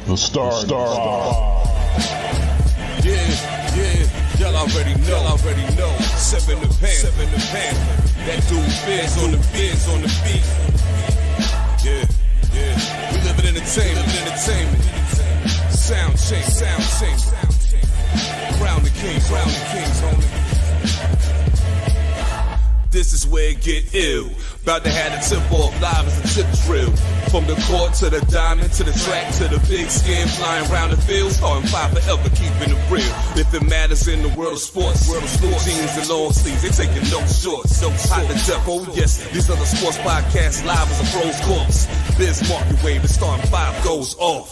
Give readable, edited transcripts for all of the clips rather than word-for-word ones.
The Star. Yeah, y'all already know. Seven the pan. That dude Biz on the beat. Yeah. We live in entertainment. Sound change. Crown the kings, homie. This is where it get ill. About to have the tip off live as a tip drill. From the court to the diamond, to the track, to the big skin, flying around the field, starting five forever, keeping it real. If it matters in the world of sports, jeans and long sleeves, they taking no shorts. Hot the death, oh yes, these other sports podcasts live as a pro's corpse. Biz market wave, the starting five goes off.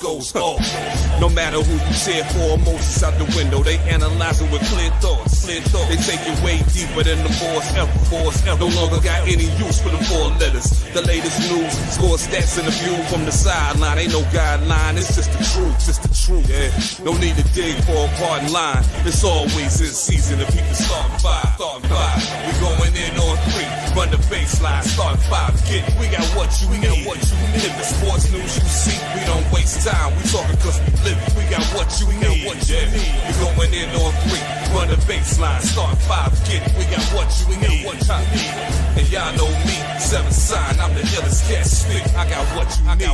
No matter who you cheer for, emotions out the window, they analyze it with clear thoughts. They take it way deeper than the force ever. No longer got any use for the four letters. The latest news, score stats and the view from the sideline. Ain't no guideline, it's just the truth. Yeah, no need to dig for a pardon line. It's always in season if people start five. We going in on three, run the baseline, start five. We got what you need. In the sports news you see, we don't waste time. We talking cause we live it. We got what you need. We going in on three, run the baseline, start five. We got what you need. And y'all know me, seven sign, I'm the illest cat spit. I got what you need.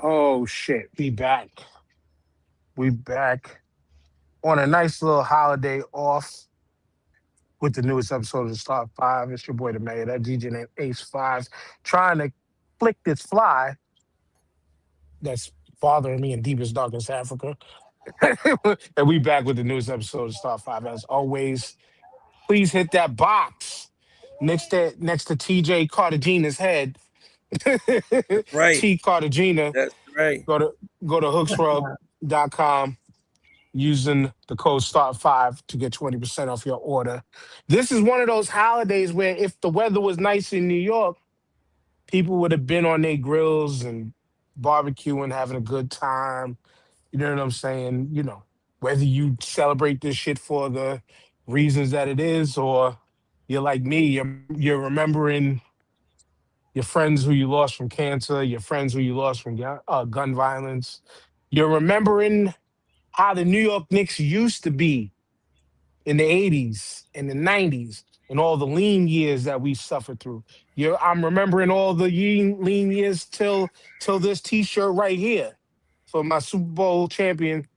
Oh shit, we back on a nice little holiday off with the newest episode of the Start 5. It's your boy the Mayor, that DJ named Ace 5, trying to flick this fly that's bothering me in deepest, darkest Africa. And we back with the newest episode of Star 5. As always, please hit that box next to TJ Cartagena's head. Right. T Cartagena. That's right. Go to hooksrub.com using the code START5 to get 20% off your order. This is one of those holidays where if the weather was nice in New York, people would have been on their grills and barbecuing, having a good time. You know what I'm saying? You know, whether you celebrate this shit for the reasons that it is, or you're like me, you're remembering your friends who you lost from cancer, your friends who you lost from gun violence. You're remembering how the New York Knicks used to be in the 80s and the 90s and all the lean years that we suffered through. I'm remembering all the lean years till this T-shirt right here for my Super Bowl champion.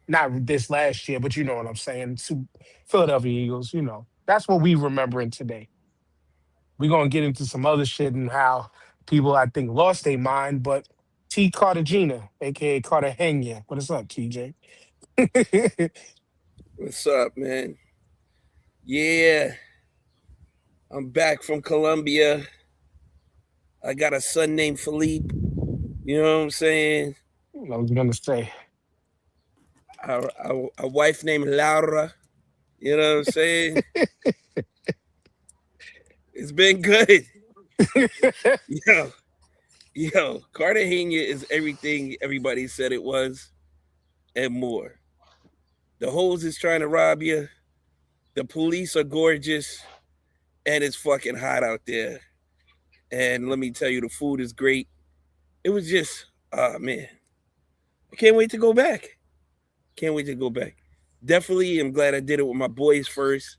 Not this last year, but you know what I'm saying. Philadelphia Eagles, you know. That's what we remembering today. We're going to get into some other shit and how people, I think, lost their mind, but T. Cartagena, a.k.a. Cartagena. What is up, TJ? What's up, man? Yeah. I'm back from Colombia. I got a son named Philippe. You know what I'm saying? I was going to say. A wife named Laura. You know what I'm saying? It's been good. Yo, Cartagena is everything everybody said it was and more. The hoes is trying to rob you. The police are gorgeous. And it's fucking hot out there. And let me tell you, the food is great. It was just, man. I can't wait to go back. Definitely, I'm glad I did it with my boys first.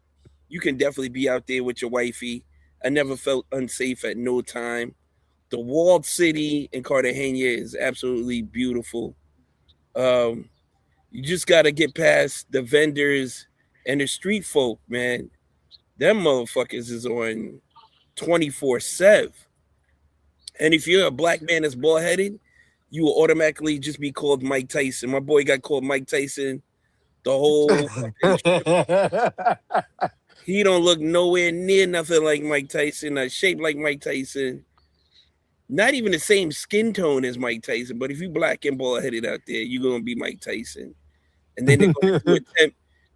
You can definitely be out there with your wifey. I never felt unsafe at no time. The walled city in Cartagena is absolutely beautiful. You just got to get past the vendors and the street folk, man. Them motherfuckers is on 24/7. And if you're a black man that's bald-headed, you will automatically just be called Mike Tyson. My boy got called Mike Tyson the whole He don't look nowhere near nothing like Mike Tyson, not shaped like Mike Tyson. Not even the same skin tone as Mike Tyson, but if you black and bald-headed out there, you're going to be Mike Tyson. And then they're going to do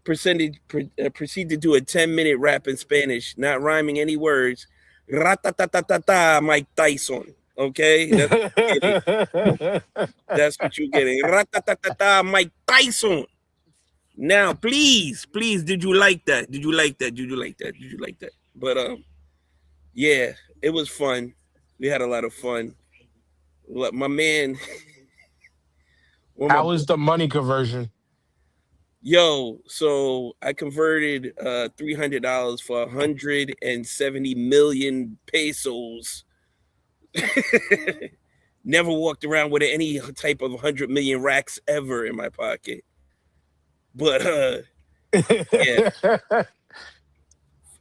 proceed to do a 10-minute rap in Spanish, not rhyming any words. Ratatatatata, Mike Tyson. Okay? That's what you're getting. Ratatatatata, Mike Tyson. Now, please, did you like that? But yeah, it was fun. We had a lot of fun. My man, one of my How is the money conversion? yo, so I converted $300 for 170 million pesos. Never walked around with any type of 100 million racks ever in my pocket. But yeah,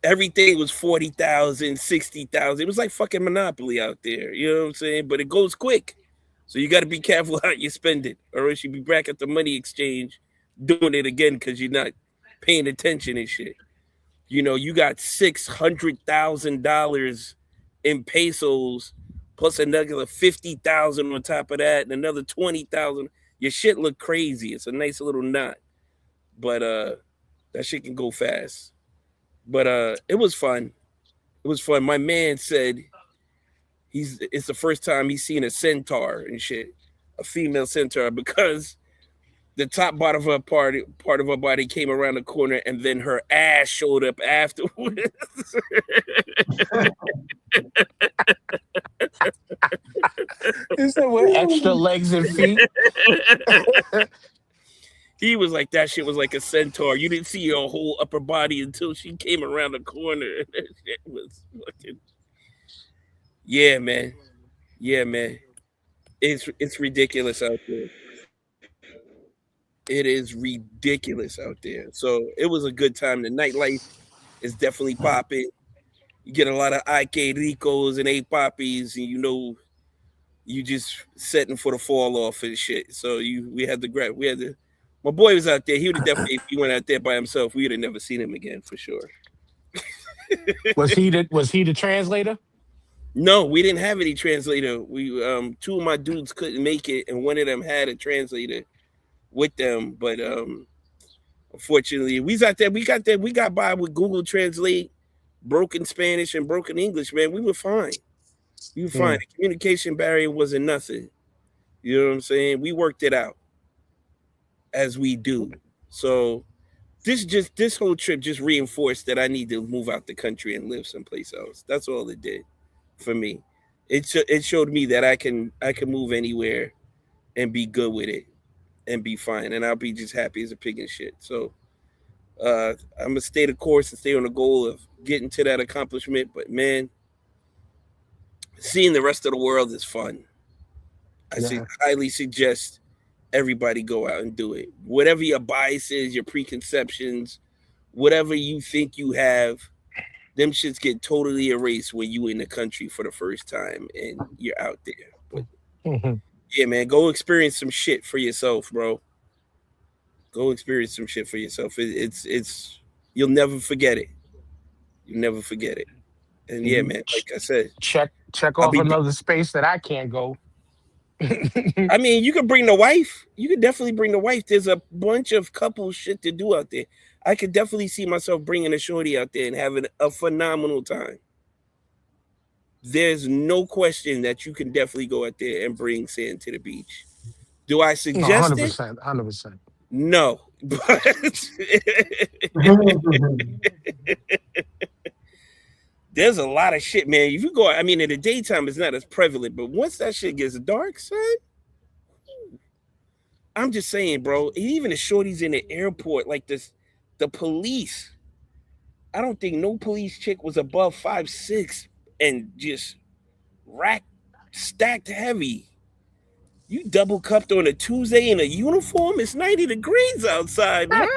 everything was 40,000, 60,000. It was like fucking Monopoly out there. You know what I'm saying? But it goes quick. So you got to be careful how you spend it, or else you be back at the money exchange doing it again because you're not paying attention and shit. You know, you got $600,000 in pesos plus another 50,000 on top of that and another 20,000. Your shit look crazy. It's a nice little knot. But that shit can go fast. But it was fun. It was fun. My man said it's the first time he's seen a centaur and shit, a female centaur, because the top part of her body came around the corner, and then her ass showed up afterwards. Is that with extra legs and feet? He was like, that shit was like a centaur. You didn't see your whole upper body until she came around the corner. That shit was fucking. Yeah, man. Yeah, man. It's ridiculous out there. It is ridiculous out there. So it was a good time. The nightlife is definitely popping. You get a lot of Ike Ricos and eight poppies, and you know you just setting for the fall off and shit. So we had the my boy was out there. He would have definitely, if he went out there by himself, we would have never seen him again for sure. Was he the translator? No, we didn't have any translator. We two of my dudes couldn't make it, and one of them had a translator with them. But unfortunately, we got by with Google Translate, broken Spanish and broken English, man. We were fine. The communication barrier wasn't nothing. You know what I'm saying? We worked it out as we do. So this whole trip just reinforced that I need to move out the country and live someplace else. That's all it did for me. It showed me that I can move anywhere and be good with it and be fine, and I'll be just happy as a pig and shit. So I'm gonna stay the course and stay on the goal of getting to that accomplishment. But man, seeing the rest of the world is fun. I highly suggest everybody go out and do it. Whatever your biases, your preconceptions, whatever you think you have, them shits get totally erased when you in the country for the first time and you're out there. But yeah, man, go experience some shit for yourself, bro. Go experience some shit for yourself. It's you'll never forget it. You'll never forget it. And yeah, man, like I said, check off another space that I can't go. I mean, you could bring the wife. You could definitely bring the wife. There's a bunch of couple shit to do out there. I could definitely see myself bringing a shorty out there and having a phenomenal time. There's no question that you can definitely go out there and bring sand to the beach. Do I suggest 100%, 100%. No, but there's a lot of shit, man. If you go, I mean, in the daytime, it's not as prevalent, but once that shit gets dark, son, I'm just saying, bro. Even the shorties in the airport, like this, the police. I don't think no police chick was above 5'6" and just stacked heavy. You double cupped on a Tuesday in a uniform? It's 90 degrees outside, man.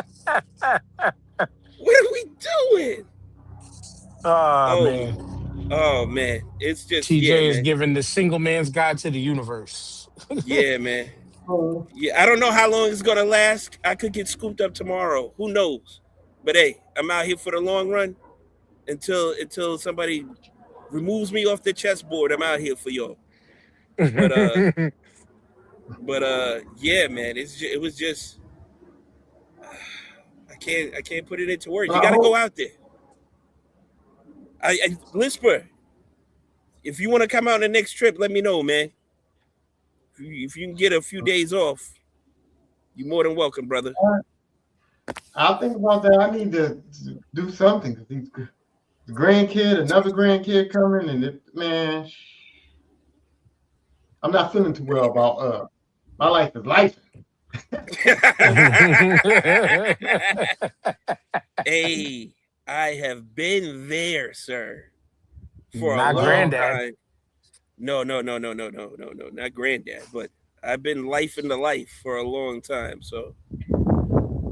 What are we doing? Oh man. It's just TJ is giving the single man's guide to the universe. Yeah, man. Yeah, I don't know how long it's gonna last. I could get scooped up tomorrow. Who knows? But hey, I'm out here for the long run until somebody removes me off the chessboard. I'm out here for y'all. But yeah, man. It was just I can't put it into words. You gotta go out there. I Lisper, if you want to come out on the next trip, let me know, man. If you can get a few days off, you're more than welcome, brother. I'll think about that. I need to do something. grandkid, another grandkid coming, and man, I'm not feeling too well about my life is life. Hey, I have been there, sir, for a Not long Well, granddad. time. No, not granddad, but I've been life in the life for a long time. So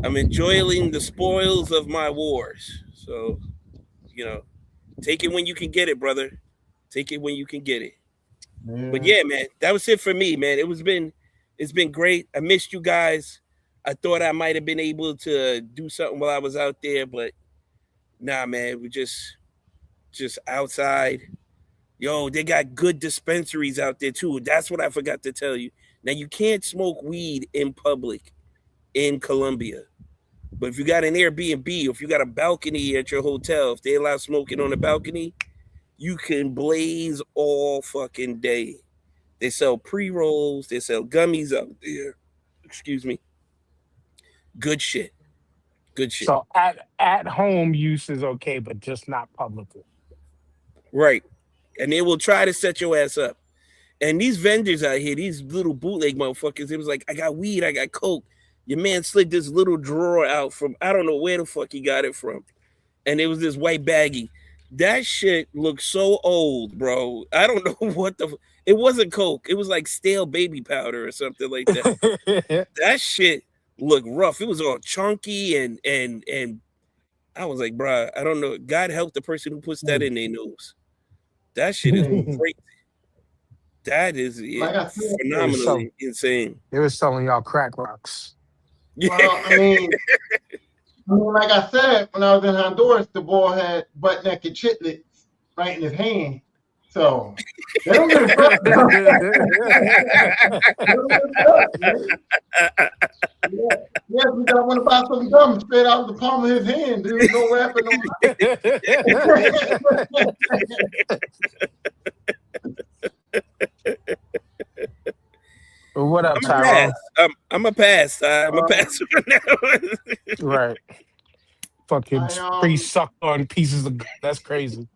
I'm enjoying the spoils of my wars. So, you know, take it when you can get it, brother. Take it when you can get it. But yeah. yeah, man, that was it for me, man. It's been great. I missed you guys. I thought I might have been able to do something while I was out there, but nah, man, we just outside. Yo, they got good dispensaries out there too. That's what I forgot to tell you. Now you can't smoke weed in public in Colombia. But if you got an Airbnb, or if you got a balcony at your hotel, if they allow smoking on the balcony, you can blaze all fucking day. They sell pre-rolls, they sell gummies out there. Excuse me. Good shit. Good shit. So at home use is okay, but just not publicly. Right. And they will try to set your ass up. And these vendors out here, these little bootleg motherfuckers, it was like, I got weed, I got coke. Your man slid this little drawer out from, I don't know where the fuck he got it from. And it was this white baggie. That shit looked so old, bro. I don't know what it wasn't coke. It was like stale baby powder or something like that. That shit looked rough. It was all chunky and I was like, bro, I don't know. God help the person who puts that in their nose. That shit is Hey, great. That is like I said, They was selling, phenomenally insane. they was selling y'all crack rocks. Yeah. well, like I said, when I was in Honduras, the boy had butt naked chitlets right in his hand. So they don't give a fuck. They don't give a fuck, man. Yeah, yes, we got one to buy some gum straight out of the palm of his hand. There was no wrapping on. What up, I'm a Tyrone? pass. I'm a pass. I'm a pass for now. Right. Fucking I pre-sucked on pieces of gum. That's crazy.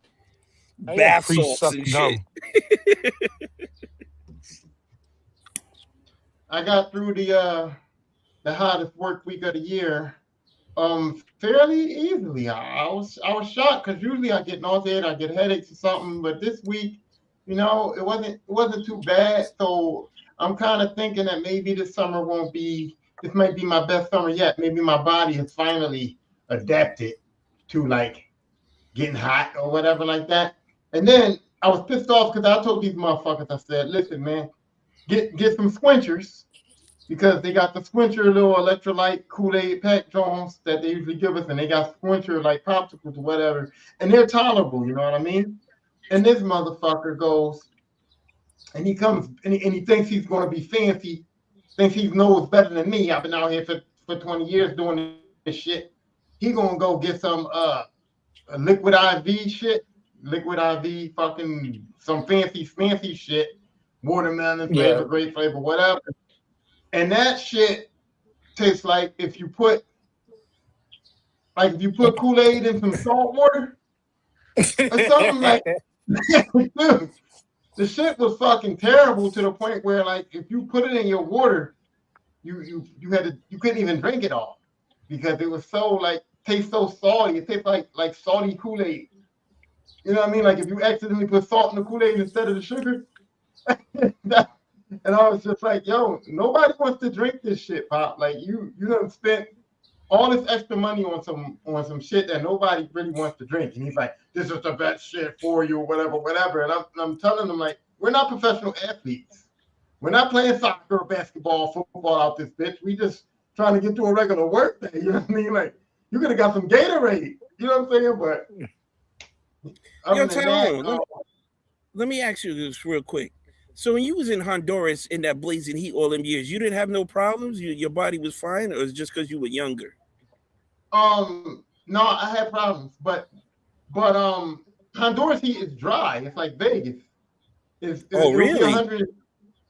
I got Bath salts and pre-sucked shit. gum. I got through the hottest work week of the year fairly easily. I was shocked because usually I get nauseated, I get headaches or something, but this week, it wasn't too bad. So I'm kind of thinking that maybe this might be my best summer yet. Maybe my body has finally adapted to like getting hot or whatever like that. And then I was pissed off because I told these motherfuckers, I said, listen, man, get some squinchers because they got the squincher little electrolyte Kool-Aid pack Jones that they usually give us, and they got squincher like popsicles or whatever, and they're tolerable, you know what I mean? And this motherfucker goes, and he comes, and he thinks he's going to be fancy, thinks he knows better than me. I've been out here for 20 years doing this shit. He gonna go get some liquid IV shit, liquid IV fucking some fancy shit, watermelon flavor, Yeah. grape flavor, whatever. And that shit tastes like if you put Kool-Aid in some salt water or something like dude, the shit was fucking terrible to the point where like if you put it in your water, you couldn't even drink it all because it was so like tastes so salty. It tastes like salty Kool-Aid. You know what I mean? Like if you accidentally put salt in the Kool-Aid instead of the sugar. And I was just like, yo, nobody wants to drink this shit, Pop. Like you done spent all this extra money on some shit that nobody really wants to drink. And he's like, this is the best shit for you, whatever. And I'm telling him, like, we're not professional athletes. We're not playing soccer or basketball, football out this bitch. We just trying to get to a regular work day. You know what I mean? Like, you could have got some Gatorade. You know what I'm saying? But Yo, Tyrone, let me ask you this real quick. So when you was in Honduras in that blazing heat all them years, you didn't have no problems? Your body was fine, or is it just because you were younger? No, I had problems, but Honduras heat is dry. It's like Vegas. Oh, really? 100.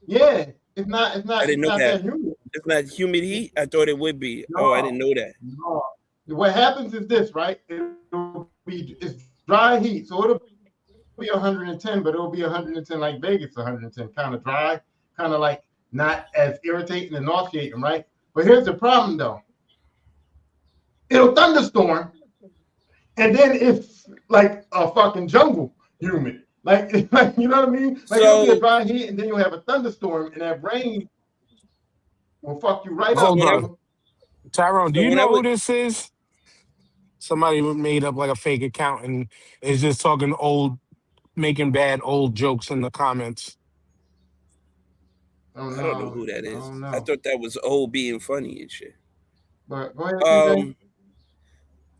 Yeah, it's not I didn't know that. humid. It's not humid heat? I thought it would be. No, Oh, I didn't know that. no. What happens is this, right? It's dry heat, so it'll be 110, but it'll be 110 like Vegas 110, kind of dry, kind of like not as irritating and nauseating, right? But here's the problem though. It'll thunderstorm, and then it's like a fucking jungle humid. Like you know what I mean? Like it'll be a So dry heat, and then you'll have a thunderstorm, and that rain will fuck you right so up, Hold when I on. bro. Tyrone, do so you when I know who would this is? Somebody made up like a fake account and is just talking old, making bad old jokes in the comments. Oh I don't know no, who that I is. don't I know. thought that was old being funny and shit. But go ahead, CJ. Um,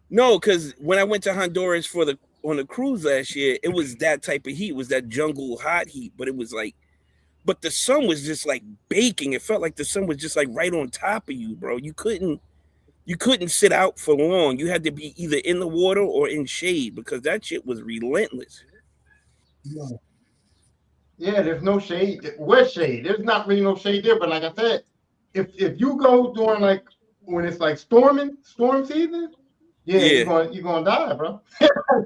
no, because when I went to Honduras for the on the cruise last year, it was that type of heat. It was that jungle hot heat, but it was like, but the sun was just like baking. It felt like the sun was just like right on top of you, bro. You couldn't sit out for long. You had to be either in the water or in shade because that shit was relentless. Yeah, yeah, there's no shade. Where's shade? There's not really no shade there. But like I said, if you go during like when it's like storm season, yeah, Yeah, you're gonna die, bro.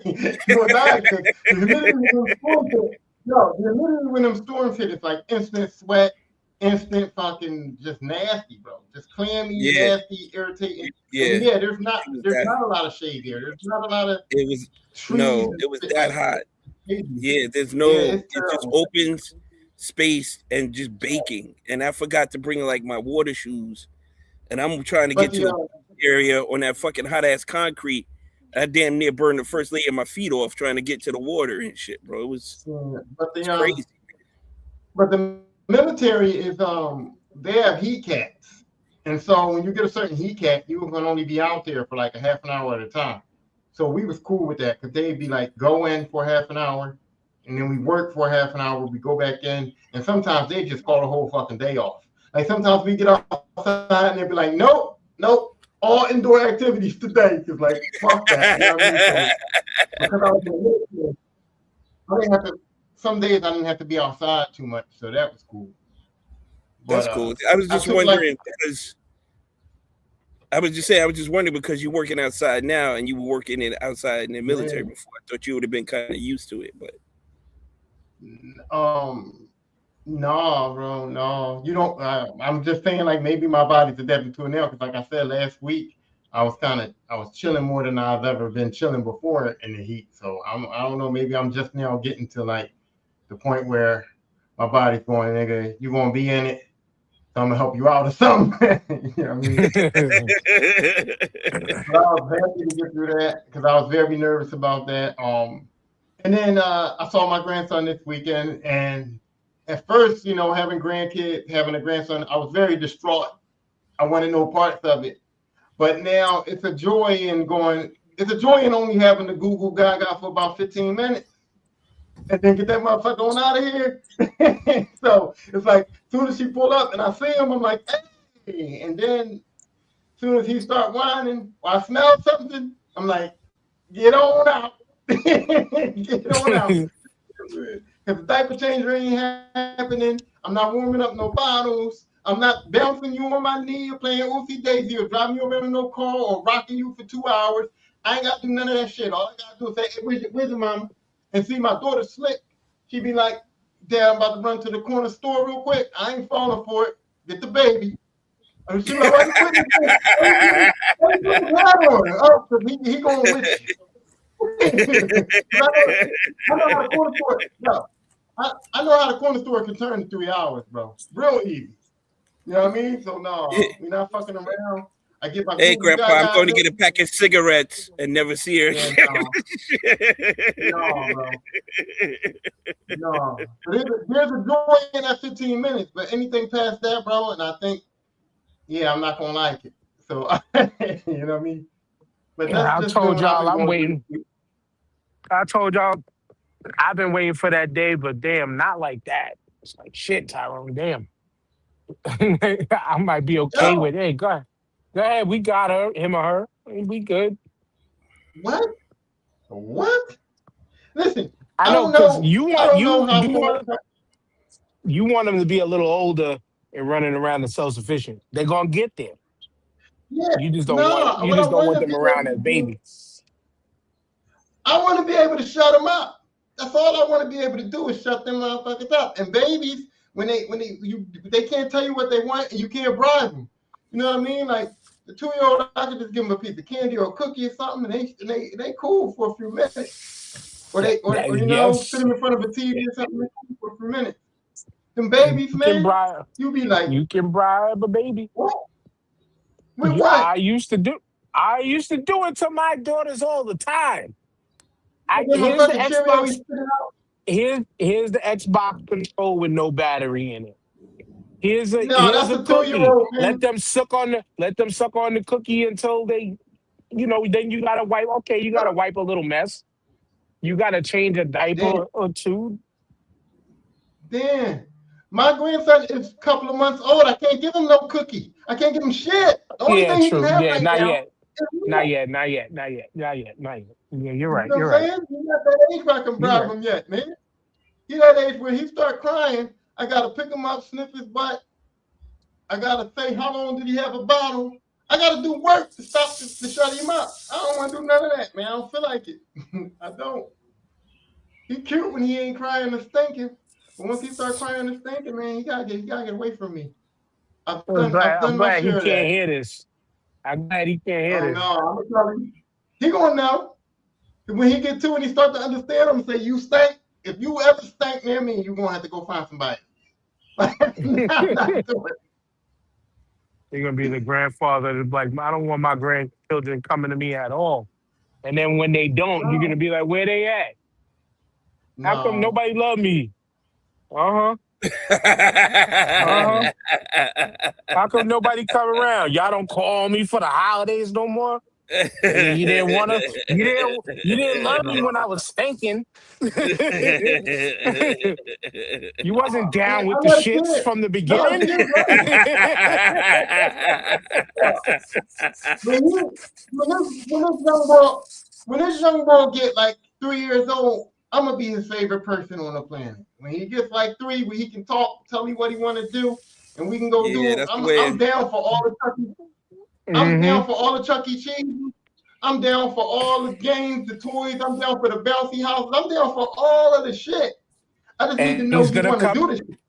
You're gonna die because the humidity when them storms hit, no, the humidity when them storms hit, it's like instant sweat, instant fucking just nasty, bro. Just clammy, yeah, nasty, irritating. And yeah. yeah, It was there's that. not a lot of shade there. There's not a lot of It was trees no. and It was shit that like hot. that. Yeah, there's Yeah, no. it's It just terrible. opens space and just baking. And I forgot to bring like my water shoes, and I'm trying to But get the to the area on that fucking hot ass concrete. I damn near burned the first layer of my feet off trying to get to the water and shit, bro. but It's the crazy. but the military is they have heat caps, and so when you get a certain heat cap, you were gonna only be out there for like a half an hour at a time. So we was cool with that because they'd be like go in for half an hour, and then we work for half an hour. We go back in, and sometimes they just call the whole fucking day off. Like sometimes we get outside and they'd be like, nope, nope, all indoor activities today. Cause like fuck that, you know what I mean? So because I was in the military, I didn't have to. Some days I didn't have to be outside too much, so that was cool. But That's cool. I was I just took like wondering because I was just saying I was just wondering because you're working outside now and you were working in outside in the military yeah, before. I thought you would have been kind of used to it, but um, no, bro, no, you don't. I'm just saying like maybe my body's adapting to it now because like I said last week, I was chilling more than I've ever been chilling before in the heat. So I don't know. Maybe I'm just now getting to like the point where my body's going, nigga, you gonna be in it. So I'm gonna help you out or something. You know what I mean? But I was happy to get through that because I was very nervous about that. And then I saw my grandson this weekend, and at first, you know, having grandkids, having a grandson, I was very distraught. I wanted no parts of it. But now it's a joy in going. It's a joy in only having the Google Gaga for about 15 minutes, and then get that motherfucker on out of here. So it's like, as soon as she pull up and I see him, I'm like, hey. And then as soon as he start whining, or I smell something, I'm like, get on out. Get on out. Because the diaper changer ain't happening. I'm not warming up no bottles. I'm not bouncing you on my knee or playing oopsie daisy or driving you around in no car or rocking you for 2 hours. I ain't got to do none of that shit. All I got to do is say, hey, where's your mama? And see, my daughter slick. She be like, Dad, I'm about to run to the corner store real quick. I ain't falling for it. Get the baby. I mean, she be like, why you putting this? Why you putting the hat on? Oh, because he going with you. I know how the corner store. No, I know how the corner store can turn in 3 hours, bro. Real easy. You know what I mean? So no, we're not fucking around. I get my hey, Google Grandpa, I'm Gaga. going to get a pack of cigarettes and never see her Yeah, again. no, bro, no. But there's a joy in that 15 minutes, but anything past that, bro, and I think, yeah, I'm not gonna like it. So you know what I mean? But that's Yeah, I just been told what I've y'all been I'm going through this waiting. week. I told y'all I've been waiting for that day, but damn, not like that. It's like shit, Tyrone. Damn. I might be okay Yo, with it. Hey, go ahead. Go ahead. We got her, him or her. We good. what? What? Listen, I I know don't because know. you I want don't know how far. you want them to be a little older and running around and self sufficient. They're gonna get there. Yeah, You just don't want no. you What I just don't want wanted to them be around able as to do, babies. I want to be able to shut them up. That's all I want to be able to do is shut them motherfuckers up. And babies, when they can't tell you what they want and you can't bribe them. You know what I mean? Like the 2-year-old, I could just give them a piece of candy or a cookie or something, and they cool for a few minutes. Or you know, sit them in front of a TV or something for a few minutes. Them babies, man, you be like, you can bribe a baby. What? With what? I used to do it to my daughters all the time. Here's the Xbox. Here's the Xbox control with no battery in it. Here's a cookie. 2-year-old, let them suck on the cookie until they, then you gotta wipe. Okay, you gotta wipe a little mess. You gotta change a diaper or two. Damn. My grandson is a couple of months old. I can't give him no cookie. I can't give him shit. The only thing he can have right now. Not yet. Yeah, you're right. You know what I'm saying? He's not that age where I can bribe him yet, man. He's that age where he start crying. I gotta pick him up, sniff his butt. I gotta say, how long did he have a bottle? I gotta do work to shut him up. I don't want to do none of that, man. I don't feel like it. I don't. He cute when he ain't crying or stinking. But once he starts crying and stinking, man, he gotta get away from me. I'm glad he can't hear this. I'm glad he can't hear this. No, I'm telling you. He gonna know. When he get to and he start to understand, I'm gonna say, you stink. If you ever stink near me, you're gonna have to go find somebody. You're gonna be the grandfather that's like, I don't want my grandchildren coming to me at all. And then when they don't, you're gonna be like, where they at? How come nobody love me? How come nobody come around? Y'all don't call me for the holidays no more? You didn't want to. You didn't love me when I was stinking. You wasn't down with the shits from the beginning. When this young boy get like 3 years old, I'm gonna be his favorite person on the planet. When he gets like 3, where he can talk, tell me what he want to do, and we can go do it. I'm down for all the Chuck E. I'm down for all the Chuck E. Cheese. I'm down for all the games, the toys. I'm down for the bouncy houses. I'm down for all of the shit. I just need to know you want to do this shit.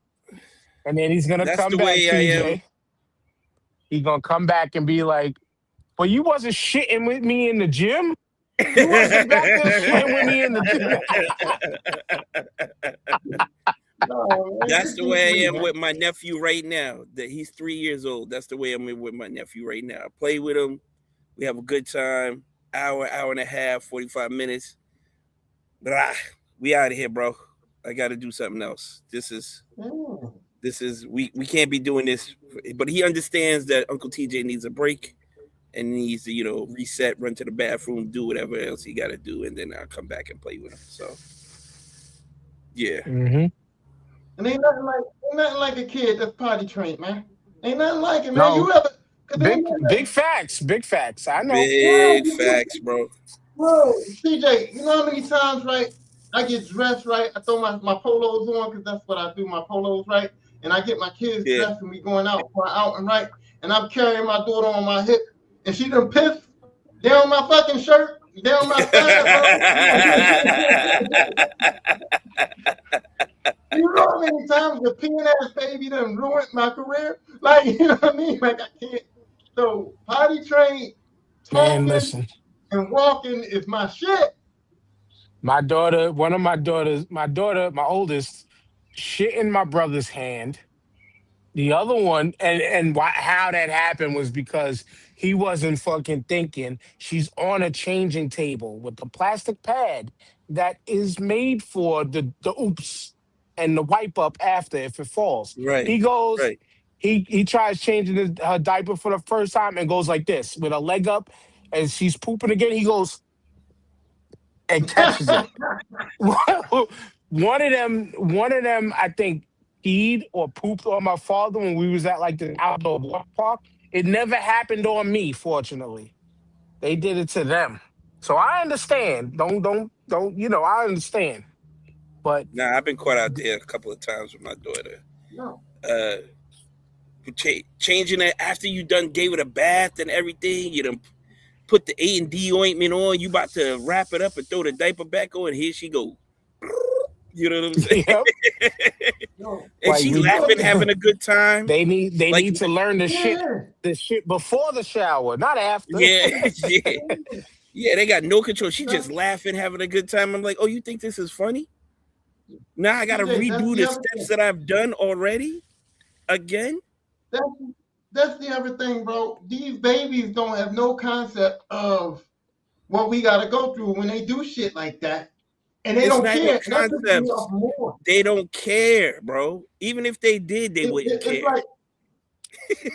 And then he's gonna come back, TJ. He's gonna come back and be like, "Well, you wasn't shitting with me in the gym. You wasn't back there shitting with me in the gym." That's the way I am with my nephew right now. That he's 3 years old. That's the way I'm with my nephew right now. I play with him. We have a good time. Hour and a half, 45 minutes. But we out of here, bro. I got to do something else. This is we can't be doing this. But he understands that Uncle TJ needs a break and needs to, reset, run to the bathroom, do whatever else he got to do, and then I'll come back and play with him. So, yeah. And ain't nothing like a kid that's potty trained, man. Ain't nothing like it, man. No. Big facts. I know. Big facts, bro. Bro, TJ, you know how many times, right? I get dressed, right? I throw my polos on because that's what I do, my polos, right? And I get my kids dressed and we going out for an outing, right? And I'm carrying my daughter on my hip, and she done pissed down my fucking shirt, down my side, bro. You know how many times the peanut baby done ruined my career? Like, you know what I mean? Like, I can't. So, potty trained, talking, and walking is my shit. My oldest, shit in my brother's hand. The other one, how that happened was because he wasn't fucking thinking. She's on a changing table with the plastic pad that is made for the oops and the wipe up after if it falls. Right. He goes, he tries changing her diaper for the first time and goes like this with a leg up, and she's pooping again. He goes and catches it. One of them, I think, peed or pooped on my father when we was at like the outdoor water park. It never happened on me, fortunately. They did it to them. So I understand. Don't I understand. But I've been caught out there a couple of times with my daughter. No. Changing it after you done gave it a bath and everything, you done put the A&D ointment on. You about to wrap it up and throw the diaper back on. Here she goes. You know what I'm saying? Yep. And Like she we, laughing, having a good time. they Like, need to learn Yeah. the shit before the shower, not after. yeah, yeah, yeah. They got no control. She just laughing, having a good time. I'm like, oh, you think this is funny? Now I got to TJ, that's redo the the other steps thing. that I've done already again. That's, that's the other thing, bro. These babies don't have no concept of what we got to go through when they do shit like that. And they It's don't not even care. And that pisses me concepts. off more. They don't care, bro. Even if they did, they wouldn't It's care. like,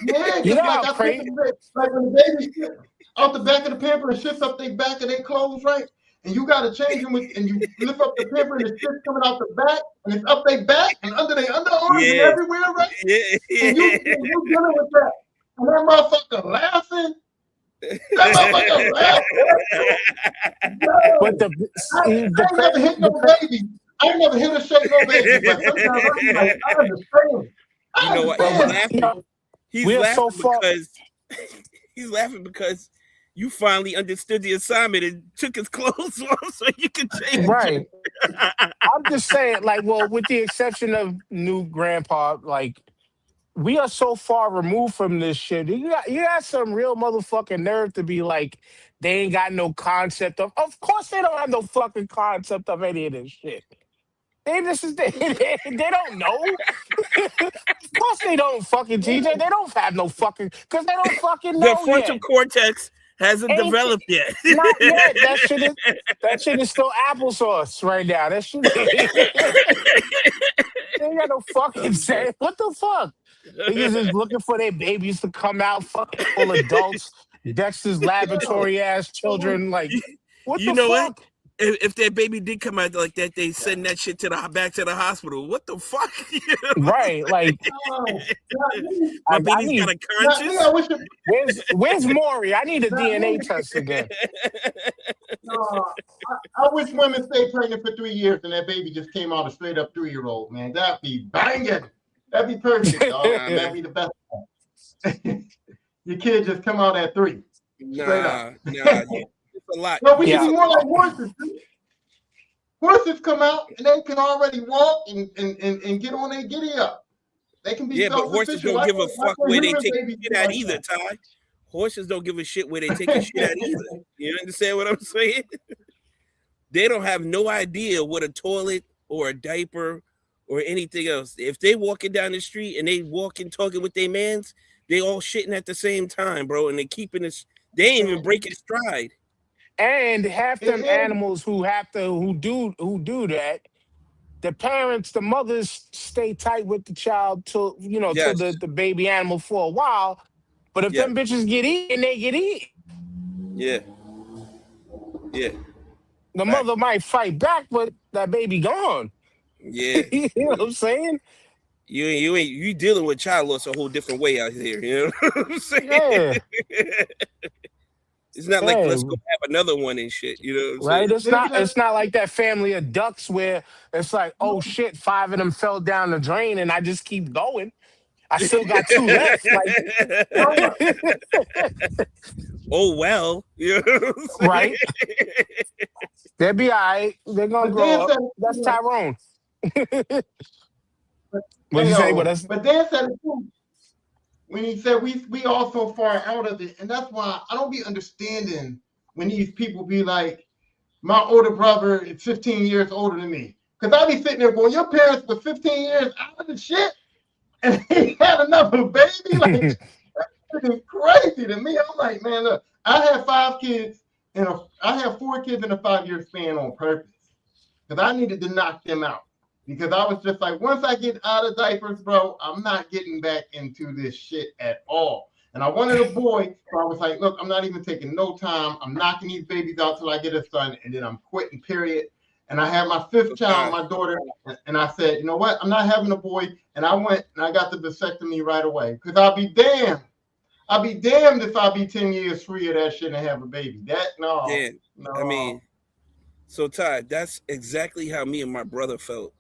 yeah, You know because like how I think crazy? like when the baby shit out the back of the pamper and shits up their back of their clothes, right? And you got to change them and you lift up the pamper and the shit's coming out the back and it's up their back and under their underarms and Yeah, everywhere, right? yeah, And you dealing with that. And that motherfucker laughing. That motherfucker laughing. But Yo, I ain't never hit no baby. I ain't never hit or shake no baby. But sometimes I be like, I understand. You know what? He's laughing. He's we are so laughing far. because he's laughing because you finally understood the assignment and took his clothes off so you can change. Right. I'm just saying, like, well, with the exception of new grandpa, like, we are so far removed from this shit. You got some real motherfucking nerve to be like, they ain't got no concept of. Of course, they don't have no fucking concept of any of this shit. They don't know. Of course, they don't fucking TJ. They don't have no fucking because they don't fucking The know frontal yet. cortex hasn't Ain't developed yet. not yet. That shit is still applesauce right now. That shit. They ain't got no fucking say. What the fuck? Niggas is looking for their babies to come out fucking full adults. Dexter's laboratory ass children. Like, what You the know what? fuck? If that baby did come out like that, they send that shit back to the hospital. What the fuck? You know? Right. Like, My I baby's got need. a conscience. Where's Maury? I need a DNA test again. I wish women stay pregnant for 3 years and that baby just came out a straight up 3-year-old, man. That'd be banging. That'd be perfect, dog. That'd be the best. Your kid just come out at 3. Straight up. It's a lot. No, we should be more like horses. Horses come out and they can already walk and get on their giddy up. They can be but horses don't give a fuck where they take shit out either, Ty. Horses don't give a shit where they take a shit out either. You understand what I'm saying? They don't have no idea what a toilet or a diaper or anything else. If they walking down the street and they walking talking with their mans, they all shitting at the same time, bro. And they keeping this. They ain't even breaking stride. And half them animals who do that, the parents, the mothers stay tight with the child till till the baby animal for a while. But if them bitches get eaten, they get eaten. Yeah. Yeah. The mother might fight back, but that baby gone. Yeah. You know what I'm saying? You dealing with child loss a whole different way out here. You know what I'm saying? Yeah. It's not like let's go have another one and shit. You know what I'm saying? It's not like that family of ducks where it's like, oh shit, 5 of them fell down the drain and I just keep going. I still got 2 left. Like, oh well. You know right. They'll be all right. They're gonna grow up. That's Tyrone. But Dan said it too. When he said we all so far out of it, and that's why I don't be understanding when these people be like, my older brother is 15 years older than me. Because I be sitting there going, your parents were 15 years out of the shit, and he had another baby. Like, that's crazy to me. I'm like, man, look, I have 5 kids, and I have 4 kids in a 5-year span on purpose. Because I needed to knock them out. Because I was just like, once I get out of diapers, bro, I'm not getting back into this shit at all. And I wanted a boy, so I was like, look, I'm not even taking no time. I'm knocking these babies out till I get a son, and then I'm quitting, period. And I had my 5th child, my daughter, and I said, you know what? I'm not having a boy. And I went and I got the vasectomy right away. Because I'll be damned. I'll be damned if I be 10 years free of that shit and have a baby. No. I mean, so Ty, that's exactly how me and my brother felt.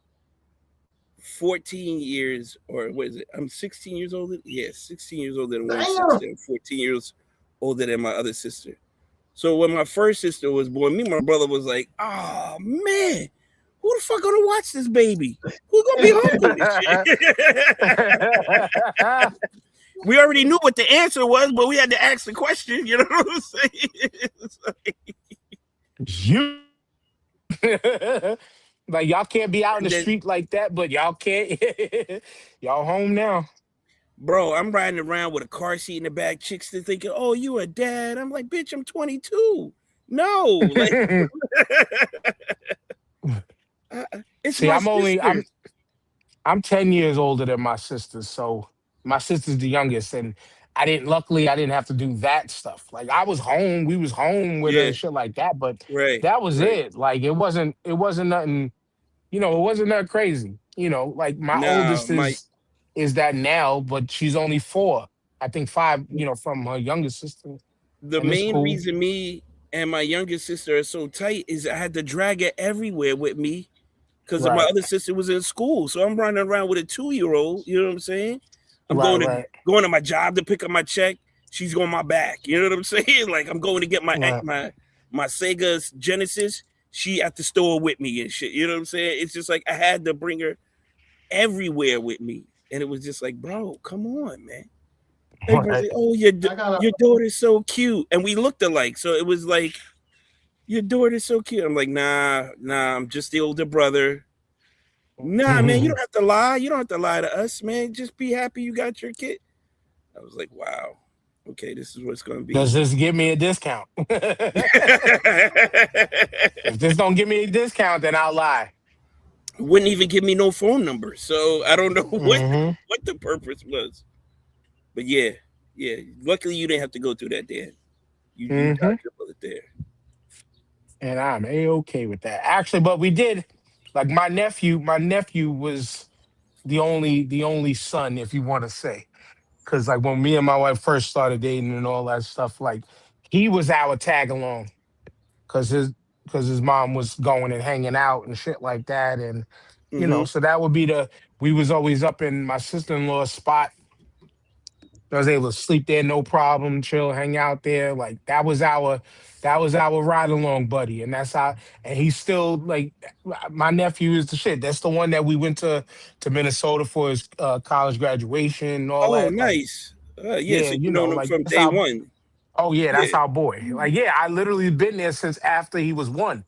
14 years, or what is it? I'm 16 years older. Yeah, 16 years older than one sister, and 14 years older than my other sister. So when my first sister was born, me and my brother was like, "Oh man, who the fuck gonna watch this baby? Who's gonna be home with this shit?" We already knew what the answer was, but we had to ask the question. You know what I'm saying? It's like, You like y'all can't be out in and the then, street like that, but y'all can't. Y'all home now. bro, I'm riding around with a car seat in the back. Chicks still thinking, "Oh, you a dad?" I'm like, "Bitch, I'm 22." No, like it's See, my I'm sister. 10 years older than my sister, so my sister's the youngest, and luckily I didn't have to do that stuff. Like I was home, we was home with her Yeah, and shit like that, but right, that was right. it. Like it wasn't nothing, it wasn't that crazy. Like my Nah, oldest my is that now, but she's only 4. I think 5, from her youngest sister, the and it's main cool. reason me and my youngest sister are so tight is I had to drag her everywhere with me because my Right. other sister was in school. So I'm running around with a 2-year-old. You know what I'm saying? I'm Right, right, going to my job to pick up my check. She's on my back. You know what I'm saying? Like I'm going to get right. my Sega Genesis. She at the store with me and shit. You know what I'm saying? It's just like I had to bring her everywhere with me, and it was just like, bro, come on, man. Everybody's Right. like, "Oh, I got a your daughter's so cute," and we looked alike. So it was like, "Your daughter's so cute." I'm like, nah, I'm just the older brother. Nah, man, you don't have to lie. You don't have to lie to us, man. Just be happy you got your kid. I was like, wow, okay, this is what's gonna Does be. this give me a discount? If this don't give me a discount, then I'll lie. Wouldn't even give me no phone number, so I don't know Hmm. what the purpose was. But yeah, yeah. Luckily, you didn't have to go through that, Dan. You Hmm. dodged your bullet there. And I'm a-okay with that. Actually, but we did, like my nephew was the only son, if you want to say. Because like when me and my wife first started dating and all that stuff, like he was our tag along because his mom was going and hanging out and shit like that. And Mm-hmm. so that would be we was always up in my sister-in-law's spot. I was able to sleep there, no problem, chill, hang out there. Like that was our ride along buddy, and that's how. And he's still like my nephew is the shit. That's the one that we went to Minnesota for his college graduation and all Oh, that. Like, nice. Yeah, yeah, so you know them like from that's day our. one. Oh yeah, Yeah, that's our boy. Like, yeah, I literally been there since after he was 1.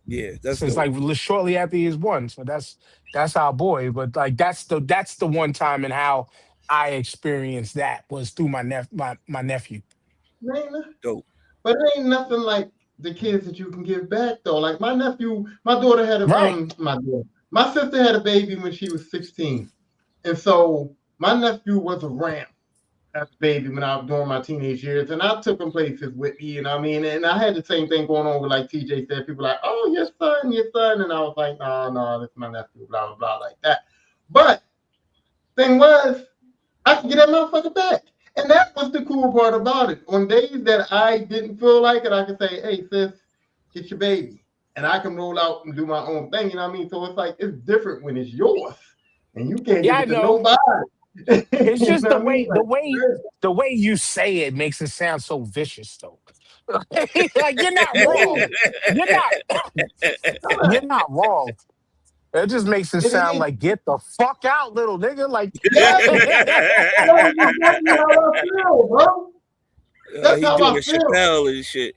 yeah, that's Since dope. like shortly after he was 1. So that's our boy. But like that's the one time and how I experienced that was through my nephew. man, Dope. but it ain't nothing like the kids that you can give back though. Like my nephew, my daughter had a Right. my sister had a baby when she was 16, and so my nephew was around as a baby when I was during my teenage years, and I took him places with me, and I mean, and I had the same thing going on with like TJ said. People like, oh, your son, and I was like, no, no, this is my nephew, blah blah blah, like that. But thing was, I could get that motherfucker back. And that was the cool part about it. On days that I didn't feel like it, I could say, hey, sis, get your baby. And I can roll out and do my own thing. You know what I mean? So it's like, it's different when it's yours. And you can't Yeah, give I it to know. nobody. It's You just know the what I mean? way the Like, way the way you say it makes it sound so vicious though. Like you're not wrong. You're not you're not wrong. It just makes it it sound is. like get the fuck out, little nigga. Like Yeah. No, it's exactly how I feel, bro. That's He how doing I a feel. Chappelle and shit.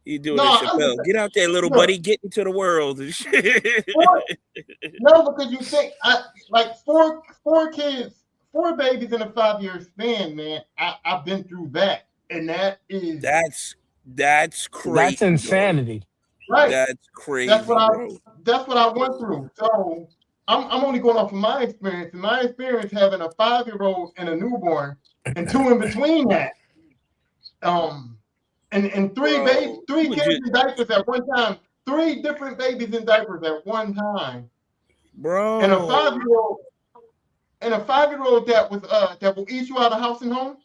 He doing No, a I'm just Chappelle. Get out there, little look, buddy. Get into the world and shit. no, because you think I like four kids, 4 babies in a 5 year span, man. I've been through that, and that is That's that's crazy, dog. insanity. right. That's That's what crazy, I bro. that's what I went through. So I'm only going off of my experience. And my experience having a 5 year old and a newborn, and 2 in between that. Um, and Bro, three you would kids just in diapers at one time. 3 different babies in diapers at one time, and a five bro. year old and a 5 year old that will eat you out of house and home,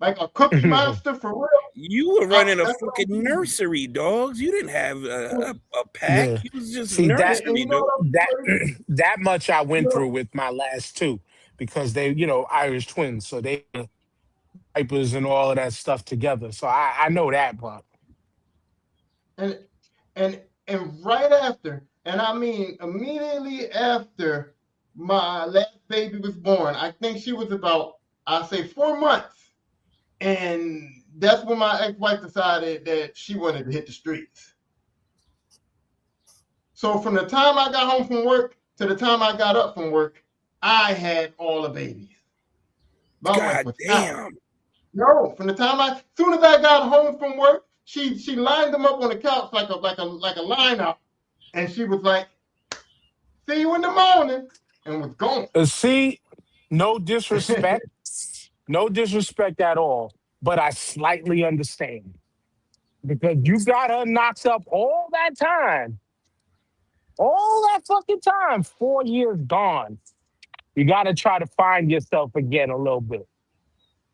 like a cookie monster for real. You were running a That's what fucking I'm saying. nursery, dogs. You didn't have a pack. Yeah. You was just See that And nursery, you know dude. what that else is that much I crazy? went through with my last 2 because they, Irish twins. So they diapers and all of that stuff together. So I know that part. and and right after, and I mean immediately after my last baby was born, I think she was about, I say, 4 months, and that's when my ex-wife decided that she wanted to hit the streets. So from the time I got home from work to the time I got up from work, I had all the babies. My wife God was out. damn. No, from the time soon as I got home from work, she lined them up on the couch like a lineup, and she was like, "See you in the morning," and was gone. See, no disrespect, no disrespect at all, but I slightly understand because you got her knocked up all that fucking time, 4 years gone. You got to try to find yourself again a little bit.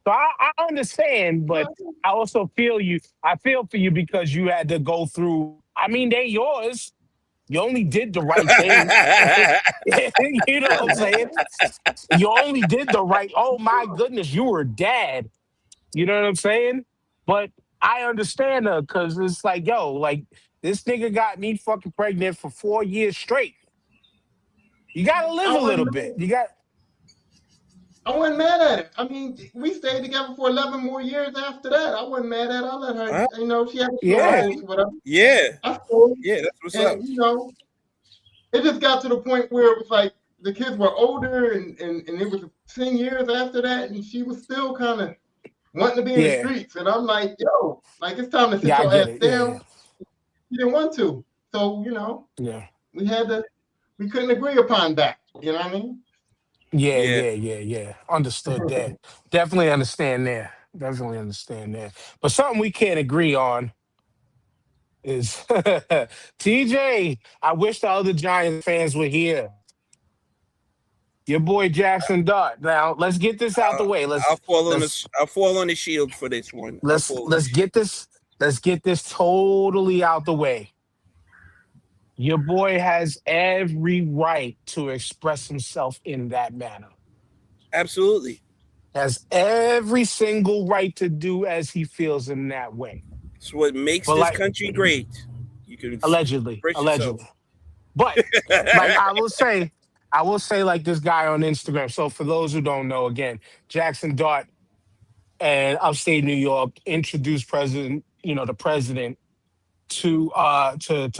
So I understand, but I also feel you. I feel for you because you had to go through. I mean, they yours. You only did the right thing. You know what I'm saying? You only did the right. Oh my goodness, you were dad. You know what I'm saying? But I understand her because it's like, yo, like this nigga got me fucking pregnant for 4 years straight. You gotta live I a little wasn't bit. mad. You got, I wasn't mad at it. I mean, we stayed together for 11 more years after that. I wasn't mad at her. I let her, Huh? she had a All short yeah, right. course, whatever. Yeah. I stayed, Yeah, that's what's up. and it just got to the point where it was like the kids were older, and it was 10 years after that, and she was still kind of wanting to be in the yeah, streets. And I'm like, yo, like it's time to sit yeah. I your get ass it. Yeah, down. yeah, She didn't want to. So, yeah, we had to, we couldn't agree upon that. You know what I mean? yeah, Yeah. yeah, yeah, yeah. Understood there. Definitely understand there. Definitely understand there. But something we can't agree on is TJ. I wish the other Giants fans were here. Your boy Jackson Dart. Now let's get this out the I'll, way. I'll fall on Let's the I'll fall on the shield for this one. I'll let's fall on the let's shield. get this let's get this totally out the way. Your boy has every right to express himself in that manner. Absolutely. Has every single right to do as he feels in that way. It's what makes But this like country great. You can allegedly, express yourself. allegedly. But like I will say like this guy on Instagram. So for those who don't know, again, Jackson Dart and upstate New York introduced the president to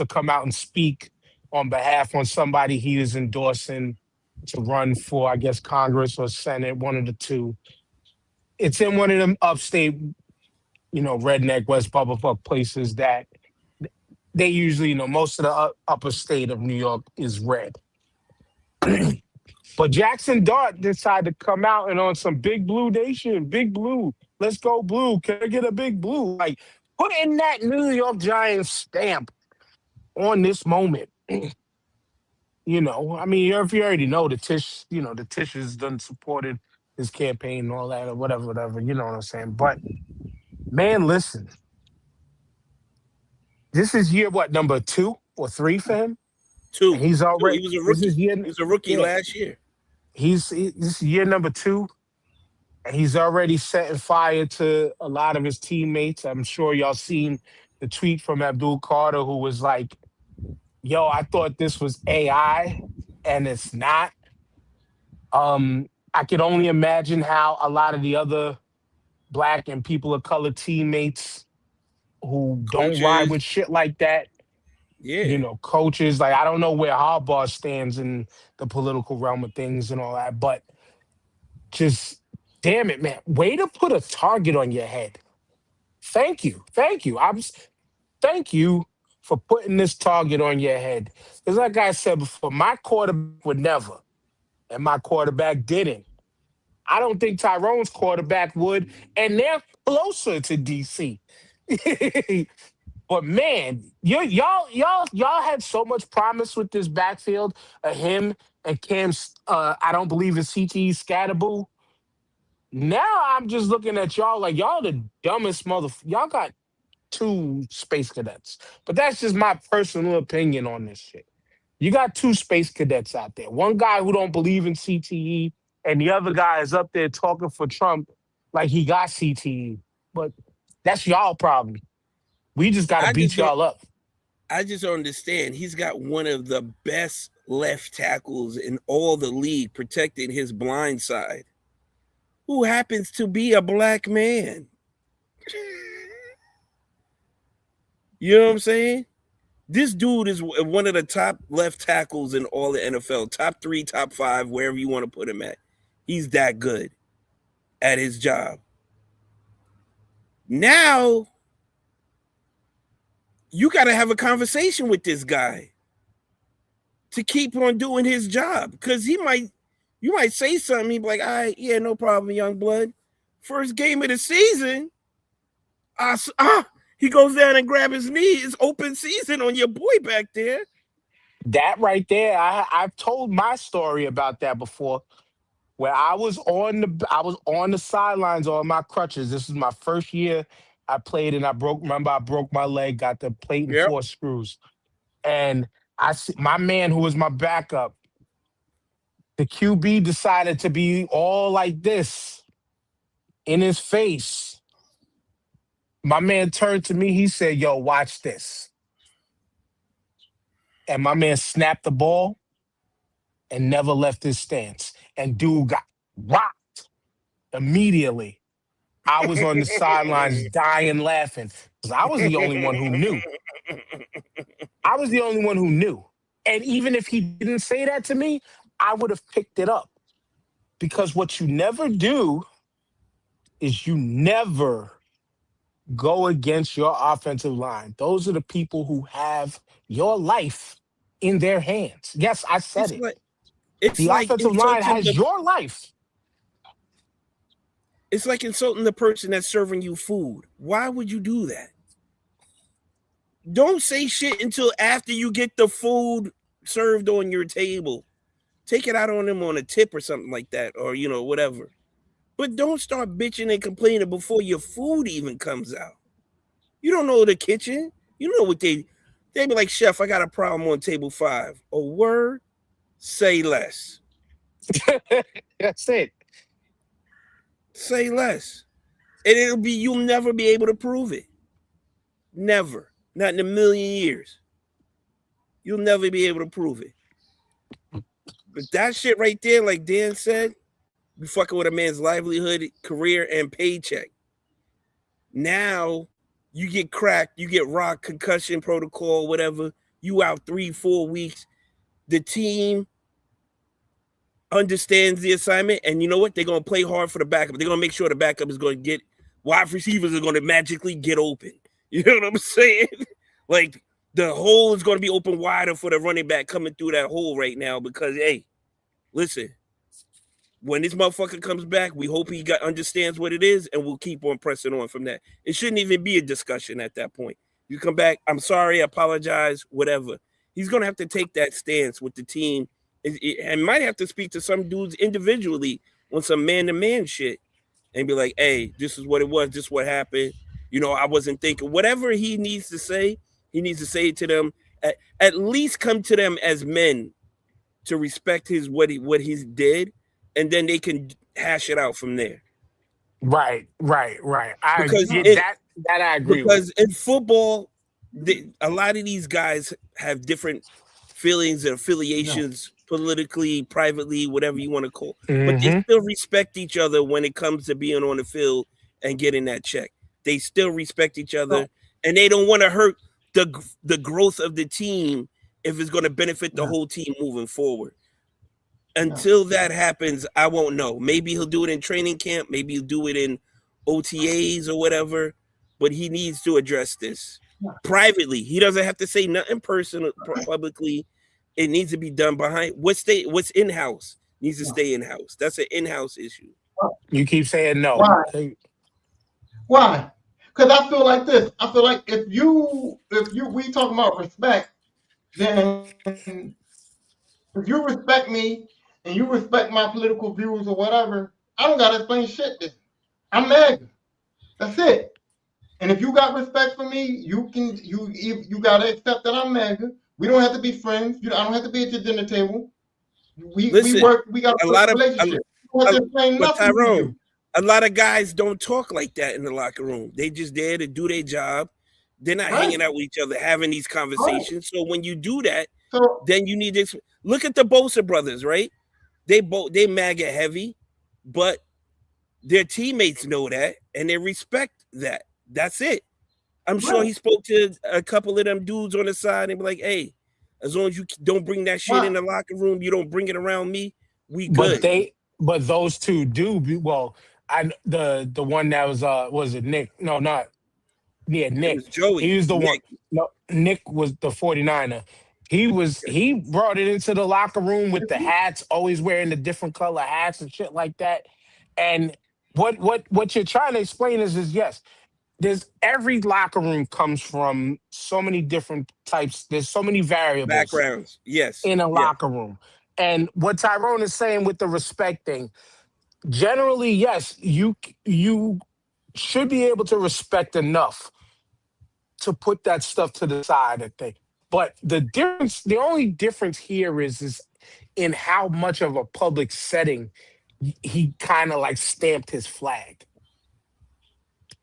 come out and speak on behalf on somebody he is endorsing to run for, I guess, Congress or Senate, one of the two. It's in one of them upstate, redneck West Bubblefuck places that they usually, most of the upper state of New York is red. But Jackson Dart decided to come out and on some big blue nation, big blue. Let's go blue. Can I get a big blue? Like putting that New York Giants stamp on this moment. I mean, if you already know the Tish has done supported his campaign and all that or whatever, whatever. You know what I'm saying? But man, listen, this is year what number 2 or 3 for him, and Two. he's Two. already He was a this is rookie. year He was a rookie yeah last year. this is year number 2, and he's already setting fire to a lot of his teammates. I'm sure y'all seen the tweet from Abdul Carter who was like, "Yo, I thought this was AI, and it's not." I could only imagine how a lot of the other black and people of color teammates who don't ride Coaches. with shit like that, Yeah. coaches, like I don't know where Harbaugh stands in the political realm of things and all that, but just damn it, man. Way to put a target on your head. Thank you. Thank you. Thank you for putting this target on your head. Because like I said before, my quarterback would never, and my quarterback didn't. I don't think Tyrone's quarterback would, and they're closer to DC. But man, y'all had so much promise with this backfield of him and Cam's. I don't believe it's CTE Scatterboo. Now I'm just looking at y'all like y'all the dumbest mother. Y'all got 2 space cadets, but that's just my personal opinion on this shit. You got 2 space cadets out there. One guy who don't believe in CTE, and the other guy is up there talking for Trump like he got CTE. But that's y'all problem. We just got to I just beat don't. y'all up. I just don't understand. He's got one of the best left tackles in all the league protecting his blind side, who happens to be a black man. You know what I'm saying? This dude is one of the top left tackles in all the NFL, top 3, top 5, wherever you want to put him at. He's that good at his job. Now, you got to have a conversation with this guy to keep on doing his job, because you might say something. He'd be like, all right, yeah, no problem, young blood. First game of the season, he goes down and grab his knee. It's open season on your boy back there. That right there, I've told my story about that before, where I was on the sidelines on my crutches. This is my first year I played, and I broke my leg, got the plate and Yep. 4 screws. And my man who was my backup, the QB decided to be all like this in his face. My man turned to me, he said, yo, watch this. And my man snapped the ball and never left his stance. And dude got rocked immediately. I was on the sidelines dying laughing because I was the only one who knew. I was the only one who knew. And even if he didn't say that to me, I would have picked it up. Because what you never do is you never go against your offensive line. Those are the people who have your life in their hands. Yes, I said it's the like offensive line has your life. It's like insulting the person that's serving you food. Why would you do that? Don't say shit until after you get the food served on your table. Take it out on them on a tip or something like that, or, you know, whatever. But don't start bitching and complaining before your food even comes out. You don't know the kitchen. You don't know what they be like, chef, I got a problem on table 5. A word, say less. That's it. Say less. And you'll never be able to prove it. Never. Not in a million years. You'll never be able to prove it. But that shit right there, like Dan said, you fucking with a man's livelihood, career, and paycheck. Now, you get cracked, you get rocked, concussion protocol, whatever. You out 3-4 weeks. The team understands the assignment, and you know what? They're going to play hard for the backup. They're going to make sure the backup is going to get, wide receivers are going to magically get open. You know what I'm saying? Like, the hole is going to be open wider for the running back coming through that hole right now because, hey, listen, when this motherfucker comes back, we hope he understands what it is, and we'll keep on pressing on from that. It shouldn't even be a discussion at that point. You come back, I'm sorry, I apologize, whatever. He's going to have to take that stance with the team and might have to speak to some dudes individually on some man-to-man shit and be like, hey, this is what it was, this is what happened. You know, I wasn't thinking. Whatever he needs to say it to them. At least come to them as men to respect what he did, and then they can hash it out from there. Right. That I agree with. Because in football, a lot of these guys have different feelings and affiliations politically, privately, whatever you want to call. Mm-hmm. But they still respect each other when it comes to being on the field and getting that check. They still respect each other, and they don't want to hurt the growth of the team if it's going to benefit the whole team moving forward. Until that happens, I won't know. Maybe he'll do it in training camp. Maybe he'll do it in OTAs or whatever. But he needs to address this privately. He doesn't have to say nothing personal publicly. It needs to be done behind what's in-house needs to stay in-house. That's an in-house issue. You keep saying no. Why? Because I feel like this. I feel like if we talking about respect, then if you respect me and you respect my political views or whatever, I don't gotta explain shit to you. I'm MAGA. That's it. And if you got respect for me, you gotta accept that I'm MAGA. We don't have to be friends. I don't have to be at your dinner table. We work. We got a relationship. But Tyrone, A lot of guys don't talk like that in the locker room. They just there to do their job. They're not Right. hanging out with each other, having these Right. conversations. So when you do that, So then you need to look at the Bosa brothers, right? They MAGA heavy, but their teammates know that and they respect that. That's it. I'm sure right. he spoke to a couple of them dudes on the side and be like, "Hey, as long as you don't bring that shit Why? in the locker room, you don't bring it around me, we But good." but those two do well. The one that was it Nick? No, not yeah, It Nick. was Joey, He was the one. Nick. No, Nick was the 49er. He brought it into the locker room with the hats, always wearing the different color hats and shit like that. And what you're trying to explain is yes, there's every locker room comes from so many different types. There's so many variables Backgrounds. Yes. in a Yeah. locker room. And what Tyrone is saying with the respect thing, generally, yes, you should be able to respect enough to put that stuff to the side and thing. But the only difference here is in how much of a public setting he kind of like stamped his flag.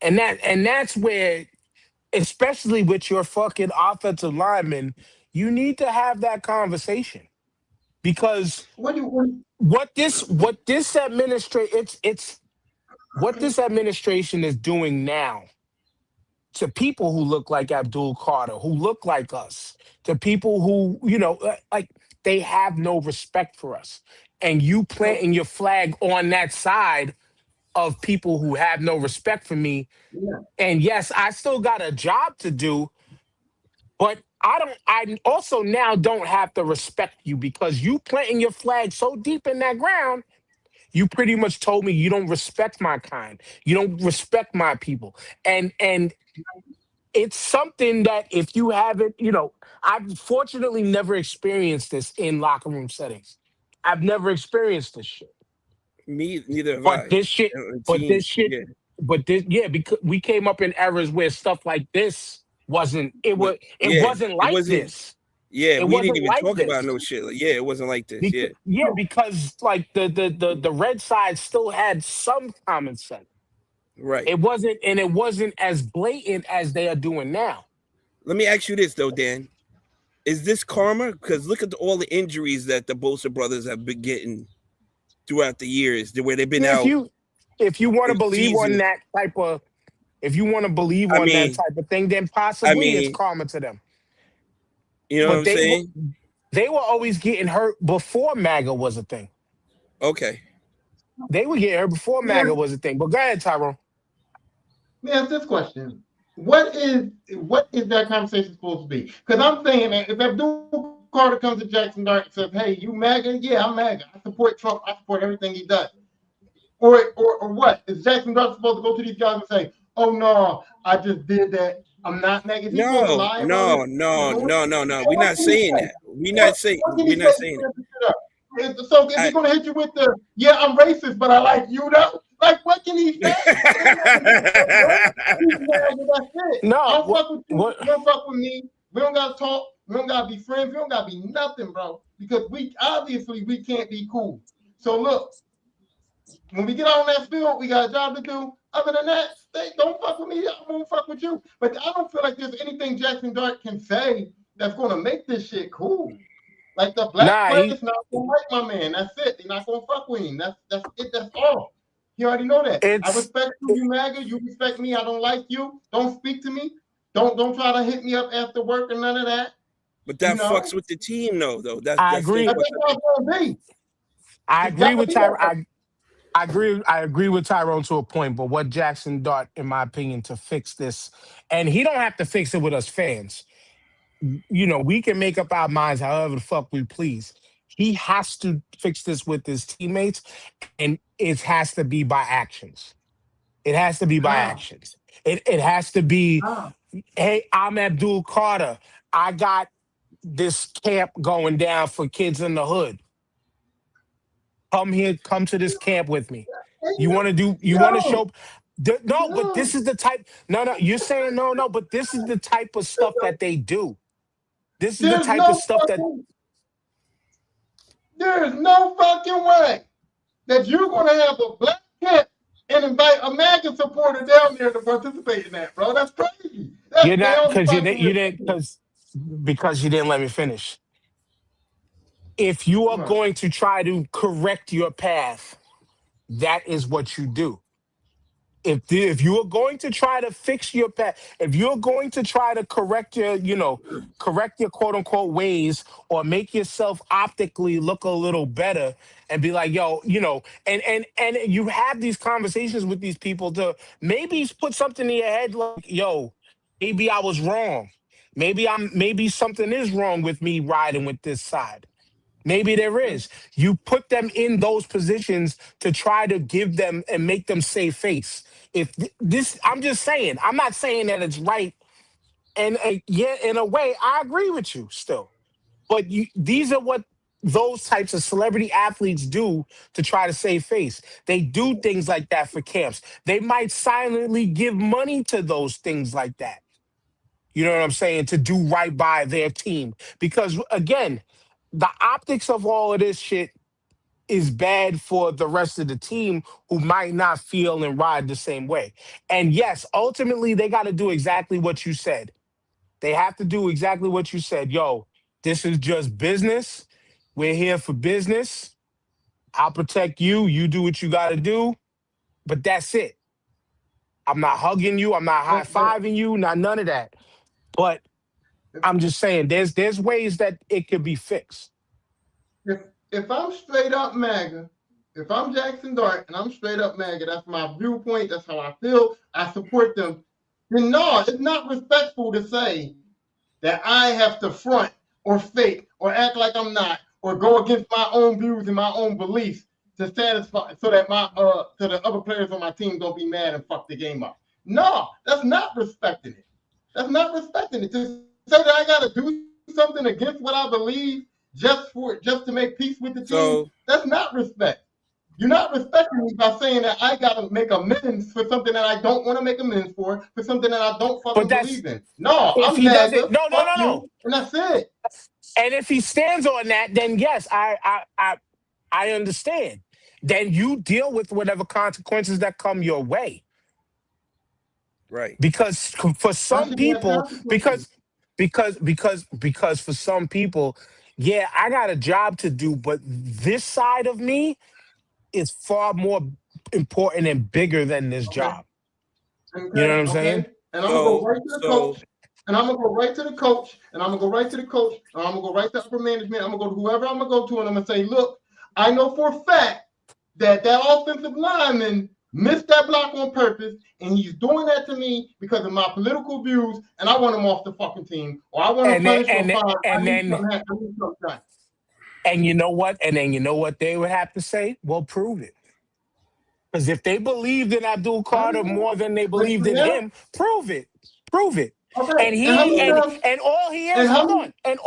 And that's where, especially with your fucking offensive lineman, you need to have that conversation. Because what this administration it's what this administration is doing now to people who look like Abdul Carter, who look like us, to people who, like they have no respect for us. And you So planting your flag on that side of people who have no respect for me. yeah. And yes, I still got a job to do, but I also now don't have to respect you because you planting your flag so deep in that ground, you pretty much told me you don't respect my kind. You don't respect my people. And it's something that if you haven't, I've fortunately never experienced this in locker room settings. I've never experienced this shit. Me neither have But I. this shit, but this Teams. shit, Yeah. but this, yeah, because we came up in eras where stuff like this wasn't. But It yeah, wasn't it like wasn't. this. Yeah, It we didn't wasn't even like talk about this. no shit. Like, yeah, it wasn't like this. Yeah. Because like the red side still had some common sense. Right. It wasn't as blatant as they are doing now. Let me ask you this though, Dan. Is this karma? Because look at all the injuries that the Bosa brothers have been getting throughout the years, where they've been If out you if you want to in believe on seasons. that type of if you want to believe I on that mean, type of thing, then I possibly it's mean, karma to them. you know what But I'm saying? they were always getting hurt before MAGA was a thing. Okay. They were getting hurt before Yeah. MAGA was a thing. But go ahead, Tyrone. Let me ask this question. What is that conversation supposed to be? Because I'm saying that if Abdul Carter comes to Jackson Dart and says, "Hey, you MAGA? Yeah, I'm MAGA. I support Trump. I support everything he does." Or what? Is Jackson Dart supposed to go to these guys and say, "Oh no, I just did that. I'm not MAGA." Is he supposed to No, lie about it? no, no, no, no, no. We're What not can he saying say? that. We're not What, saying what can he we're say not to saying clear this shit up? So is he that. gonna hit you with the "Yeah, I'm racist, but I like you" though? Like, what can he say? He's not gonna say, bro. He's MAGA, that's it. I No, don't fuck with you. what You don't fuck with me. We don't gotta talk. We don't gotta be friends. We don't gotta be nothing, bro. Because we can't be cool. So look, when we get out on that field, we got a job to do. Other than that, don't fuck with me. I won't fuck with you. But I don't feel like there's anything Jackson Dart can say that's gonna make this shit cool. Like the black nah, players not gonna like my man. That's it. They're not gonna fuck with him. That's it. That's all. You already know that. I it's respect you, MAGA. You respect me. I don't like you. Don't speak to me. Don't try to hit me up after work or none of that. But You that know. fucks with the team, though. I That's still agree. That's fucks with how the it's gonna be. I It's agree gotta with be that way. Tyrone. I agree with Tyrone to a point, but what Jackson Dart, in my opinion, to fix this, and he don't have to fix it with us fans. We can make up our minds however the fuck we please. He has to fix this with his teammates, and it has to be by actions. It has to be by How? actions. It has to be, How? hey, I'm Abdul Carter. I got this camp going down for kids in the hood. Come to this camp with me. You want to No, show, no, but no. this is the type, no, you're saying no, no, but this is the type of stuff that they do. This is the There's type of no stuff that, fucking there is no fucking way that you're gonna have a black cat and invite a MAGA supporter down there to participate in that, bro. That's crazy. You're That's not down because fucking you didn't because you didn't let me finish. If you are right. going to try to correct your path, that is what you do. If you are going to try to fix your path, if you're going to try to correct your, correct your quote unquote ways or make yourself optically look a little better and be like, yo, and you have these conversations with these people to maybe put something in your head like, yo, maybe I was wrong. Maybe something is wrong with me riding with this side. Maybe there is. You put them in those positions to try to give them and make them save face. If this, I'm just saying, I'm not saying that it's right. And yeah, in a way, I agree with you still. But these are what those types of celebrity athletes do to try to save face. They do things like that for camps. They might silently give money to those things like that. You know what I'm saying? To do right by their team. Because again, the optics of all of this shit is bad for the rest of the team who might not feel and ride the same way. And yes, ultimately, they got to do exactly what you said. They have to do exactly what you said. Yo, this is just business. We're here for business. I'll protect you. You do what you got to do. But that's it. I'm not hugging you. I'm not high But fiving you. Not none of that. But if, I'm just saying, there's ways that it could be fixed. if if I'm straight up MAGA, if I'm Jaxon Dart and I'm straight up MAGA, that's my viewpoint. That's how I feel. I support them. Then no, it's not respectful to say that I have to front or fake or act like I'm not or go against my own views and my own beliefs to satisfy so that so the other players on my team don't be mad and fuck the game up. No, that's not respecting it. That's not respecting it. To say that I gotta do something against what I believe just to make peace with the team, So that's not respect. You're not respecting me by saying that I gotta make amends for something that I don't want to make amends for something that I don't But fucking that's believe in. No, if I'm he doesn't. MAGA. No, no, Fuck no, no. you, and that's it. And if he stands on that, then yes, I understand. Then you deal with whatever consequences that come your way. right. Because for Why some should he have people, consequences? because for some people, yeah, I got a job to do, but this side of me is far more important and bigger than this Okay, job. You know okay, what I'm saying? okay. And I'm gonna go So right to the so coach. And I'm gonna go right to the coach. And I'm gonna go right to the coach. And I'm gonna go right to upper management. I'm gonna go to whoever I'm gonna go to, and I'm gonna say, look, I know for a fact that offensive lineman missed that block on purpose, and he's doing that to me because of my political views, and I want him off the fucking team, or I want him And then punished or fired. and then I need something done. and you know what? And then you know what they would have to say? Well, prove it. Because if they believed in Abdul I Carter know. more than they But believed see in now, him, prove it. Prove it. okay, And and how he many so times, and all he and is, how hold many, on. And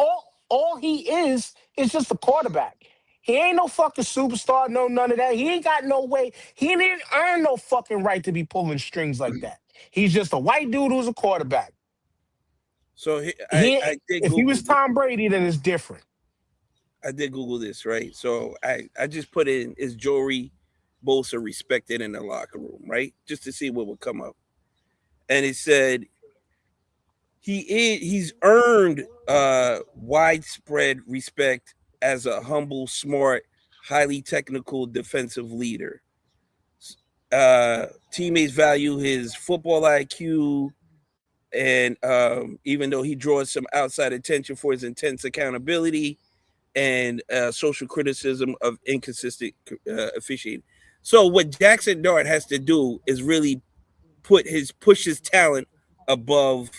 all he is just a quarterback. He ain't no fucking superstar, no none of that. He ain't got no way. He didn't earn no fucking right to be pulling strings like that. He's just a white dude who's a quarterback. I did If he Google was this. Tom Brady, then it's different. I did Google this, right? So I just put in, is Jory Bosa respected in the locker room, right? Just to see what would come up. And it said he's earned widespread respect as a humble, smart, highly technical defensive leader. Teammates value his football IQ, and even though he draws some outside attention for his intense accountability and social criticism of inconsistent officiating. So what Jaxon Dart has to do is really push his talent above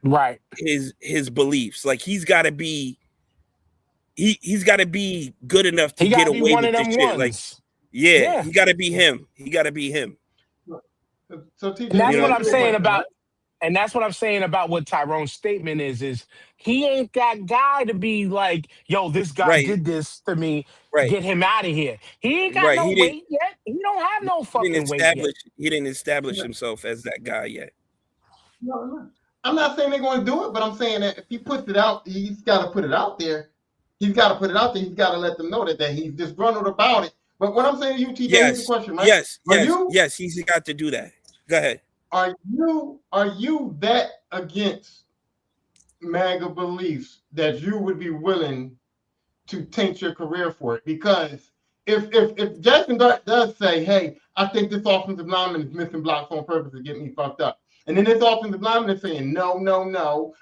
Right. his beliefs. Like he's got to be good enough to He get gotta be away one with of this them shit. Like, ones. yeah, Yeah. he got to be him. He got to be him. so TJ, And let that's me You what know. ask I'm you a saying question, about right? and that's what I'm saying about what Tyrone's statement is he ain't that guy to be like, yo, this guy Right, did this to me, right, get him out of here. He ain't got right. no weight yet. He don't have no fucking weight yet. He didn't establish himself as that guy yet. No, no. I'm not saying they're going to do it, but I'm saying that if he puts it out, he's got to put it out there. He's got to put it out there. He's got to let them know that he's disgruntled about it, But what I'm saying to you, TJ, here's the Yes, question, right? yes, yes, yes. He's got to do that. Go ahead. Are you that against MAGA beliefs that you would be willing to taint your career for it? Because if Jaxon Dart does say, hey, I think this offensive lineman is missing blocks on purpose to get me fucked up. And then this offensive lineman is saying, no,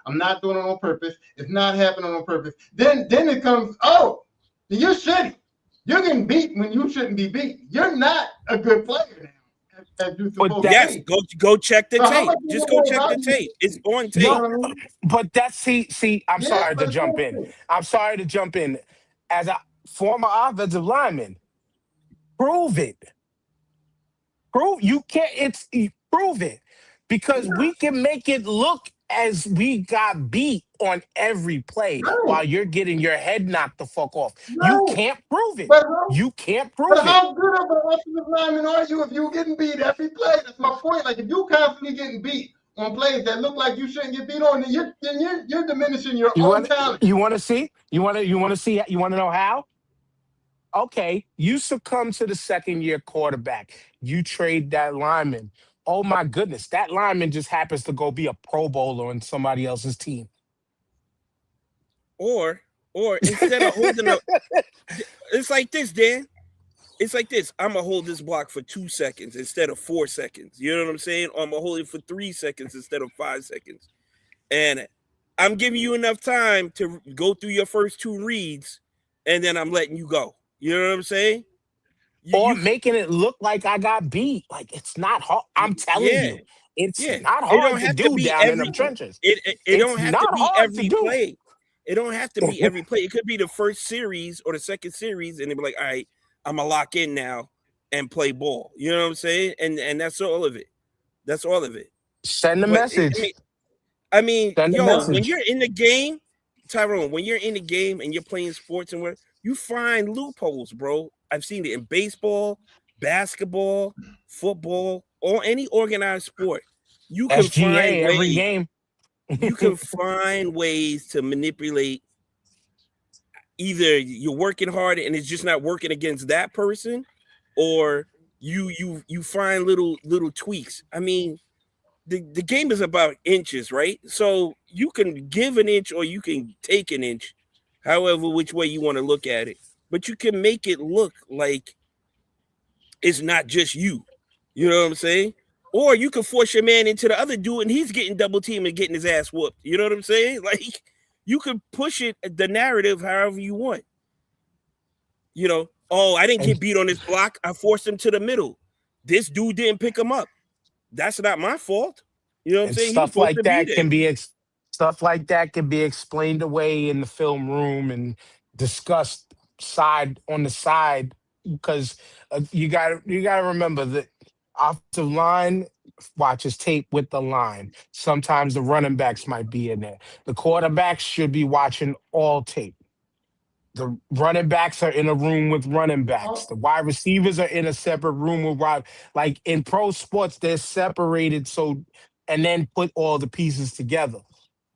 I'm not doing it on purpose. It's not happening on purpose. Then it comes, oh, you're shitty. You're getting beat when you shouldn't be beat. You're not a good player now, as you're supposed to Yes, be. go check the So how tape. much Just more go check the value- tape. It's on You tape. know what I mean? But that's see. I'm Yeah, sorry to but jump in. listen, I'm sorry to jump in. As a former offensive lineman, prove it. Prove you can't. Prove it because we can make it look as we got beat on every play right, while you're getting your head knocked the fuck off. You right. can't prove it. But You can't But prove it. how good of an offensive lineman are you if you're getting beat every play? That's my point. Like if you constantly getting beat on plays that look like you shouldn't get beat on, then you're diminishing your You own want talent. you want to see? You want to see? You want to know how? Okay, you succumb to the second year quarterback. You trade that lineman. Oh my goodness, that lineman just happens to go be a Pro Bowler on somebody else's team. Or instead of holding up, it's like this, Dan. It's like this. I'm gonna hold this block for 2 seconds instead of 4 seconds. You know what I'm saying? Or I'm gonna hold it for 3 seconds instead of 5 seconds. And I'm giving you enough time to go through your first 2 reads, and then I'm letting you go. You know what I'm saying? Or making it look like I got beat. Like it's not hard. I'm telling Yeah, you, it's yeah. not It don't hard to have to do be down in every. them trenches. It It's don't have to not be hard to every do. play. It don't have to be every play. It could be the first series or the second series, and they be like, all right, I'm gonna lock in now and play ball. You know what I'm saying? And that's all of it. That's all of it. Send the But message. I mean, Send the yo, when message. you're in the game, Tyrone, when you're in the game and you're playing sports and where you find loopholes, bro. I've seen it in baseball, basketball, football, or any organized sport. You can find SGA every ways. game. You can find ways to manipulate. Either you're working hard and it's just not working against that person, or you find little tweaks. I mean, the game is about inches, right? So you can give an inch or you can take an inch, however which way you want to look at it. But you can make it look like it's not just you. You know what I'm saying? Or you can force your man into the other dude and he's getting double teamed and getting his ass whooped. You know what I'm saying? Like you can push it, the narrative, however you want. You know, oh, I didn't And get beat on this block. I forced him to the middle. This dude didn't pick him up. That's not my fault. You know what I'm and saying? He's stuff supposed like to be that there. can be stuff like that can be explained away in the film room and discussed side on the side because you got to remember that offensive line watches tape with the line. Sometimes the running backs might be in there. The quarterbacks should be watching all tape. The running backs are in a room with running backs. Oh, The wide receivers are in a separate room with wide. Like in pro sports, they're separated so and then put all the pieces together.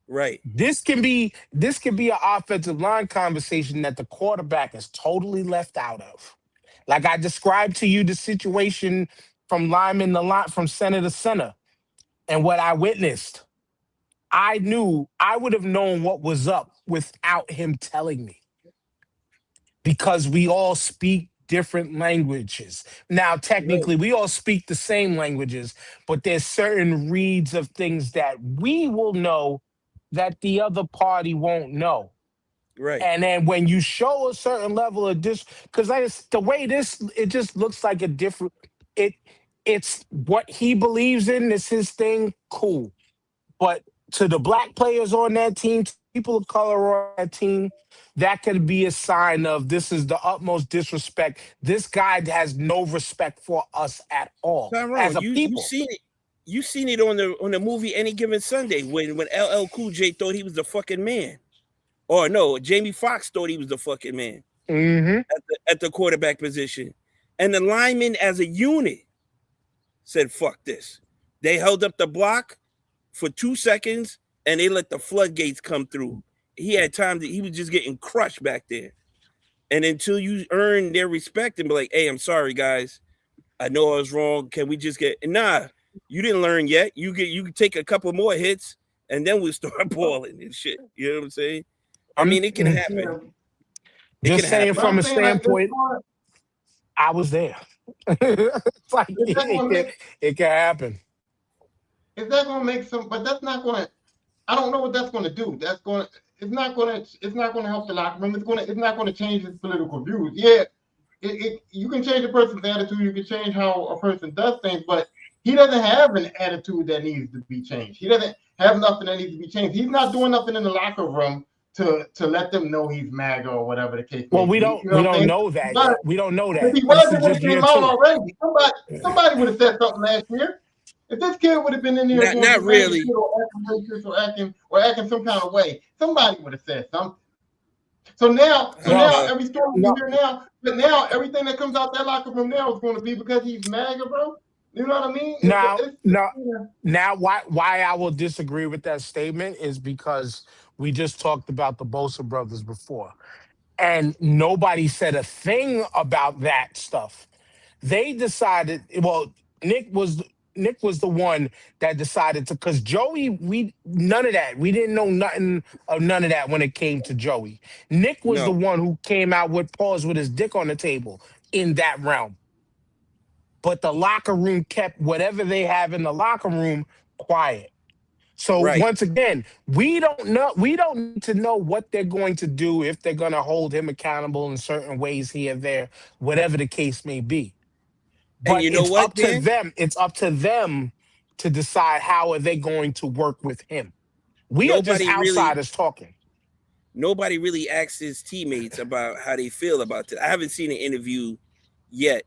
Right. This can be an offensive line conversation that the quarterback is totally left out of. Like I described to you the situation from lineman to line from center to center and what I witnessed. I knew I would have known what was up without him telling me because we all speak different languages. Now, Right. technically, we all speak the same languages, but there's certain reads of things that we will know that the other party won't know. Right. And then when you show a certain level of because the way this, it just looks like a different. It it's what he believes in. It's his thing. Cool. But to the black players on that team, to people of color on that team, that could be a sign of this is the utmost disrespect. This guy has no respect for us at all as Tyrone, a you people. seen it. You seen it on the movie Any Given Sunday when LL Cool J thought he was the fucking man. Or no, Jamie Foxx thought he was the fucking man Mm-hmm. at the quarterback position. And the linemen as a unit said, fuck this. They held up the block for 2 seconds and they let the floodgates come through. He had time he was just getting crushed back there. And until you earn their respect and be like, hey, I'm sorry, guys. I know I was wrong. Can we just get nah? You didn't learn yet. You can take a couple more hits and then we'll start balling and shit. You know what I'm saying? I mean, it can happen. Yeah. It Just can saying happen. from a I'm saying like standpoint, I was there. It's like it can happen. is that gonna make some? But that's not gonna. I don't know what that's gonna do. That's gonna. It's not gonna. It's not gonna help the locker room. It's gonna. It's not gonna change his political views. Yeah, you can change a person's attitude. You can change how a person does things, but he doesn't have an attitude that needs to be changed. He doesn't have nothing that needs to be changed. He's not doing nothing in the locker room to let them know he's MAGA or whatever the case may Well, be. You know we what I'm don't saying? know that But yet. We don't know if that. he This was, is it would just have year came out two. already. Somebody would have said something last year. If this kid would have been in there doing Not really. or acting some kind of way, somebody would have said something. So now every story you hear now, but now everything that comes out that locker room now is going to be because he's MAGA, bro. You know what I mean? Now, why I will disagree with that statement is because we just talked about the Bosa brothers before, and nobody said a thing about that stuff. They decided. Well, Nick was the one that decided to, because Joey, we none of that. We didn't know nothing of none of that when it came to Joey. Nick was the No. one who came out with pause with his dick on the table in that realm. But the locker room kept whatever they have in the locker room quiet. So Right. once again, we don't know. We don't need to know what they're going to do, if they're going to hold him accountable in certain ways here and there, whatever the case may be. And But you know it's what, up to Dan? them. It's up to them to decide how are they going to work with him. We are just Nobody really outsiders talking. asks his teammates about how they feel about it. I haven't seen an interview yet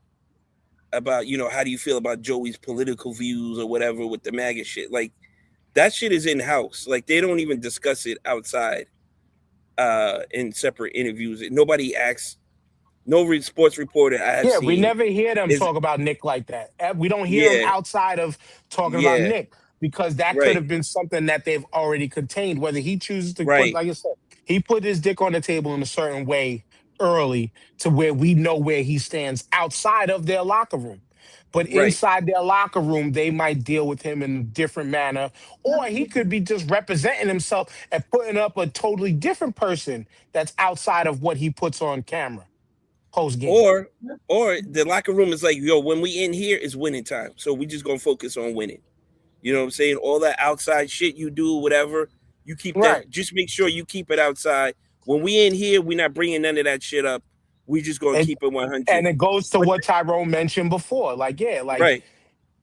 about, how do you feel about Joey's political views or whatever with the MAGA shit. Like, that shit is in house. Like, they don't even discuss it outside in separate interviews. Nobody asks. No sports reporter I have Yeah, we seen never hear them is talk about Nick like that. We don't hear them yeah, outside of talking about yeah, Nick, because that could right, have been something that they've already contained. Whether he chooses to put, right, like I said, he put his dick on the table in a certain way early to where we know where he stands outside of their locker room. But right. inside their locker room, they might deal with him in a different manner, or he could be just representing himself and putting up a totally different person that's outside of what he puts on camera post game. Or the locker room is like, yo, when we in here, it's winning time. So we just gonna focus on winning. You know what I'm saying? All that outside shit you do, whatever, you keep Right. that. Just make sure you keep it outside. When we in here, we're not bringing none of that shit up. We just gonna And keep it 100. and it goes to what Tyrone mentioned before. Like, yeah, like Right,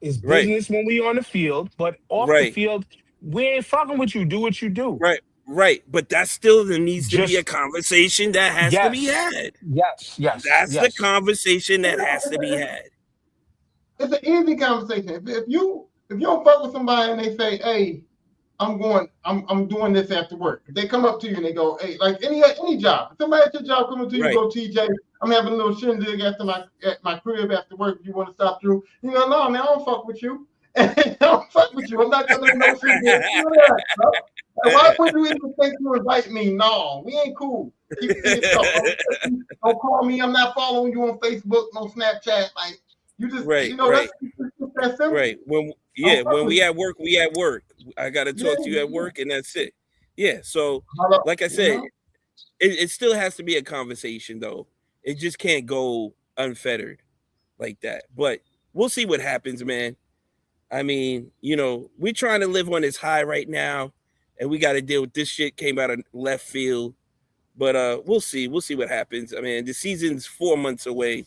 it's right, business when we on the field, but off the right, field, we ain't fucking with you. Do what you do. right, right. But that still there needs to be a Just conversation that has to be yes, had. yes, That's the yes. conversation that has to be had. It's an easy conversation. If you don't fuck with somebody and they say, "Hey, I'm doing this after work," if they come up to you and they go, "Hey," like any job, if somebody at your job come up to you and Right. go, "TJ, I'm having a little shindig at my crib after work. If you want to stop through," you go, "No, man, I don't fuck with you. I don't fuck with you. I'm not coming to no shindig." Why would you even think you invite me? No, we ain't cool. Don't call me. I'm not following you on Facebook, no Snapchat. Like, you just, Right, right, that's that simple. right. When we at work, we at work. I gotta talk to you at work, and that's it. Yeah. So, like I said, it still has to be a conversation, though. It just can't go unfettered like that. But we'll see what happens, man. I mean, we're trying to live on this high right now, and we got to deal with this shit came out of left field. But we'll see. We'll see what happens. I mean, the season's 4 months away,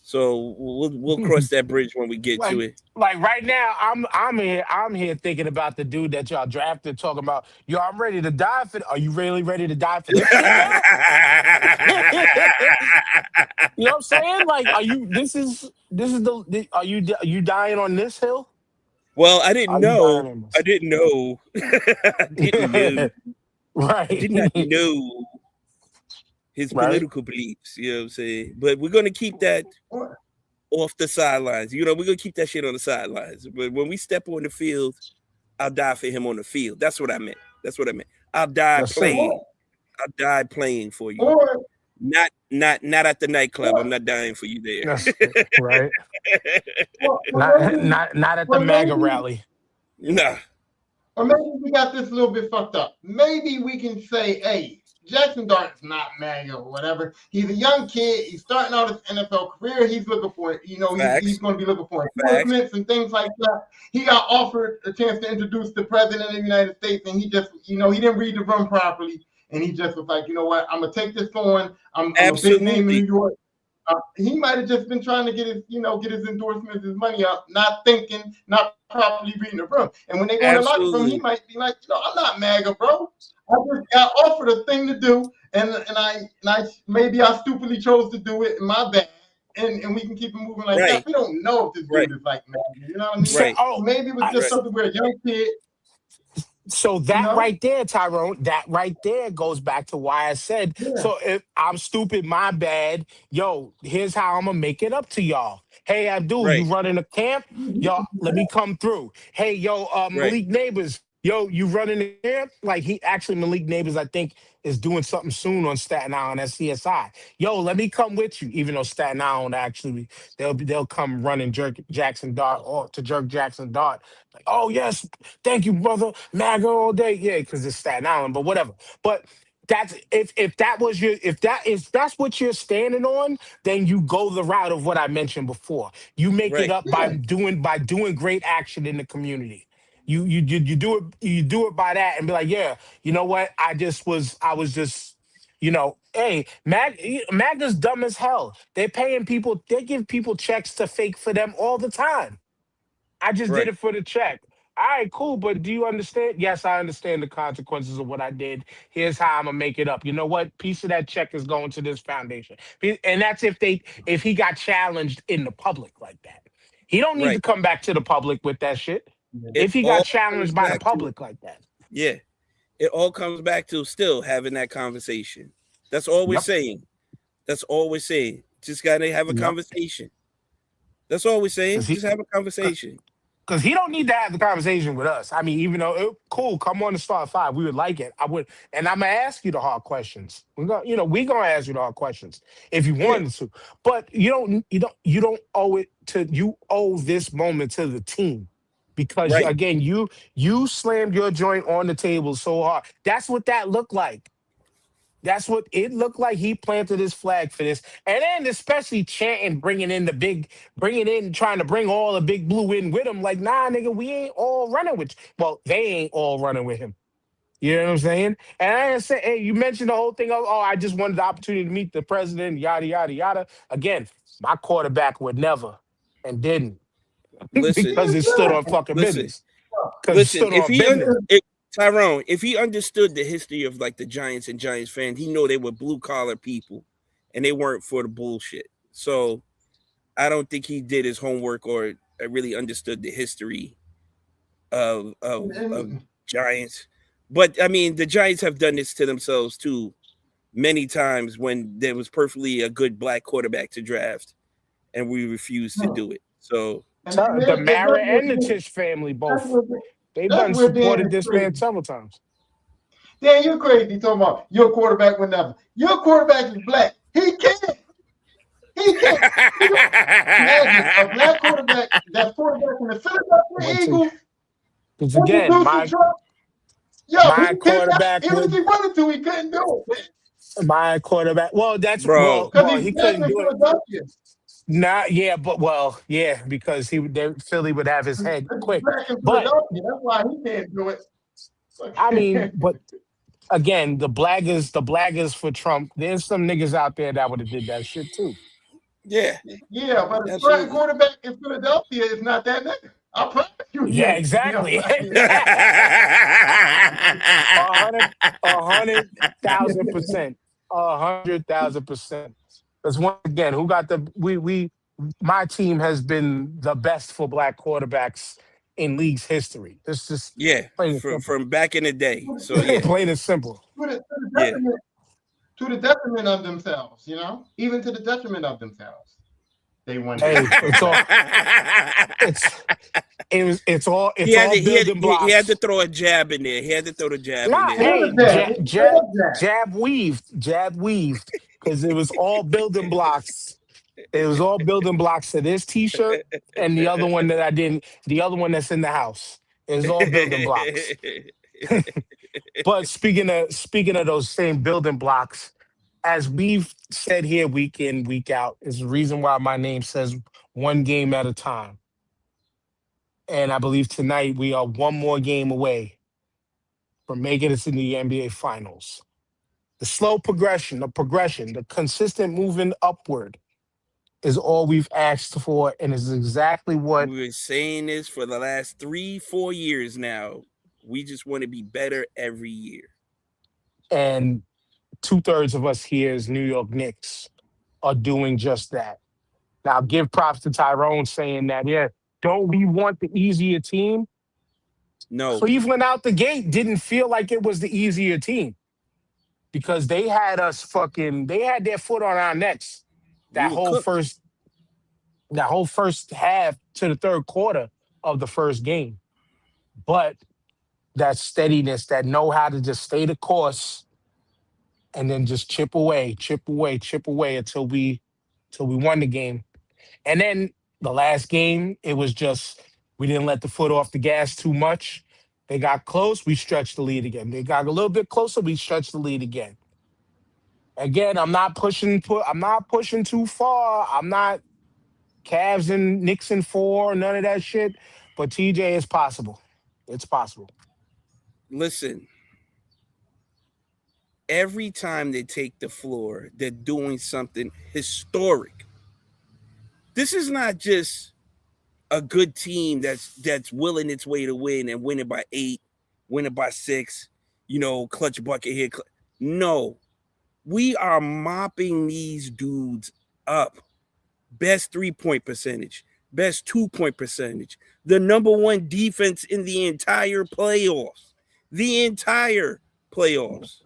so we'll cross that bridge when we get to it. Like right now, I'm here thinking about the dude that y'all drafted, talking about, yo, I'm ready to die for. Are you really ready to die for this shit now? You know what I'm saying? Like, are you? This is are you dying on this hill? Well, I didn't Are you dying know. on I this? didn't know. I didn't know. I did not Right. know his Right. political beliefs. You know what I'm saying? But we're gonna keep that off the sidelines. We're gonna keep that shit on the sidelines. But when we step on the field, I'll die for him on the field. That's what I meant. I'll die Yes, sir. playing. I'll die playing for you. Not at the nightclub. I'm not dying for you there. That's right. Well, Not at the well, MAGA maybe, rally. Nah. or maybe we got this a little bit fucked up. Maybe we can say, hey, Jaxon Dart's not MAGA or whatever. He's a young kid. He's starting out his NFL career. He's looking for, he's going to be looking for endorsements and things like that. He got offered a chance to introduce the president of the United States, and he just, he didn't read the room properly. And he just was like, you know what, I'm going to take this on. I'm a big name in New York. He might have just been trying to get his, get his endorsements, his money up, not thinking, not properly reading the room. And when they go to lock him, he might be like, I'm not MAGA, bro. I just got offered a thing to do, and I maybe I stupidly chose to do it. My bad. And we can keep it moving like that. We don't know if this dude is like MAGA. You know what I mean? Right. So maybe it was just something where a young kid. So that right there, Tyrone, that right there goes back to why I said, so if I'm stupid, my bad. Yo, here's how I'm gonna make it up to y'all. Hey, Abdul, you running a camp? Yo, let me come through. Hey, yo, Malik Neighbors, yo, you running a camp? Like Malik Neighbors, I think, is doing something soon on Staten Island at CSI. Yo, let me come with you. Even though Staten Island actually, they'll come running Jaxon Dart or to jerk Jaxon Dart. Like, oh yes, thank you, brother. MAGA all day. Yeah, because it's Staten Island, but whatever. But that's if that's what you're standing on, then you go the route of what I mentioned before. You make it up by doing great action in the community. You do it by that and be like, yeah, you know what? I was just, hey, MAGA's dumb as hell. They give people checks to fake for them all the time. I just did it for the check. All right, cool. But do you understand? Yes, I understand the consequences of what I did. Here's how I'm gonna make it up. You know what? Piece of that check is going to this foundation. And that's if he got challenged in the public like that. He don't need to come back to the public with that shit. If he got challenged by the public like that. Yeah. It all comes back to still having that conversation. That's all we're saying. That's all we're saying. Just gotta have a conversation. That's all we're saying. Just have a conversation. Because he don't need to have the conversation with us. I mean, even though cool, come on to start 5. We would like it. I would, and I'm gonna ask you the hard questions. We're gonna ask you the hard questions if you wanted to. But you don't owe it to you owe this moment to the team. Because again, you slammed your joint on the table so hard. That's what that looked like. That's what it looked like. He planted his flag for this. And then especially chanting, trying to bring all the big blue in with him. Like, nah, nigga, we ain't all running with you. Well, they ain't all running with him. You know what I'm saying? And I said, hey, you mentioned the whole thing of, I just wanted the opportunity to meet the president, yada, yada, yada. Again, my quarterback would never and didn't. Because it stood on fucking business. Listen, Tyrone, if he understood the history of like the Giants and Giants fans, he know they were blue collar people and they weren't for the bullshit. So I don't think he did his homework or really understood the history of Giants. But I mean, the Giants have done this to themselves too many times when there was perfectly a good black quarterback to draft and we refused to do it. So the Mara and the Tisch family both. They've done supported this man several times. Dan, you're crazy talking about your quarterback would never. Your quarterback is black. He can't. Imagine a black quarterback that's quarterback in the Philadelphia Eagles. Because again, my quarterback even if he wanted to, he couldn't do it. My quarterback. Well, that's he couldn't do it. Because Philly would have his head quick. But that's why he can't do it. I mean, but again, the blaggers for Trump. There's some niggas out there that would have did that shit too. Yeah, but a starting quarterback in Philadelphia is not that nigga. I promise you. Yeah, exactly. 100,000%. 100,000%. Because once again, who got my team has been the best for black quarterbacks in league's history. This just from back in the day. So plain and simple. To the detriment of themselves, even to the detriment of themselves. They won. Hey, it's all building blocks. He had to throw a jab in there. He had to throw the jab in there. Hey, jab weaved. because it was all building blocks. It was all building blocks to this T-shirt and the other one that I didn't. The other one that's in the house. It's all building blocks. But speaking of those same building blocks, as we've said here week in, week out, is the reason why my name says one game at a time. And I believe tonight we are one more game away from making it to the NBA Finals. The slow progression, the consistent moving upward is all we've asked for, and is exactly what. We've been saying this for the last 3-4 years now. We just want to be better every year. And 2/3 of us here as New York Knicks are doing just that. Now, give props to Tyrone saying that, yeah, don't we want the easier team? No, Cleveland out the gate didn't feel like it was the easier team because they had they had their foot on our necks we were cooked. that whole first half to the third quarter of the first game. But that steadiness, that know how to just stay the course and then just chip away, chip away, chip away until we won the game. And then the last game, it was just we didn't let the foot off the gas too much. They got close, we stretched the lead again. They got a little bit closer, we stretched the lead again. Again, I'm not pushing too far. I'm not Cavs and Knicks in 4, none of that shit. But TJ, it's possible. It's possible. Listen, every time they take the floor, they're doing something historic. This is not just a good team that's willing its way to win and win it by 8, win it by 6, clutch bucket here. No, we are mopping these dudes up. Best 3-point percentage, best 2-point percentage, the number 1 defense in the entire playoffs. The entire playoffs.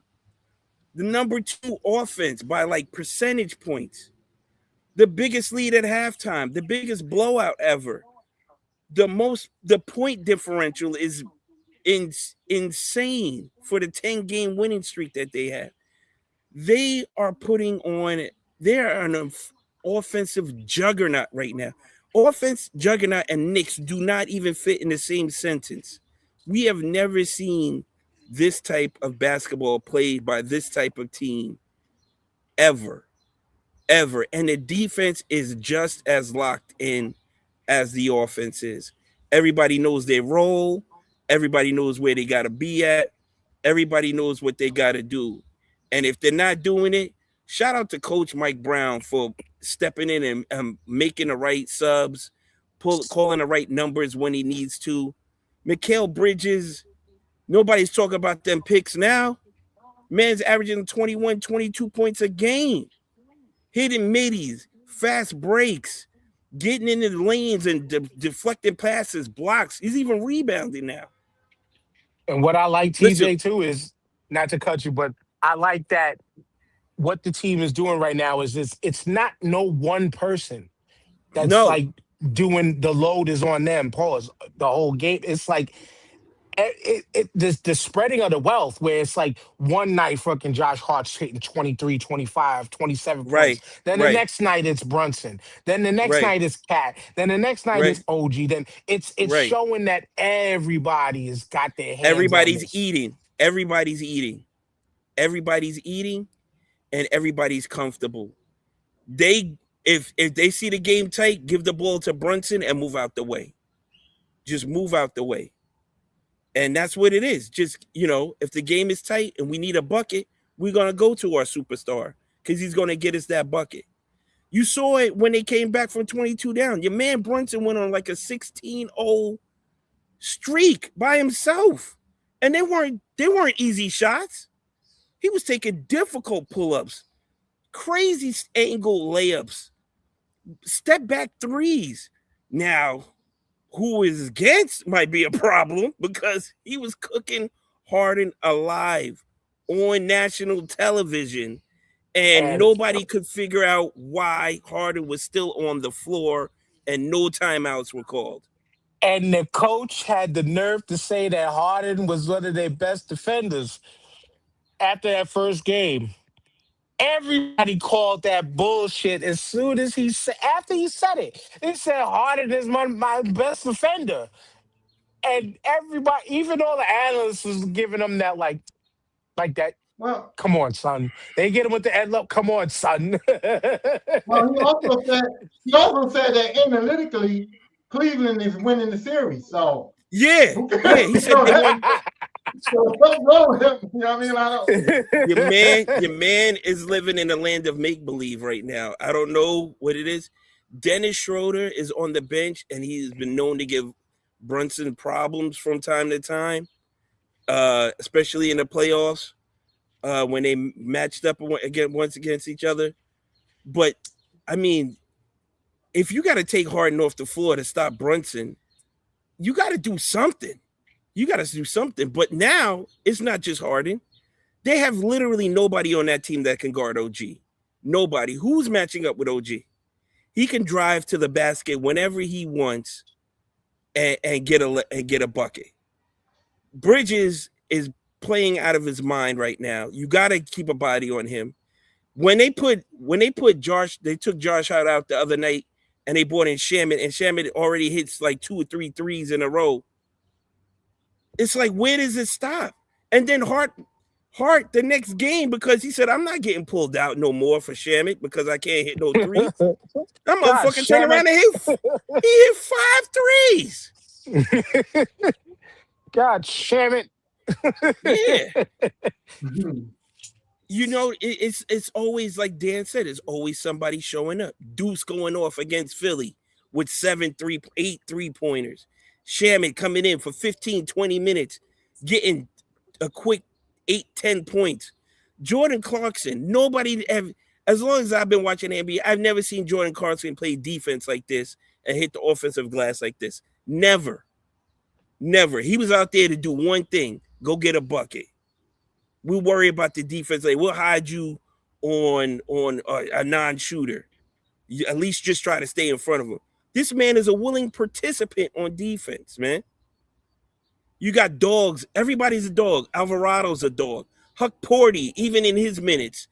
The number 2 offense by like percentage points. The biggest lead at halftime, the biggest blowout ever. The point differential is insane for the 10-game winning streak that they have. They are they're an offensive juggernaut right now. Offense, juggernaut, and Knicks do not even fit in the same sentence. We have never seen this type of basketball played by this type of team ever. And the defense is just as locked in as the offense is. Everybody knows their role. Everybody knows where they got to be at. Everybody knows what they got to do. And if they're not doing it, shout out to Coach Mike Brown for stepping in and making the right subs, calling the right numbers when he needs to. Mikal Bridges, nobody's talking about them picks now. Man's averaging 21, 22 points a game. Hitting middies, fast breaks, getting into the lanes and deflecting passes, blocks. He's even rebounding now. And what I like, TJ, too, is, not to cut you, but I like that what the team is doing right now is it's not no one person that's like doing the load is on them, pause, the whole game. It's like the spreading of the wealth where it's like one night fucking Josh Hart's hitting 23, 25, 27 points. Then the next night it's Brunson. Then the next night it's Cat. Then the next night it's OG. Then it's showing that everybody has got their hands Everybody's on this. eating. Everybody's eating. Everybody's eating and everybody's comfortable. If they see the game tight, give the ball to Brunson and move out the way. Just move out the way. And that's what it is. Just, if the game is tight and we need a bucket, we're going to go to our superstar because he's going to get us that bucket. You saw it when they came back from 22 down. Your man Brunson went on like a 16-0 streak by himself. And they weren't easy shots. He was taking difficult pull-ups, crazy angle layups, step back threes. Now, who is against might be a problem because he was cooking Harden alive on national television, and nobody could figure out why Harden was still on the floor and no timeouts were called. And the coach had the nerve to say that Harden was one of their best defenders after that first game. Everybody called that bullshit as soon as he said. After he said it, they said Harden is my best defender, and everybody, even all the analysts, was giving him that like that. Well, Come on, son. They get him with the head up. Come on, son. well, he also said that analytically, Cleveland is winning the series. So Yeah. He said they won. So what's wrong with him? You know what I mean? Your man is living in a land of make believe right now. I don't know what it is. Dennis Schroeder is on the bench, and he's been known to give Brunson problems from time to time, especially in the playoffs when they matched up once against each other. But I mean, if you got to take Harden off the floor to stop Brunson, you got to do something. But now it's not just Harden. They have literally nobody on that team that can guard OG. Nobody. Who's matching up with OG? He can drive to the basket whenever he wants and get a bucket. Bridges is playing out of his mind right now. You got to keep a body on him. When they took Josh out the other night and they brought in Shamet, and Shamet already hits like 2 or 3 threes in a row. It's like, where does it stop? And then Hart the next game, because he said, I'm not getting pulled out no more for Shamet because I can't hit no threes. That motherfucker turned around and he hit 5 threes. God, Shamet. Yeah. You know, it's always, like Dan said, it's always somebody showing up. Deuce going off against Philly with 8 3-pointers. Shamet coming in for 15, 20 minutes, getting a quick 8-10 points. Jordan Clarkson, as long as I've been watching NBA, I've never seen Jordan Clarkson play defense like this and hit the offensive glass like this. Never. He was out there to do one thing, go get a bucket. We'll worry about the defense. Like, we'll hide you on a non-shooter. You at least just try to stay in front of him. This man is a willing participant on defense, man. You got dogs. Everybody's a dog. Alvarado's a dog. Huck Porty, even in his minutes,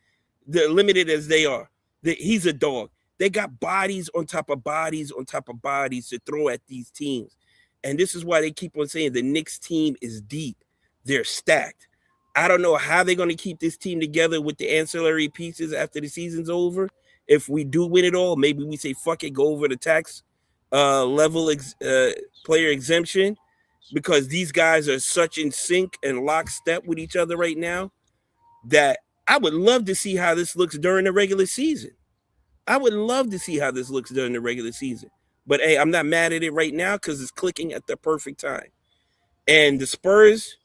the limited as they are, he's a dog. They got bodies on top of bodies on top of bodies to throw at these teams. And this is why they keep on saying the Knicks team is deep. They're stacked. I don't know how they're going to keep this team together with the ancillary pieces after the season's over. If we do win it all, maybe we say, fuck it, go over the tax level player exemption, because these guys are such in sync and lockstep with each other right now that I would love to see how this looks during the regular season. But hey, I'm not mad at it right now because it's clicking at the perfect time. And the Spurs,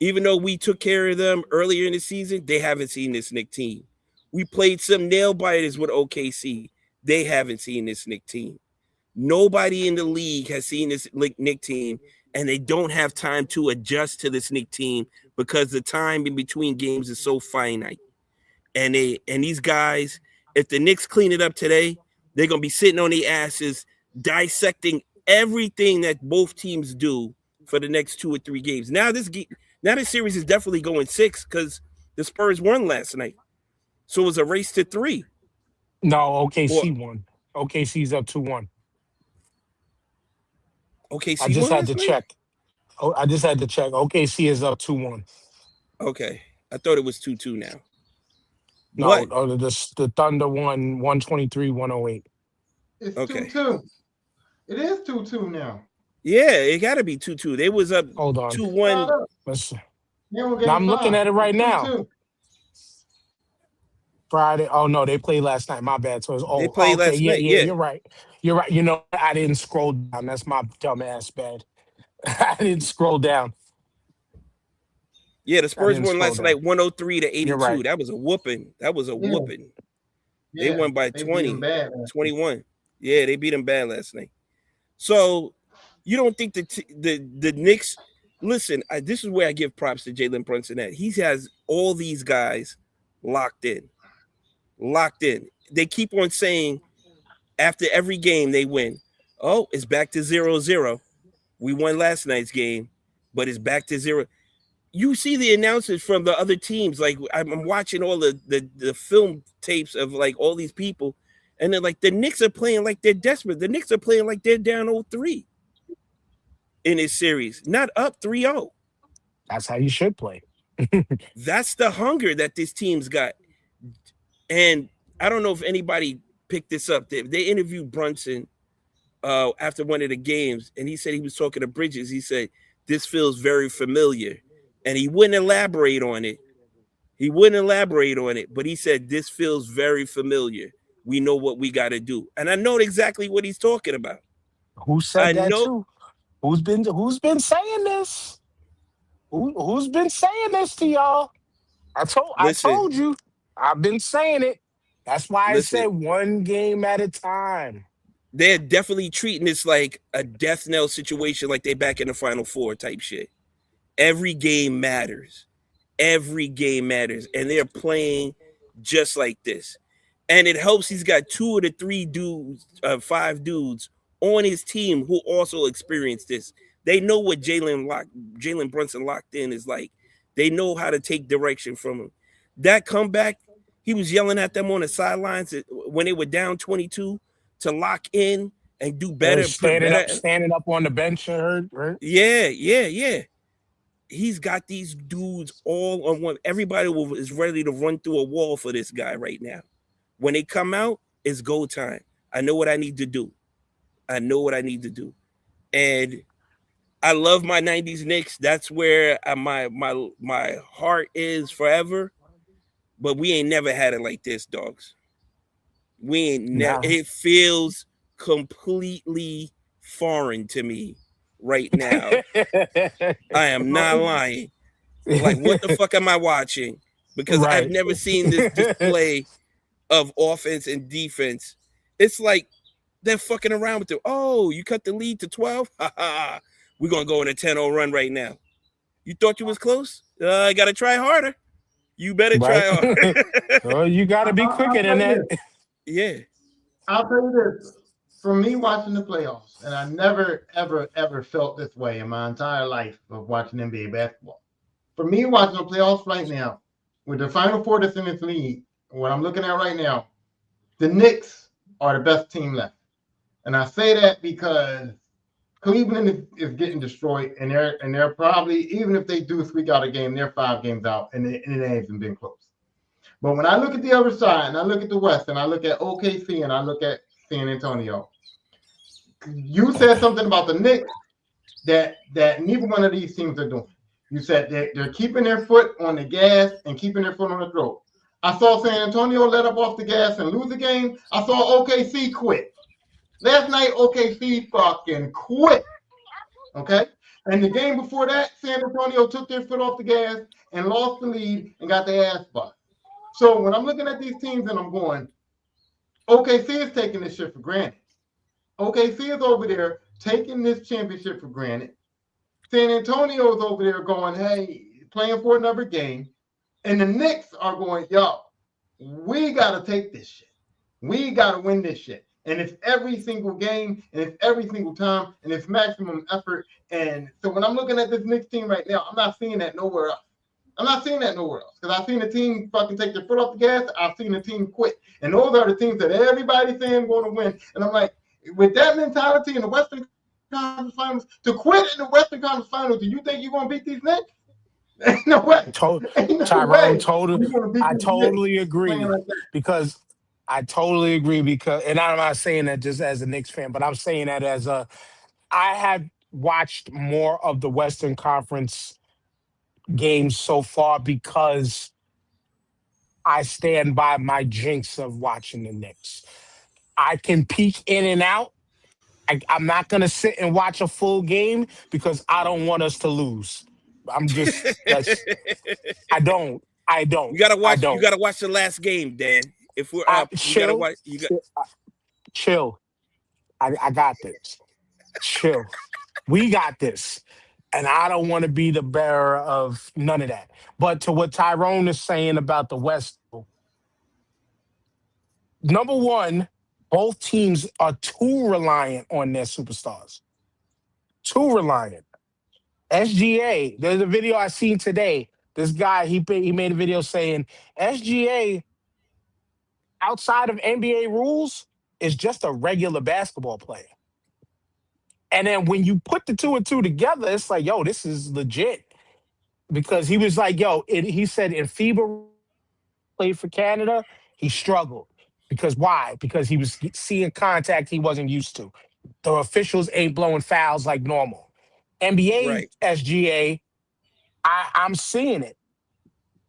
even though we took care of them earlier in the season, they haven't seen this Knicks team. We played some nail biters with OKC. They haven't seen this Knicks team. Nobody in the league has seen this Knicks team, and they don't have time to adjust to this Knicks team because the time in between games is so finite. And these guys, if the Knicks clean it up today, they're going to be sitting on their asses dissecting everything that both teams do for the next 2 or 3 games. Now this series is definitely going 6 because the Spurs won last night. So it was a race to 3. No, OKC won. OKC's up 2-1. OKC I just won had to last night? check. I just had to check. OKC is up 2-1. Okay. I thought it was 2-2 now. No, What? The Thunder won 123-108. It's Okay. 2-2. It is 2-2 now. Yeah, it got to be 2-2. They was up Hold on. 2-1. Let's see. Now I'm looking at it right now. 2-2. Friday. Oh no, they played last night. My bad. So it's They played last night, yeah. You're right. You know, I didn't scroll down. That's my dumb ass bad. I didn't scroll down. Yeah, the Spurs won last night 103-82. You're right. That was a whooping. Whooping. Yeah, They won by they beat 20, them bad. 21. Yeah, they beat them bad last night. So you don't think the Knicks? Listen, this is where I give props to Jalen Brunson at. He has all these guys locked in. They keep on saying after every game they win, oh, it's back to 0-0. We won last night's game, but it's back to 0. you see the announcers from the other teams. Like I'm watching all the film tapes of like all these people, and they're like the Knicks are playing like they're desperate. The Knicks are playing like they're down 0-3 in this series, not up 3-0. That's how you should play. That's the hunger that this team's got. And I don't know if anybody picked this up. They interviewed Brunson after one of the games, and he said he was talking to Bridges. He said, this feels very familiar. And he wouldn't elaborate on it. But he said, this feels very familiar. We know what we got to do. And I know exactly what he's talking about. Who said I that know. too? Who's been saying this? Who's been saying this to y'all? I Listen, told you. I've been saying it. That's why I listen. said one game at a time. They're definitely treating this like a death knell situation, like they back in the Final Four type shit. Every game matters. Every game matters. And they're playing just like this. And it helps he's got 2 of the 3 dudes, 5 dudes on his team who also experienced this. They know what Jalen Brunson locked in is like. They know how to take direction from him. That comeback, he was yelling at them on the sidelines when they were down 22 to lock in and do better. Standing up on the bench, right? Yeah. He's got these dudes all on one. Everybody is ready to run through a wall for this guy right now. When they come out, it's go time. I know what I need to do. And I love my 90s Knicks. That's where my heart is forever. But we ain't never had it like this, dogs. We ain't never. Nah. It feels completely foreign to me right now. I am not lying. Like, what the fuck am I watching? Because Right. I've never seen this display of offense and defense. It's like they're fucking around with it. Oh, you cut the lead to 12? We're going to go on a 10-0 run right now. You thought you was close? I got to try harder. You better try harder. Oh, you got to be quicker than that. Yeah. I'll tell you this. For me watching the playoffs, and I never, ever, ever felt this way in my entire life of watching NBA basketball. For me watching the playoffs right now, with the Final Four that's in this league, what I'm looking at right now, the Knicks are the best team left. And I say that because Cleveland is getting destroyed, and they're probably, even if they do squeak out a game, they're 5 games out, and it hasn't been close. But when I look at the other side, and I look at the West, and I look at OKC, and I look at San Antonio, you said something about the Knicks that neither one of these teams are doing. You said they're keeping their foot on the gas and keeping their foot on the throat. I saw San Antonio let up off the gas and lose a game. I saw OKC quit. Last night, OKC fucking quit. Okay? And the game before that, San Antonio took their foot off the gas and lost the lead and got their ass bust. So when I'm looking at these teams and I'm going, OKC is taking this shit for granted. OKC is over there taking this championship for granted. San Antonio is over there going, hey, playing for another game. And the Knicks are going, yo, we got to take this shit. We got to win this shit. And it's every single game, and it's every single time, and it's maximum effort. And so when I'm looking at this Knicks team right now, I'm not seeing that nowhere else. Because I've seen the team fucking take their foot off the gas. I've seen the team quit. And those are the teams that everybody's saying going to win. And I'm like, with that mentality in the Western Conference Finals, to quit in the Western Conference Finals, do you think you're going to beat these Knicks? Ain't no way. Tyrone, I totally agree. Because I totally agree and I'm not saying that just as a Knicks fan, but I'm saying that as I have watched more of the Western Conference games so far because I stand by my jinx of watching the Knicks. I can peek in and out. I'm not going to sit and watch a full game because I don't want us to lose. I don't. You gotta watch the last game, Dan. If we're up, you gotta watch. Chill. I got this. Chill. We got this. And I don't want to be the bearer of none of that. But to what Tyrone is saying about the West, number one, both teams are too reliant on their superstars. Too reliant. SGA. There's a video I seen today. This guy he made a video saying SGA outside of NBA rules is just a regular basketball player. And then when you put the two and two together, it's like, yo, this is legit. Because he was like, yo, he said in FIBA played for Canada, he struggled. Because why? Because he was seeing contact he wasn't used to. The officials ain't blowing fouls like normal. NBA Right. SGA, I'm seeing it.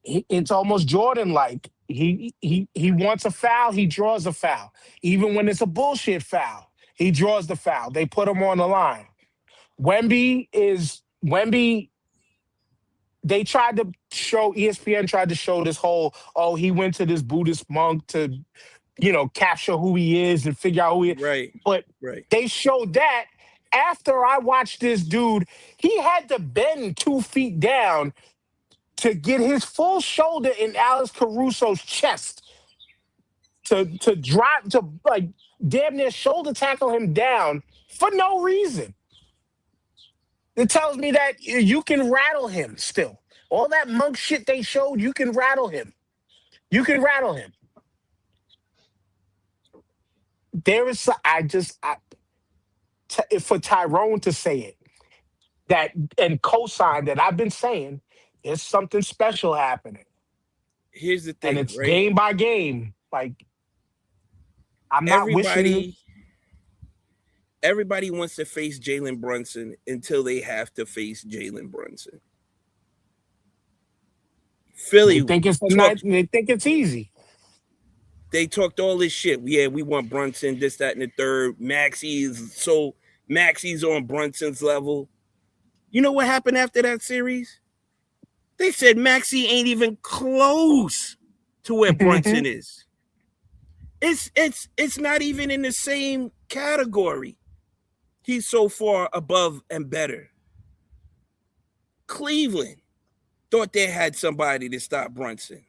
It's almost Jordan like. He wants a foul, he draws a foul. Even when it's a bullshit foul, he draws the foul. They put him on the line. Wemby, they tried to show, ESPN tried to show this whole, oh, he went to this Buddhist monk to, capture who he is and figure out who he is. Right. But Right. they showed that after I watched this dude, he had to bend 2 feet down to get his full shoulder in Alex Caruso's chest to drop, to like damn near shoulder tackle him down for no reason. It tells me that you can rattle him still. All that monk shit they showed, you can rattle him. You can rattle him. There is, for Tyrone to say it, that and co-sign that I've been saying, there's something special happening. Here's the And thing, it's right? game by game. Like, I'm not wishing. Everybody wants to face Jalen Brunson until they have to face Jalen Brunson. Philly, They think it's easy. They talked all this shit. Yeah, we want Brunson, this, that, and the third. Maxi's on Brunson's level. You know what happened after that series? They said Maxey ain't even close to where Brunson is. It's not even in the same category. He's so far above and better. Cleveland thought they had somebody to stop Brunson.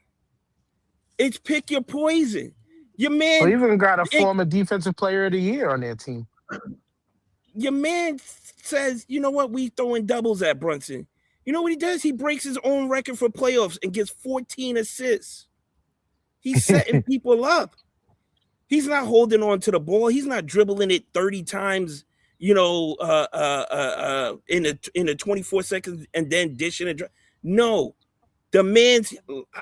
It's pick your poison. Your man Cleveland got a former defensive player of the year on their team. Your man says, you know what? We throwing doubles at Brunson. You know what he does? He breaks his own record for playoffs and gets 14 assists. He's setting people up. He's not holding on to the ball. He's not dribbling it 30 times, in the 24 seconds and then dishing it. No, the man's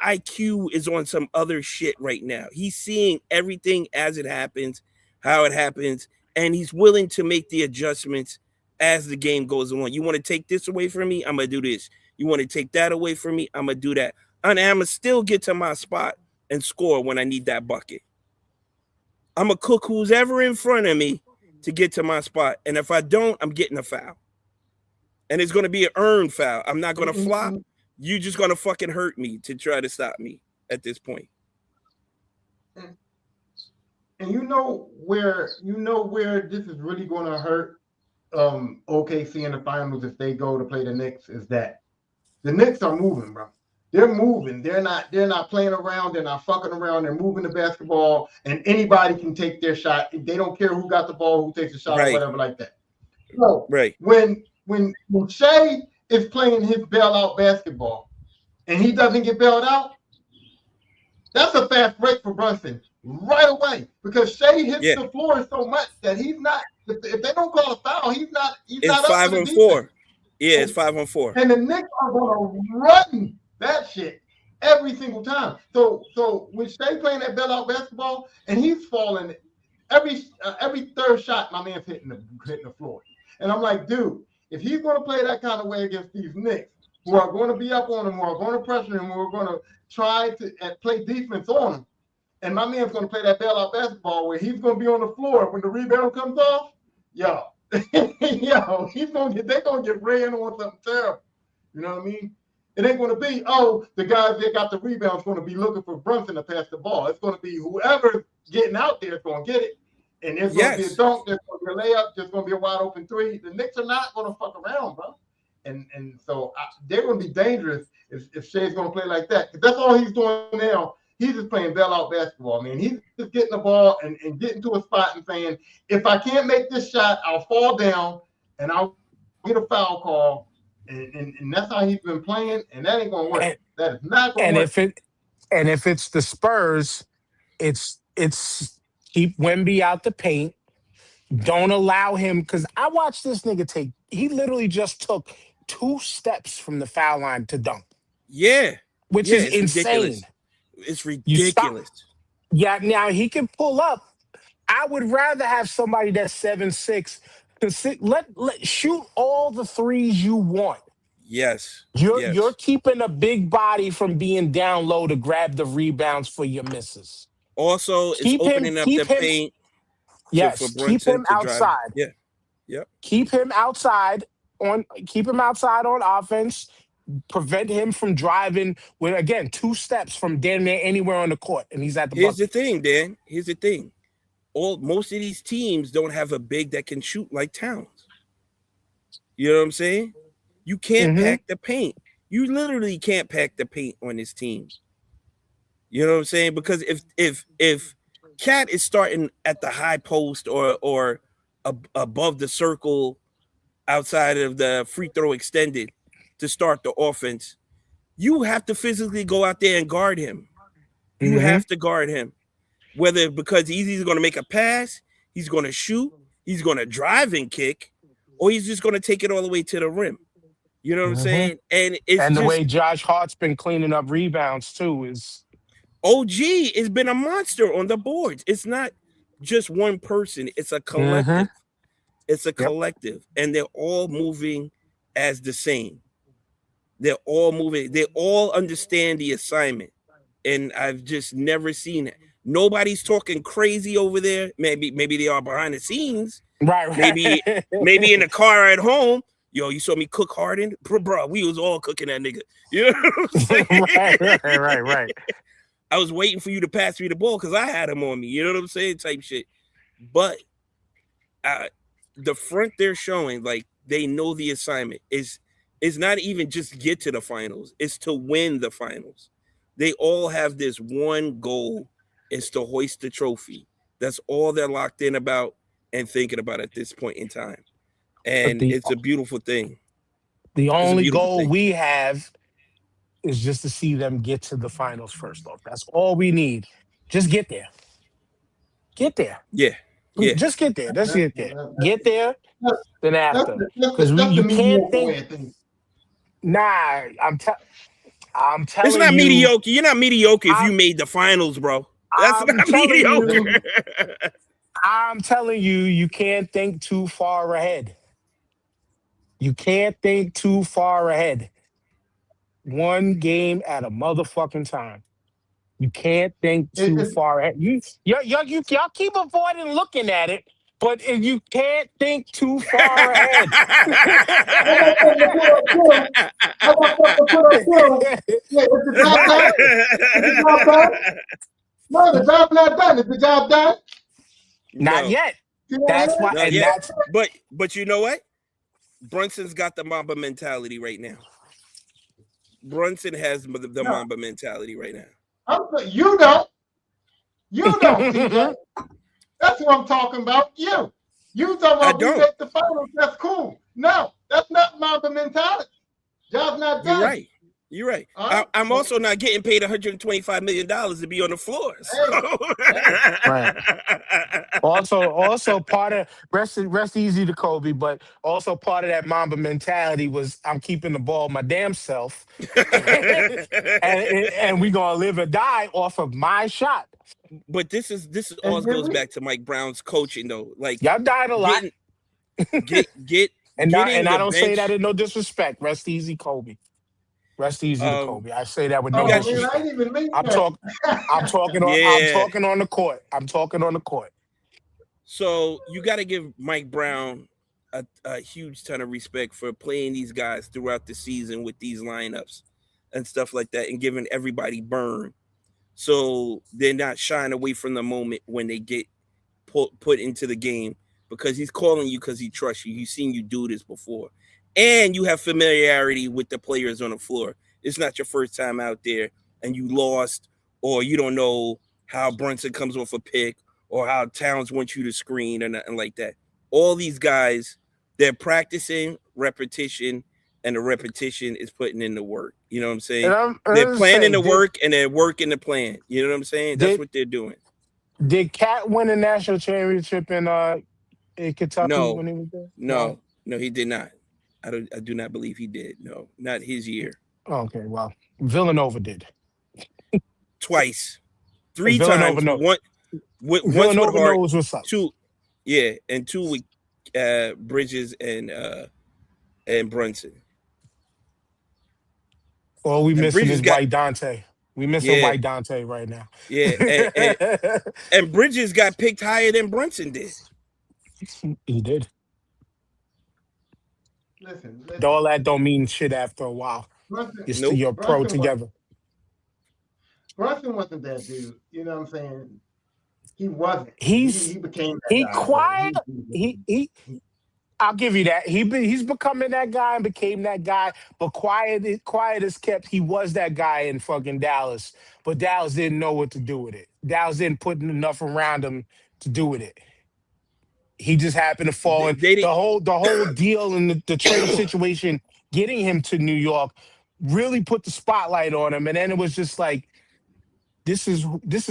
IQ is on some other shit right now. He's seeing everything as it happens, how it happens, and he's willing to make the adjustments as the game goes along. You want to take this away from me? I'm going to do this. You want to take that away from me? I'm going to do that. And I'm going to still get to my spot and score when I need that bucket. I'm going to cook who's ever in front of me to get to my spot. And if I don't, I'm getting a foul. And it's going to be an earned foul. I'm not going to flop. You're just going to fucking hurt me to try to stop me at this point. And you know where this is really going to hurt OKC in the finals if they go to play the Knicks is that the Knicks are moving, bro. They're moving. They're not playing around. They're not fucking around. They're moving the basketball, and anybody can take their shot. They don't care who got the ball, who takes the shot, or whatever like that. So when Shea is playing his bailout basketball and he doesn't get bailed out, that's a fast break for Brunson right away because Shea hits the floor so much that he's not. If they don't call a foul, he's not. It's 5-on-4. Yeah, it's 5-on-4. And the Knicks are going to run that shit every single time. So when Shea playing that bailout basketball and he's falling every third shot, my man's hitting the floor. And I'm like, dude, if he's going to play that kind of way against these Knicks, who are going to be up on him, who are going to pressure him, who are going to try to play defense on him, and my man's going to play that bailout basketball where he's going to be on the floor when the rebound comes off, they're going to get ran on something terrible. You know what I mean? It ain't going to be, the guys that got the rebound is going to be looking for Brunson to pass the ball. It's going to be whoever's getting out there is going to get it. And there's going to be a dunk, there's going to be a layup, there's going to be a wide open three. The Knicks are not going to fuck around, bro. And so they're going to be dangerous if Shea's going to play like that. Because that's all he's doing now. He's just playing bailout basketball, man. He's just getting the ball and getting to a spot and saying, if I can't make this shot, I'll fall down and I'll get a foul call And that's how he's been playing, and that ain't gonna work. And, That is not gonna and work. if it's the Spurs, it's keep Wemby out the paint. Don't allow him, because I watched this nigga take. He literally just took 2 steps from the foul line to dunk, Yeah. which Yeah, is it's insane. ridiculous. It's You stop. ridiculous. Yeah, now he can pull up. I would rather have somebody that's 7'6" let shoot all the threes you want. Yes. You're Yes. keeping a big body from being down low to grab the rebounds for your misses. Also, it's Keep him, opening up the keep him, paint for yes, keep Brunson him to drive. outside. Yeah. Yep. Keep him outside on offense. Prevent him from driving with, again, 2 steps from damn near anywhere on the court, and he's at the Here's the bucket. thing, Dan. Here's the thing. Most of these teams don't have a big that can shoot like Towns. You know what I'm saying? You can't Mm-hmm. pack the paint. You literally can't pack the paint on this team. You know what I'm saying? Because if Cat is starting at the high post or above the circle outside of the free throw extended to start the offense, you have to physically go out there and guard him. You Mm-hmm. have to guard him. Whether because he's either going to make a pass, he's going to shoot, he's going to drive and kick, or he's just going to take it all the way to the rim. You know what I'm saying? And it's And the just way Josh Hart's been cleaning up rebounds too is OG has been a monster on the boards. It's not just one person, it's a collective. It's a collective, and they're all moving as the same. They're all moving, they all understand the assignment. And I've just never seen it. Nobody's talking crazy over there. Maybe they are behind the scenes. right. Maybe in the car at home. Yo, you saw me cook Harden? Bro, we was all cooking that nigga. You know what I'm saying? right. I was waiting for you to pass me the ball because I had him on me. You know what I'm saying? Type shit. But the front they're showing, like, they know the assignment is not even just get to the finals. It's to win the finals. They all have this one goal, is to hoist the trophy. That's all they're locked in about and thinking about at this point in time. And it's a beautiful thing. The only goal we have is just to see them get to the finals first off. That's all we need. Just get there. Get there. Yeah. Just get there. Let's get there. Get there. Then after. Because you can't think. Thing. Nah, I'm telling it's not you, mediocre. You're not mediocre if you made the finals, bro. That's not mediocre. I'm telling you, you can't think too far ahead. You can't think too far ahead. One game at a motherfucking time. You can't think too far ahead. Y'all keep avoiding looking at it, but you can't think too far ahead. No, the job not done. Is the job done? Not yet. That's why. Not and yet. that's but you know what? Brunson's got the Mamba mentality right now. Brunson has the Mamba mentality right now. You don't. You don't, TJ. That's what I'm talking about. You talking about we make the finals. That's cool. No, that's not Mamba mentality. Job's not done. You're right. I'm also not getting paid $125 million to be on the floor. So. Right. Also part of rest easy to Kobe, but also part of that Mamba mentality was I'm keeping the ball my damn self, and we gonna live or die off of my shot. But this all goes back to Mike Brown's coaching though. Like y'all died a lot. Get and I don't say that in no disrespect. Rest easy, Kobe. Rest easy to Kobe. I say that with no disrespect. I'm talking on the court. I'm talking on the court. So you got to give Mike Brown a huge ton of respect for playing these guys throughout the season with these lineups and stuff like that, and giving everybody burn, so they're not shying away from the moment when they get put into the game, because he's calling you because he trusts you. He's seen you do this before. And you have familiarity with the players on the floor. It's not your first time out there and you lost, or you don't know how Brunson comes off a pick or how Towns wants you to screen or nothing like that. All these guys, they're practicing repetition and the repetition is putting in the work. You know what I'm saying? And They're I'm planning saying, the work and they're working the plan. You know what I'm saying? That's did what they're doing. did Cat win a national championship in Kentucky No, when he was there? No. no, no, he did not. I do not believe he did. No, not his year. Okay, well, Villanova did. Twice, And three times. Once with Villanova Hart, knows what's up. two, yeah, and two with Bridges and Brunson. All we And missing Bridges is got White Dante. We missing yeah, White Dante right now. yeah, and Bridges got picked higher than Brunson did. He did. Listen, All listen. that don't mean shit after a while. Brunson, You're Nope. you're pro Brunson, was, together. Brunson wasn't that dude. You know what I'm saying? He wasn't. He He's became that he guy, but quiet. He I'll give you that. He's becoming that guy and became that guy. But quiet as kept. He was that guy in fucking Dallas. But Dallas didn't know what to do with it. Dallas didn't put enough around him to do with it. He just happened to fall in They did. the whole deal and the trade situation, getting him to New York, really put the spotlight on him. And then it was just like, this is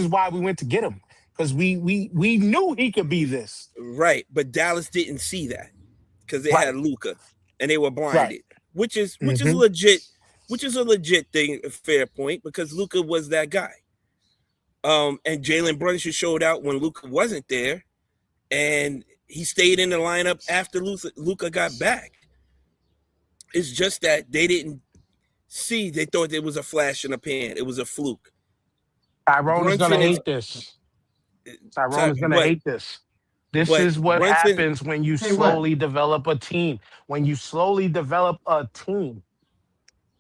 why we went to get him. Because we knew he could be this. Right, but Dallas didn't see that because they Right. had Luka and they were blinded, Right. which is Mhm. legit, which is a legit thing, a fair point because Luka was that guy. And Jalen Brunson showed out when Luka wasn't there, and he stayed in the lineup after Luka got back. It's just that they didn't see; they thought it was a flash in the pan. It was a fluke. Tyrone is gonna Brunson is, hate this. Tyrone is gonna but hate this. This is what Brunson, happens when you Hey, what? slowly develop a team. When you slowly develop a team.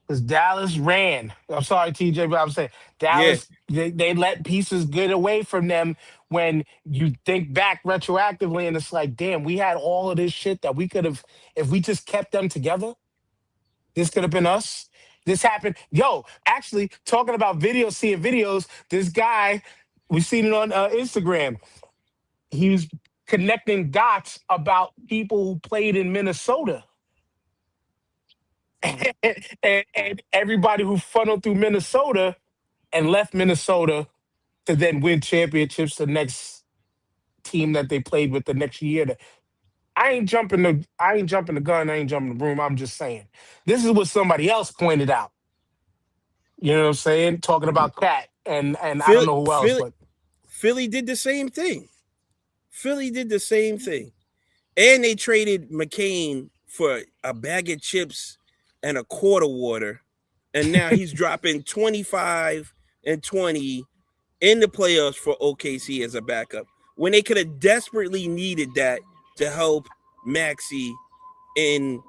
Because Dallas ran. I'm sorry, TJ, but I'm saying yeah, Dallas, they let pieces get away from them when you think back retroactively, and it's like, damn, we had all of this shit that we could have, if we just kept them together, this could have been us. This happened. Yo, actually, talking about videos, seeing videos, this guy, we seen it on Instagram. He was connecting dots about people who played in Minnesota. And everybody who funneled through Minnesota and left Minnesota to then win championships the next team that they played with the next year. I ain't jumping the gun, I ain't jumping the broom. I'm just saying. This is what somebody else pointed out. You know what I'm saying? Talking about Cat and I don't Philly, know who else, Philly, but Philly did the same thing. Philly did the same thing. And they traded McCain for a bag of chips and a quart of water. And now he's dropping 25 and 20 in the playoffs for OKC as a backup when they could have desperately needed that to help Maxey in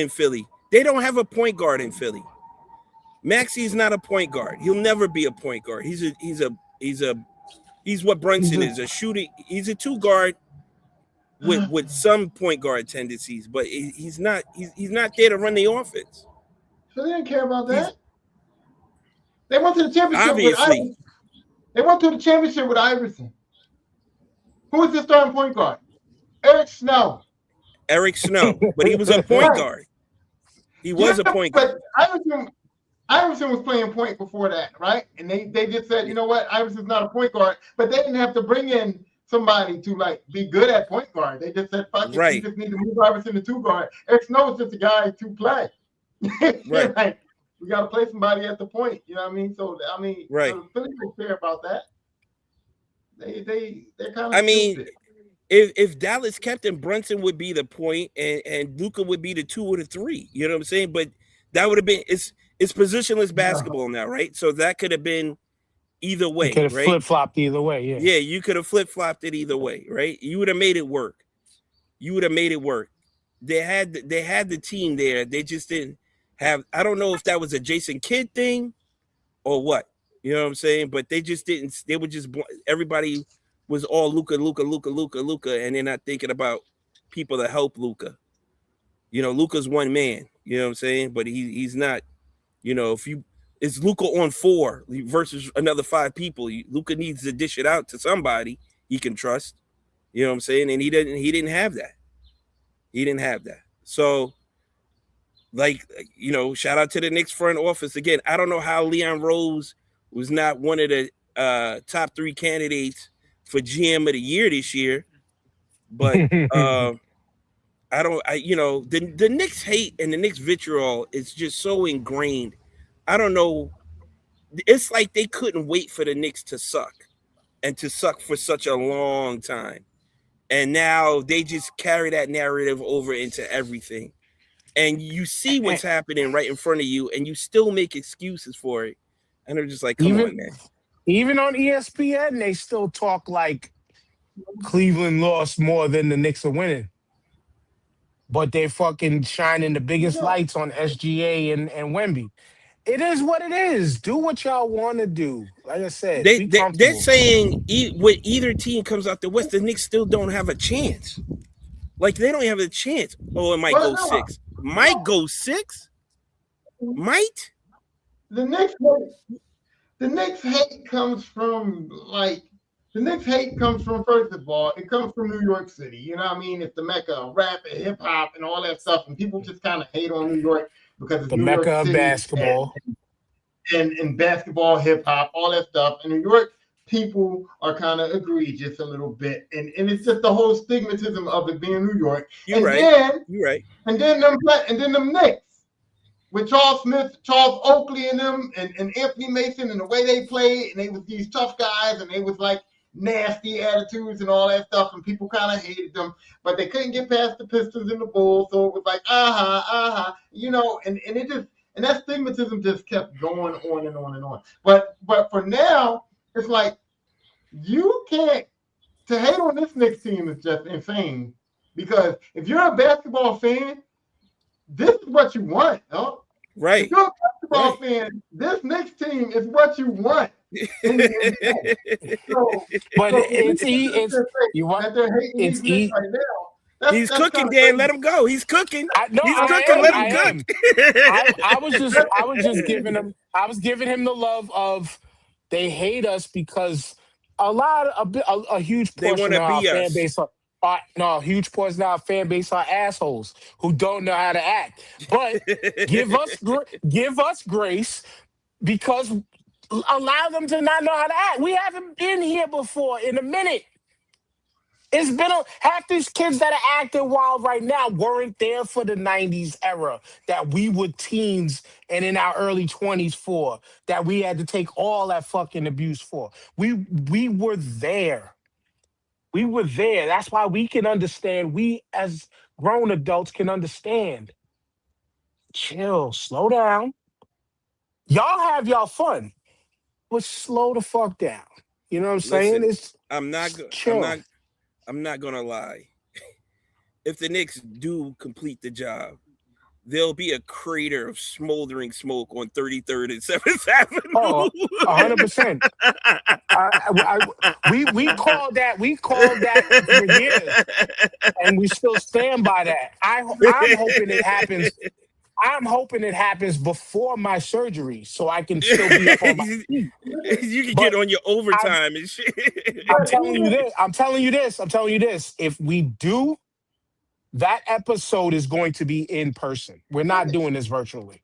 Philly. They don't have a point guard in Philly. Maxey's not a point guard. He'll never be a point guard. He's what Brunson is, a shooting. He's a two guard with some point guard tendencies, but he's not there to run the offense. So they didn't care about that. They went to the championship Obviously. with Iverson. They went to the championship with Iverson. Who was the starting point guard? Eric Snow. Eric Snow, but he was a point guard. He was a point guard. But Iverson was playing point before that, right? And they just said, you know what, Iverson's not a point guard, but they didn't have to bring in somebody to like be good at point guard. They just said, fuck it, we just need to move Iverson to two guard. Eric Snow is just a guy to play. Right. Like, we got to play somebody at the point. You know what I mean? So I mean, right. So Philly don't care about that. They're kind of. I mean, stupid. If Dallas kept him, Brunson would be the point, and Luka would be the 2 or the 3. You know what I'm saying? But that would have been it's positionless basketball now, right? So that could have been either way. Could have right? flip flopped either way. Yeah. Yeah, you could have flip flopped it either way, right? You would have made it work. They had the team there. They just didn't have. I don't know if that was a Jason Kidd thing or what. You know what I'm saying? But they just didn't. They were just everybody was all Luka, and they're not thinking about people to help Luka. You know, Luka's one man. You know what I'm saying? But he's not. You know, it's Luka on 4 versus another 5 people. Luka needs to dish it out to somebody he can trust. You know what I'm saying? And he didn't have that. He didn't have that. So like, shout out to the Knicks front office again. I don't know how Leon Rose was not one of the top 3 candidates for GM of the year this year, but the Knicks hate and the Knicks vitriol is just so ingrained. I don't know. It's like they couldn't wait for the Knicks to suck and to suck for such a long time. And now they just carry that narrative over into everything. And you see what's happening right in front of you, and you still make excuses for it. And they're just like, come on, man. Even on ESPN, they still talk like Cleveland lost more than the Knicks are winning. But they're fucking shining the biggest lights on SGA and Wemby. It is what it is. Do what y'all want to do. Like I said, they're saying when either team comes out the West, the Knicks still don't have a chance. Like, they don't have a chance. Oh, it might go 6. Might go 6? Might? The Knicks hate comes from, first of all, it comes from New York City. You know what I mean? It's the mecca of rap and hip hop and all that stuff. And people just kind of hate on New York because it's the New mecca York of basketball. And basketball, hip hop, all that stuff. In New York, people are kind of egregious a little bit. And it's just the whole stigmatism of it being New York. You're right. And then them Knicks. With Charles Smith, Charles Oakley and them, and Anthony Mason, and the way they played, and they was these tough guys, and they was like nasty attitudes and all that stuff, and people kind of hated them, but they couldn't get past the Pistons and the Bulls, so it was like, and it just, and that stigmatism just kept going on and on and on. But for now, it's like, you can't, to hate on this Knicks team is just insane, because if you're a basketball fan, this is what you want, no? Right. If you're a basketball fan, this Knicks team is what you want. He's cooking, Dan. Let him go. He's cooking. Let him cook. I was giving him the love of, they hate us because a huge portion of our fan base a huge portion of our fan base are assholes who don't know how to act. But give us grace, because allow them to not know how to act. We haven't been here before in a minute. It's been half these kids that are acting wild right now weren't there for the 90s era that we were teens and in our early 20s for, that we had to take all that fucking abuse for. We were there. We were there. That's why we can understand. We as grown adults can understand. Chill, slow down. Y'all have y'all fun, but slow the fuck down. You know what I'm saying? I'm not gonna lie. If the Knicks do complete the job, there'll be a crater of smoldering smoke on 33rd and 7th Avenue. Oh, 100%. We called that for years, and we still stand by that. I'm hoping it happens. I'm hoping it happens before my surgery, so I can still be up on my feet. You can get on your overtime and shit. I'm telling you this. If we do, that episode is going to be in person. We're not doing this virtually.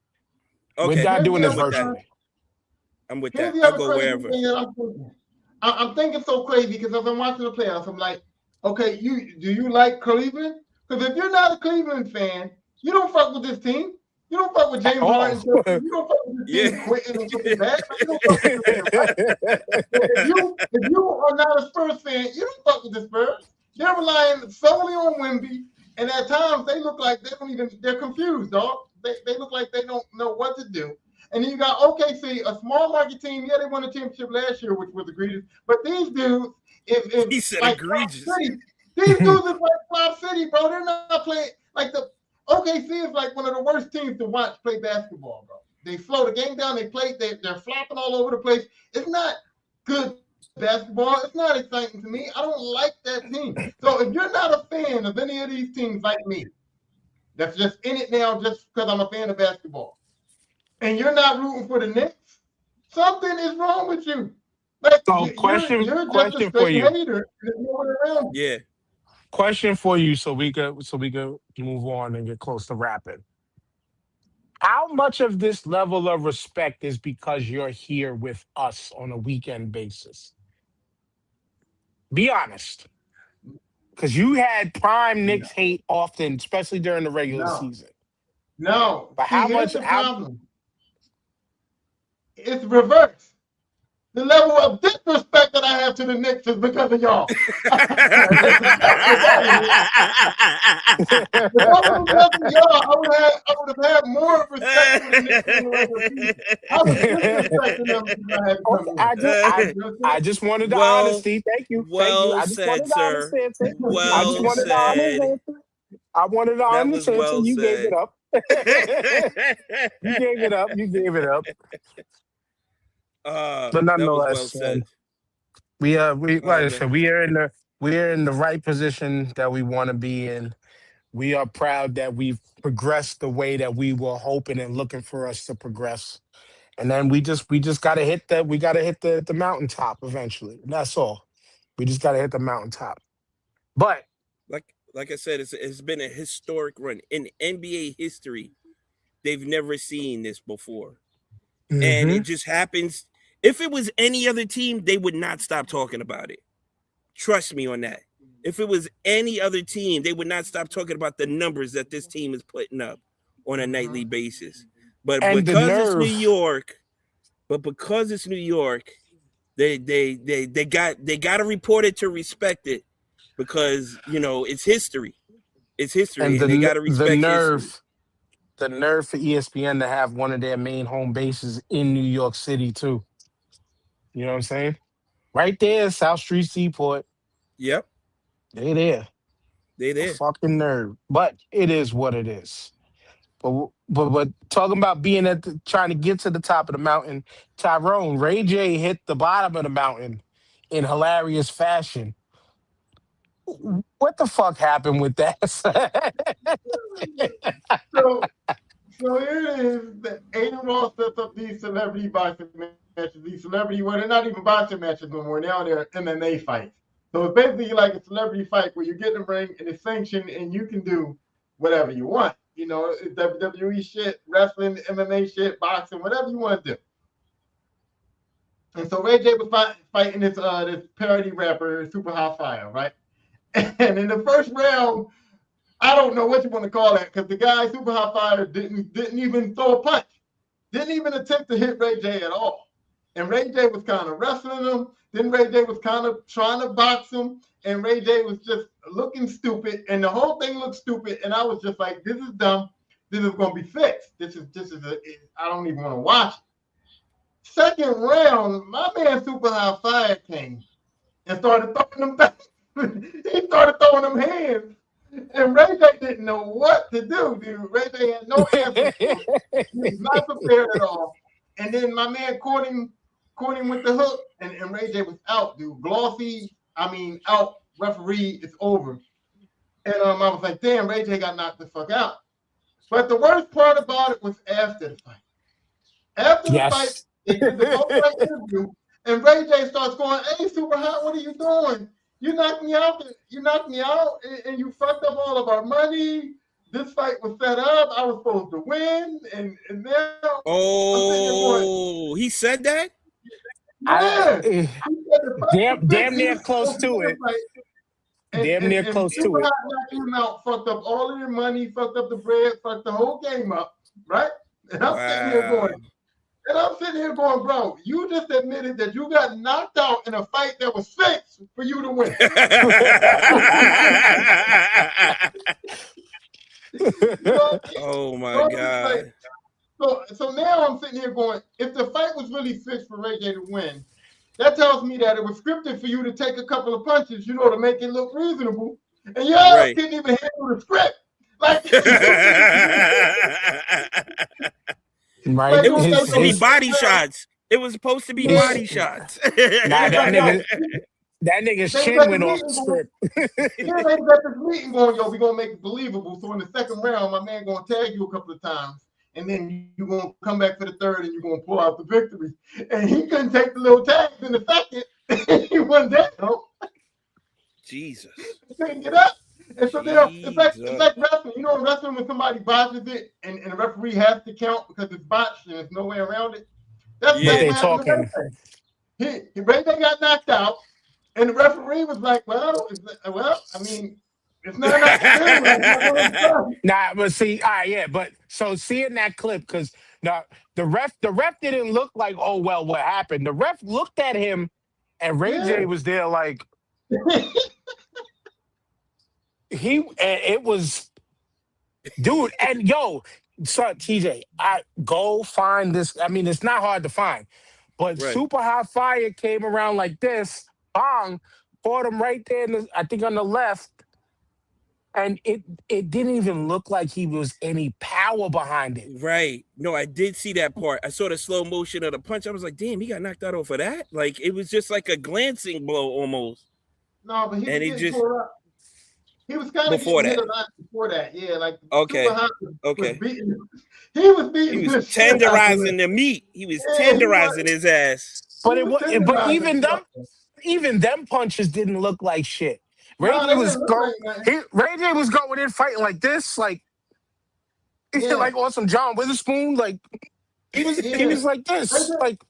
Okay. We're not doing this virtually. I'm with that. I'll go wherever. I'm thinking so crazy because as I'm watching the playoffs, I'm like, okay, do you like Cleveland? Because if you're not a Cleveland fan, you don't fuck with this team. You don't fuck with James Harden. You don't fuck with this team quitting and getting back. You don't fuck with if you are not a Spurs fan, you don't fuck with the Spurs. They're relying solely on Wemby, and at times they look like they're confused, dog. They look like they don't know what to do. And then you got OKC, a small market team. Yeah, they won a championship last year, which was egregious. But these dudes, he said like egregious. These dudes is like Flop City, bro. They're not playing like the OKC is like one of the worst teams to watch play basketball, bro. They slow the game down. They're flopping all over the place. It's not good basketball. It's not exciting to me. I don't like that team. So if you're not a fan of any of these teams like me, that's just in it now just because I'm a fan of basketball, and you're not rooting for the Knicks, something is wrong with you. Like, so question for you. Hater, yeah. Question for you, so we could move on and get close to wrapping. How much of this level of respect is because you're here with us on a weekend basis? Be honest. Because you had prime No, Knicks hate often, especially during the regular no, season. no. But See, how here's much, the how problem. It's reversed. The level of disrespect that I have to the Knicks is because of y'all. That's exactly what it is. If I would have loved y'all, I would have had more respect for the Knicks in the regular season. I was disrespecting them because I had to come okay, here. You know what I just wanted the well, honesty. Thank you. Thank you. well I just said, wanted the honest sir. answer. I just Well wanted the honest said. answer. I wanted the That honest was answer. well You gave it said. up. You gave it up. You gave it up. But That was well nonetheless, said. we like I Man. said, we are in the right position that we want to be in. We are proud that we've progressed the way that we were hoping and looking for us to progress. And then we just gotta hit the mountaintop eventually. That's all. We just gotta hit the mountaintop. But Like I said, it's been a historic run in NBA history. They've never seen this before, and it mhm. just happens. If it was any other team, they would not stop talking about it. Trust me on that. If it was any other team, they would not stop talking about the numbers that this team is putting up on a nightly Mhm. basis. But And the because it's New nerve, York, they got to report it to respect it because it's history. It's history, and and they got to the respect history. nerve, the nerve for ESPN to have one of their main home bases in New York City too. You know what I'm saying? Right there, South Street Seaport. Yep, They there. they A there. fucking nerve. But it is what it is. But talking about being trying to get to the top of the mountain, Tyrone, Ray J hit the bottom of the mountain in hilarious fashion. What the fuck happened with that? So, so here it is. The Aiden Ross sets up these celebrity boxing matches. These celebrity, well, they're not even boxing matches no more. Now they're MMA fights. So it's basically like a celebrity fight where you get in the ring and it's sanctioned and you can do whatever you want. You know, it's WWE shit, wrestling, MMA shit, boxing, whatever you want to do. And so Ray J was fighting this parody rapper, Super Hot Fire, right? And in the first round, I don't know what you want to call that because the guy Super Hot Fire didn't even throw a punch, didn't even attempt to hit Ray J at all. And Ray J was kind of wrestling him. Then Ray J was kind of trying to box him, and Ray J was just looking stupid, and the whole thing looked stupid. And I was just like, "This is dumb. This is gonna be fixed. I don't even want to watch it." Second round, my man Super Hot Fire came and started throwing them back. He started throwing them hands. And Ray J didn't know what to do, dude. Ray J had no answers for him. He was not prepared at all. And then my man caught him with the hook, and Ray J was out, dude. Out. Referee, it's over. And I was like, damn, Ray J got knocked the fuck out. But the worst part about it was after the fight. After the fight, Yes. they did the post-fight interview, and Ray J starts going, "Hey, Super Hot, what are you doing? You knocked me out. You knocked me out, and you fucked up all of our money. This fight was set up. I was supposed to win, and now I'm sitting here going, Oh, he said that? yeah." I, He said the fight was damn fixed. He near was close supposed to to win the it. fight, Damn near and close to Super it. Hot knocked him out, fucked up all of their money, fucked up the bread, fucked the whole game up, right? And I'm sitting here Wow. going. And I'm sitting here going, bro, you just admitted that you got knocked out in a fight that was fixed for you to win. You know, Oh my so, God. so now I'm sitting here going, if the fight was really fixed for Ray J to win, that tells me that it was scripted for you to take a couple of punches, to make it look reasonable. And your ass Right. couldn't even handle the script. Like, Right. like It it was was like supposed to be those body shots. It was supposed to be his, body shots. nah, like, that nigga's they was chin at the went off the meeting going, script. yeah, they was at this meeting going, yo, we gonna make it believable. So in the second round, my man gonna tag you a couple of times, and then you gonna come back for the third, and you gonna pull out the victory. And he couldn't take the little tags in the second. He went down. Jesus. He couldn't get up. And so it's like wrestling. You know, in wrestling when somebody botches it and the referee has to count because it's botched and there's no way around it. That's But what they happened to talking. Ray J got knocked out, and the referee was like, "Well, I mean, it's not enough to do. Like, Nah, but see, all right, yeah, but so seeing that clip because now the ref didn't look like, oh well, what happened? The ref looked at him, and Ray J was there like and it was, dude, and yo, son, TJ, I go find this. I mean, it's not hard to find, but Right. Super Hot Fire came around like this, bong, caught him right there, I think on the left. And it didn't even look like he was any power behind it. Right. No, I did see that part. I saw the slow motion of the punch. I was like, damn, he got knocked out over that. Like it was just like a glancing blow almost. No, but he And was he getting just tore up. He was kind of before getting that. hit a lot before that. Yeah, like Okay. Super Hot Okay. was beating. He was beating. He was the shit out of tenderizing him. the meat. He was Yeah, he tenderizing was. his ass. But He it was was, but tenderizing even them punches didn't look like shit. Ray No, J they was didn't look like nothing. Ray J was going in fighting like this, like Yeah. like on some John Witherspoon, like he was Yeah. like this, Ray J- like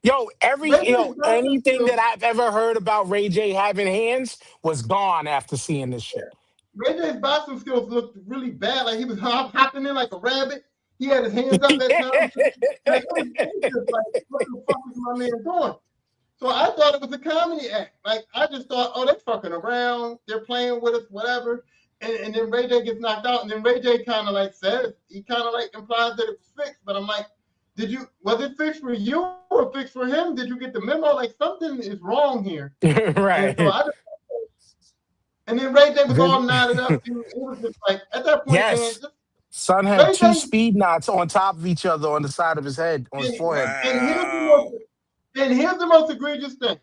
yo, Ray J's boxing anything skills- that I've ever heard about Ray J having hands was gone after seeing this shit. Ray J's boxing skills looked really bad. Like he was hopping in like a rabbit. He had his hands up at times. Like, it was dangerous. Like, what the fuck is my man doing? So I thought it was a comedy act. Like I just thought, oh, they're fucking around. They're playing with us, whatever. And then Ray J gets knocked out. And then Ray J kind of like says, he kind of like implies that it was fixed. But I'm like, was it fixed for you or fixed for him? Did you get the memo? Like something is wrong here. Right. And then Ray J was all knotted up. It was just like, at that point, yes. man, Son had two speed knots on top of each other on the side of his head, on his forehead. Wow. And here's the most egregious thing.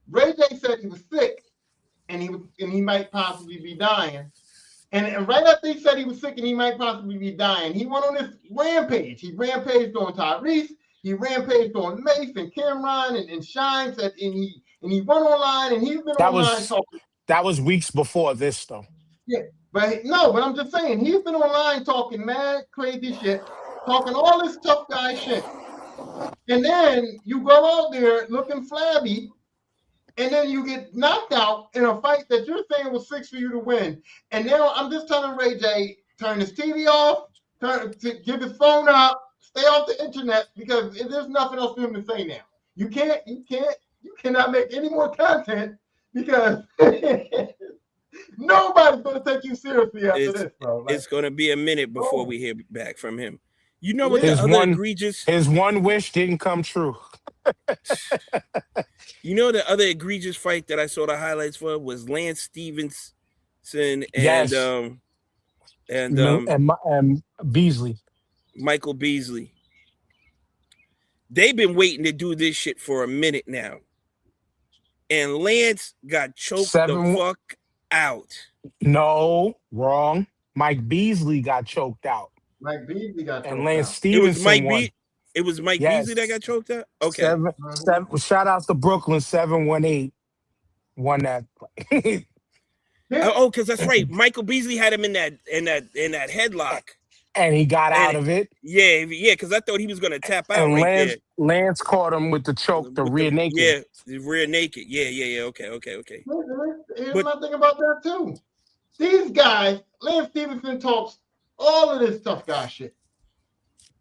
Ray J said he was sick and he might possibly be dying. And right after he said he was sick and he might possibly be dying, he went on this rampage. He rampaged on Tyrese, he rampaged on Mace and Cameron and Shine, and he went online and he's been online talking. That was weeks before this though. Yeah, but I'm just saying he's been online talking mad crazy shit, talking all this tough guy shit. And then you go out there looking flabby, and then you get knocked out in a fight that you're saying was fixed for you to win. And now I'm just telling Ray J, turn his TV off, give his phone up, stay off the internet, because there's nothing else for him to say now. You cannot make any more content because nobody's going to take you seriously after this, bro. Like, it's going to be a minute before we hear back from him. You know what his one wish didn't come true. You know the other egregious fight that I saw the highlights for was Lance Stevenson and Beasley. Michael Beasley. They've been waiting to do this shit for a minute now. And Lance got choked the fuck out. No, wrong. Mike Beasley got choked out. Mike Beasley got choked out. And Lance Stevenson It was Mike Beasley that got choked out? Okay. Shout out to Brooklyn 718. Won that. Oh, because that's right. Michael Beasley had him in that headlock. And he got out of it. Yeah, because I thought he was gonna tap out and Lance caught him with the choke, the rear naked. Yeah, the rear naked. Yeah. Okay. Here's my thing about that too. These guys, Lance Stevenson talks all of this tough guy shit.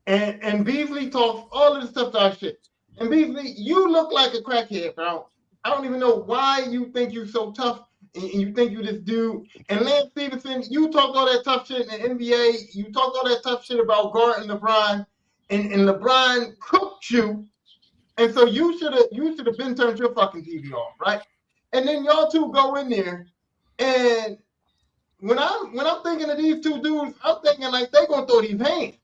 And Beasley talks all of this tough guy shit. And Beasley, you look like a crackhead, bro. I don't even know why you think you're so tough and you think you this dude. And Lance Stevenson, you talk all that tough shit in the NBA. You talk all that tough shit about guarding LeBron, and LeBron cooked you. And so you should have been turned your fucking TV off, right? And then y'all two go in there, and when I'm thinking of these two dudes, I'm thinking like they're gonna throw these hands.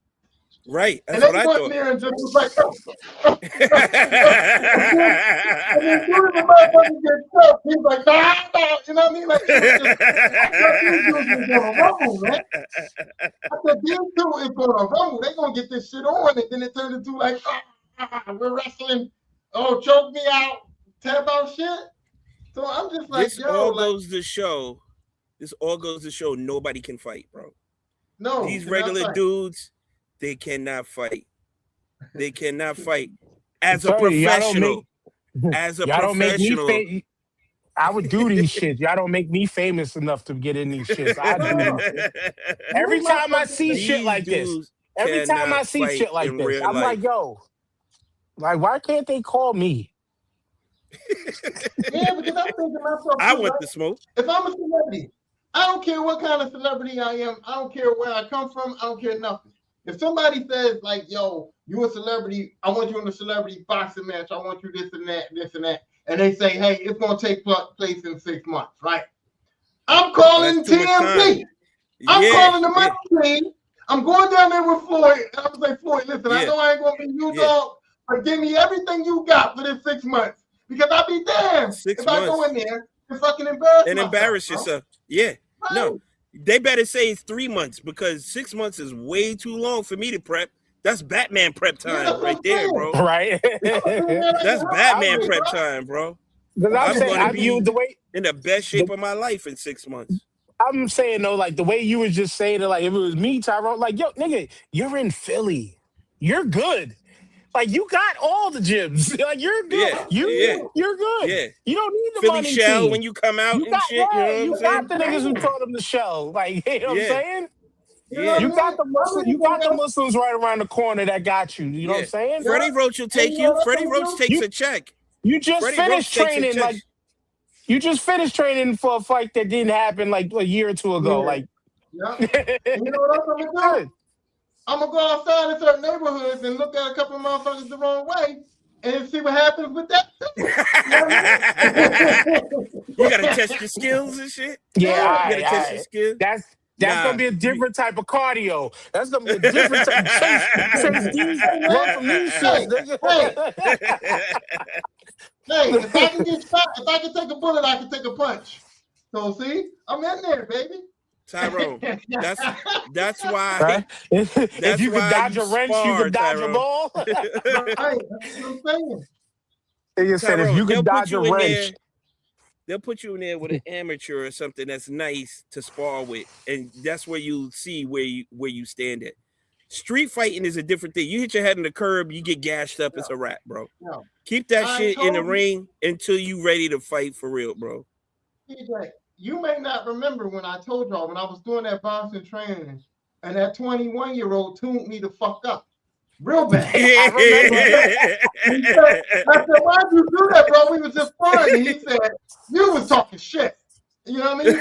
Right. That's what I thought. And there and just was like, and then soon as the motherfucker gets stuck, he's like, nah, you know what I mean? Like, man. I said, these two is gonna rumble. They're gonna get this shit on, and then it turned into like, we're wrestling. Oh, choke me out, tap out shit. So I'm just like, this all goes to show This all goes to show nobody can fight, bro. No, These cannot regular fight. dudes, they cannot fight. They cannot fight. As a Tell you, y'all don't professional, make as a y'all don't make me professional, I would do these shit. Y'all don't make me famous enough to get in these shits. I do these shit. Every You time I motherfuckers see think- shit these like this, dudes every time I cannot see fight shit like in this, real I'm life. like, yo, like, why can't they call me? Yeah, because I'm thinking myself, I too, want right? the smoke. If I'm a celebrity, I don't care what kind of celebrity I am. I don't care where I come from. I don't care nothing. If somebody says like, "Yo, you a celebrity. I want you in a celebrity boxing match. I want you this and that," and they say, "Hey, it's gonna take place in 6 months," right? I'm calling That's too much time. TMZ. I'm Yeah, calling the yeah, money team. I'm going down there with Floyd. And I'm gonna say, Floyd, listen, I Yeah. know I ain't gonna be you, Yeah. dog, but give me everything you got for this 6 months. Because I'll be damned 6 if I go months in there and fucking embarrass and myself, embarrass bro. yourself. Yeah, Right. no, they better say it's 3 months because 6 months is way too long for me to prep. That's Batman prep Yeah, time that's what right I'm there, saying. bro. Right? That's Batman prep time, bro. Because I'm I'm saying, gonna be the way in the best shape of my life in 6 months. I'm saying though, like the way you was just saying it, like if it was me, Tyrone, like yo, nigga, you're in Philly, you're good. Like you got all the gyms. Like you're good. Yeah, yeah, You're good. yeah. You don't need the Philly money shell team. when you come out You and got shit. You know what I'm you saying? got the niggas who taught them the shell. Like you know what I'm Yeah, saying? You know yeah, what I You mean? got the I'm Muslim, really you got the gonna- Muslims right around the corner that got you. You know what yeah. I'm saying? Freddie Roach will take And you you. know what Freddie I'm Roach gonna takes You a check. you just Freddie Roach finished takes a training check. like you just finished training for a fight that didn't happen like a year or two ago. Yeah. Like Yeah. And you know what I'm gonna do? good. I'm gonna go outside in certain neighborhoods and look at a couple of motherfuckers the wrong way and see what happens with that. You gotta test your skills and shit. Yeah, Yeah. You gotta test your I skills. that's gonna Nah, be a you- different type of cardio. That's gonna be a different type. Chase these, Hey, man. run from these Hey, shits, hey, nigga. hey, if I can get shot, if I can take a bullet, I can take a punch. So see, I'm in there, baby. Tyrone, that's why Right? If that's you could why dodge you a wrench, you spar, could dodge a Tyrone. ball. Right, that's what I'm saying. Nigga said if Tyrone, you they'll could put dodge a you in wrench. there. They'll put you in there with an amateur or something that's nice to spar with, and that's where you see where you stand at. Street fighting is a different thing. You hit your head on the curb, you get gashed up. It's a wrap, bro. No. Keep that I shit in the told you. ring until you ready to fight for real, bro. TJ, you may not remember when I told y'all when I was doing that boxing training, and that 21-year-old tuned me the fuck up, real bad. I remember. He said, I said, "Why'd you do that, bro? We was just fun." And he said, "You was talking shit." You know what I mean?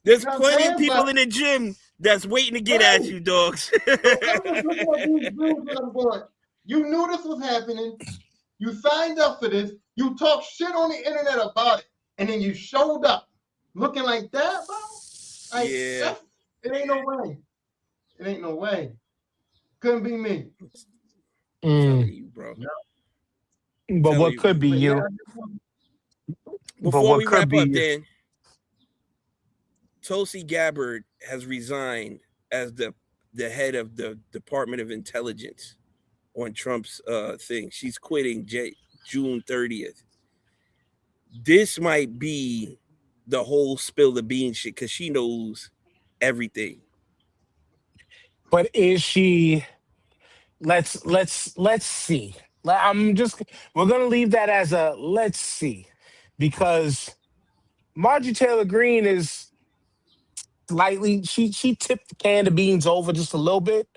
There's You know what I'm plenty saying? of people But- in the gym that's waiting to get at you, dogs. I'm just looking at these dudes and I'm going, you knew this was happening. You signed up for this. You talked shit on the internet about it. And then you showed up looking like that, bro. Like, Yeah. it ain't no way. It ain't no way. Couldn't be me. Telling you, bro. But Telling what you. could be But you? yeah, I just want- But Before what we could wrap be up, you? Dan, Tulsi Gabbard has resigned as the head of the Department of Intelligence on Trump's thing. She's quitting June 30th. This might be the whole spill the beans shit because she knows everything. But is she? Let's see. We're gonna leave that as a let's see, because Marjorie Taylor Greene is slightly she tipped the can of beans over just a little bit,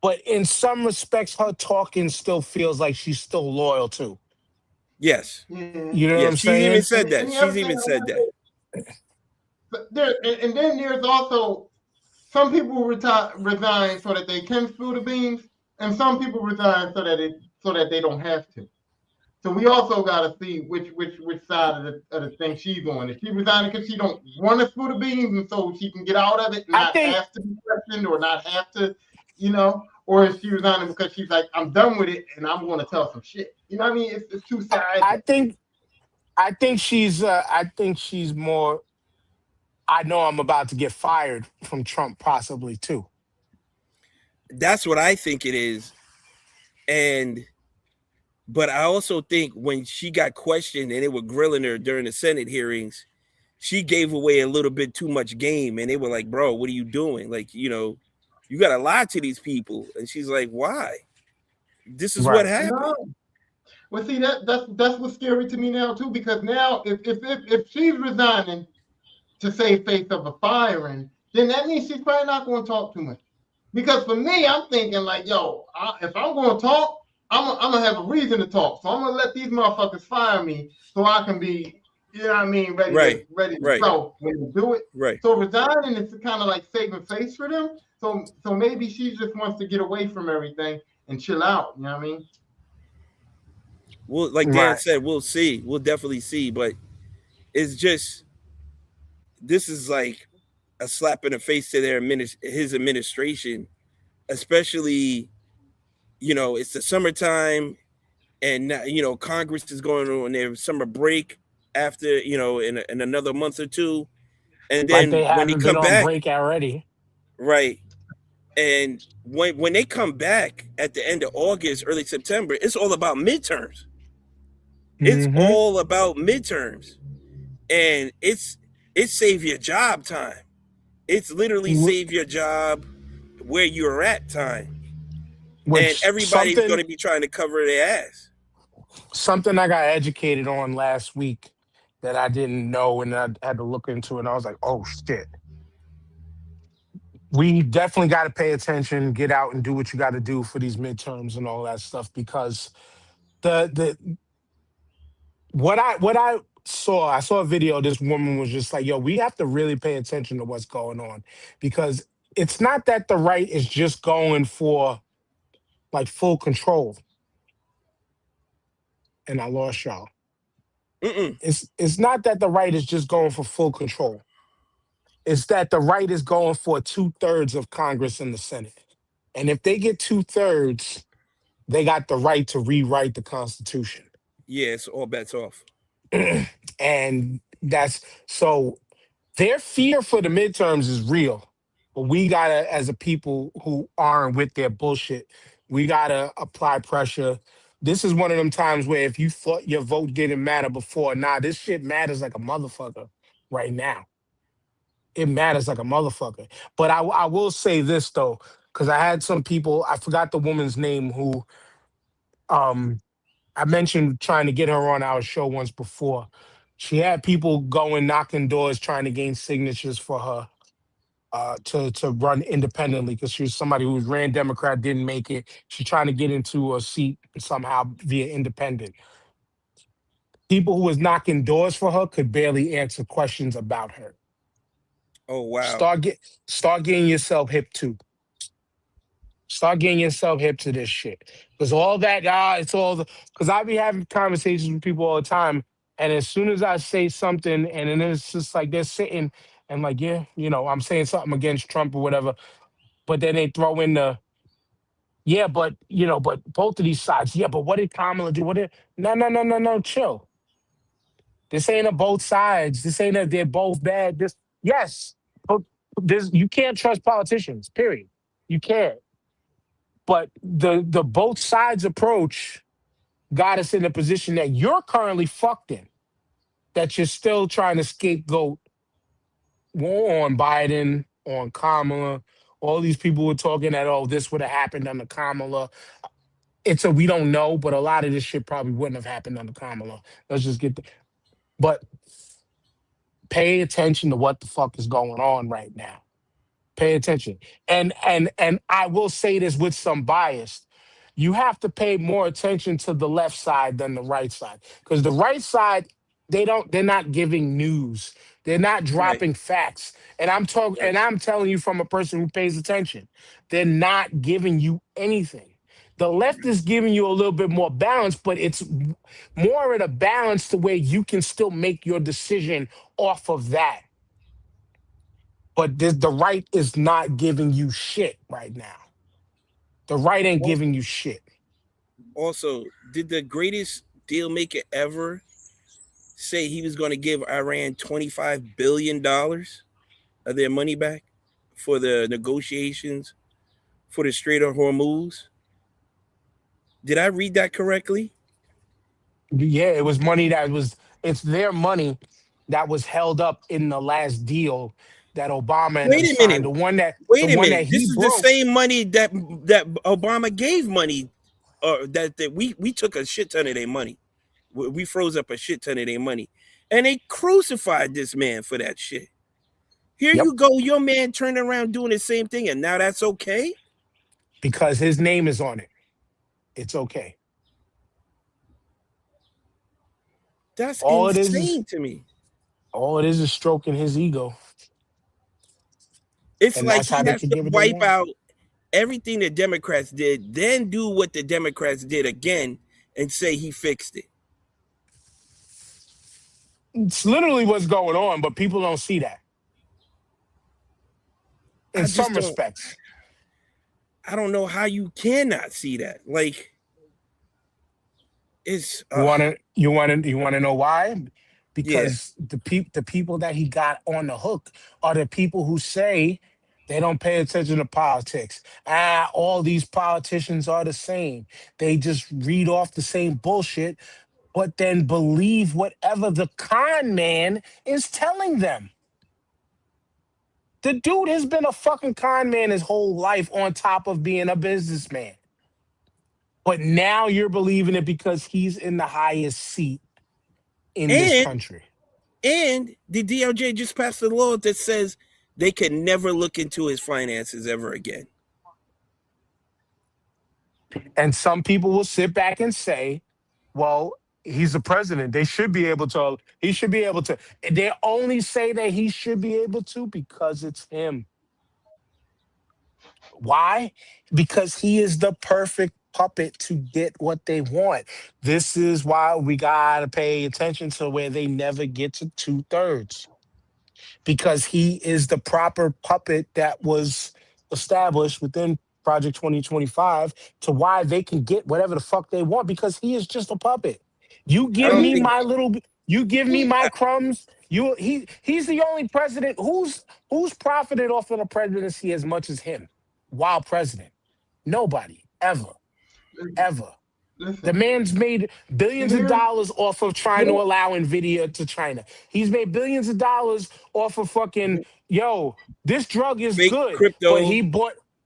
but in some respects, her talking still feels like she's still loyal to. Yes. Yeah. You know what Yeah, I'm she's even saying? said that. And the She's other even thing I said wanna that. say, but and then there's also some people resign so that they can spill the beans, and some people resign so that they don't have to. So we also got to see which side of the thing she's on. Is she resigning because she don't want to spill the beans, and so she can get out of it, and I not think have to be questioned or not have to, or is she resigning because she's like, I'm done with it, and I'm going to tell some shit. You know what I mean? It's two sides. I think she's more. I know I'm about to get fired from Trump, possibly too. That's what I think it is. And But I also think when she got questioned and they were grilling her during the Senate hearings, she gave away a little bit too much game. And they were like, bro, what are you doing? Like, you know, you got to lie to these people. And she's like, why? This is what Right. happened. No. Well, see that's what's scary to me now too, because now if she's resigning to save face of a firing, then that means she's probably not going to talk too much. Because for me, I'm thinking like, yo, if I'm going to talk, I'm gonna have a reason to talk. So I'm gonna let these motherfuckers fire me so I can be, you know what I mean, ready Right. to go when they do it. Right. So resigning is kind of like saving face for them. So maybe she just wants to get away from everything and chill out. You know what I mean? Well, like Dan Right. said, we'll see. We'll definitely see. But it's just, this is like a slap in the face to his administration, especially, you know, it's the summertime and, you know, Congress is going on their summer break after, you know, in another month or two. And Like then they when they haven't been come on back, break already. right. And when they come back at the end of August, early September, it's all about midterms. It's Mm-hmm. all about midterms. And it's save your job time. It's literally save your job where you're at time. And Which everybody's going to be trying to cover their ass. something I got educated on last week that I didn't know and I had to look into it. And I was like, oh shit. We definitely got to pay attention, get out and do what you got to do for these midterms and all that stuff because the what I saw a video. This woman was just like, yo, we have to really pay attention to what's going on because it's not that the right is just going for like full control. And I lost y'all. Mm-mm. It's not that the right is just going for full control. It's that the right is going for 2/3 of Congress and the Senate. And if they get 2/3, they got the right to rewrite the Constitution. Yeah, it's all bets off. And that's so their fear for the midterms is real. But we gotta, as a people who aren't with their bullshit, we gotta apply pressure. This is one of them times where if you thought your vote didn't matter before, nah, this shit matters like a motherfucker right now. It matters like a motherfucker. But I will say this though, because I had some people, I forgot the woman's name who um I mentioned trying to get her on our show once before. She had people going knocking doors trying to gain signatures for her to run independently because she was somebody who ran Democrat, didn't make it. She's trying to get into a seat somehow via independent. People who was knocking doors for her could barely answer questions about her. Oh, wow. Start get start getting yourself hip to. Start getting yourself hip to this shit. Because all that, it's all the, because I be having conversations with people all the time. And as soon as I say something, and then it's just like they're sitting and like, yeah, I'm saying something against Trump or whatever. But then they throw in yeah, but both of these sides, yeah, but what did Kamala do? No, no, no, no, no, chill. This ain't a both sides. This ain't a they're both bad. Yes, but you can't trust politicians, period. You can't. But the both sides approach got us in a position that you're currently fucked in, that you're still trying to scapegoat on Biden, on Kamala. All these people were talking that, oh, this would have happened under Kamala. It's a we don't know, but a lot of this shit probably wouldn't have happened under Kamala. Let's just but pay attention to what the fuck is going on right now. Pay attention. And I will say this with some bias. You have to pay more attention to the left side than the right side. Because the right side, they're not giving news. They're not Right. dropping facts. Right. And I'm telling you from a person who pays attention. They're not giving you anything. The left is giving you a little bit more balance, but it's more at a balance to where you can still make your decision off of that. But the right is not giving you shit right now. The right ain't giving you shit. Also, did the greatest deal maker ever say he was going to give Iran $25 billion of their money back for the negotiations for the Strait of Hormuz? Did I read that correctly? Yeah, it was money it's their money that was held up in the last deal that Obama and them Wait a minute. signed. The Wait a one minute. that he This is the broke. same money that Obama gave money, or that we took a shit ton of their money. We froze up a shit ton of their money, and they crucified this man for that shit. Here Yep. you go, your man turned around doing the same thing, and now that's okay. Because his name is on it. It's okay. That's All it is insane to me. all it is stroking his ego. It's And like that's he how they has can to get what they wipe want. out everything the Democrats did, then do what the Democrats did again, and say he fixed it. It's literally what's going on, but people don't see that in I just some don't. respects. I don't know how you cannot see that. Like, it's You want to know why? yeah. Because the people that he got on the hook are the people who say they don't pay attention to politics. All these politicians are the same. They just read off the same bullshit, but then believe whatever the con man is telling them. The dude has been a fucking con man his whole life on top of being a businessman. But now you're believing it because he's in the highest seat in this And country. the DOJ just passed a law that says they can never look into his finances ever again. And some people will sit back and say, well, he's the president. He should be able to. They only say that he should be able to because it's him. Why? Because he is the perfect puppet to get what they want. This is why we got to pay attention to where they never get to 2/3, because he is the proper puppet that was established within Project 2025 to why they can get whatever the fuck they want, because he is just a puppet. I don't think You give me He, my crumbs. He's the only president who's profited off of the presidency as much as him while president. Nobody ever, ever. The listen, man's made billions of here's dollars off of trying to allow Nvidia to China. He's made billions of dollars off of fucking, yo, this drug is fake good, crypto.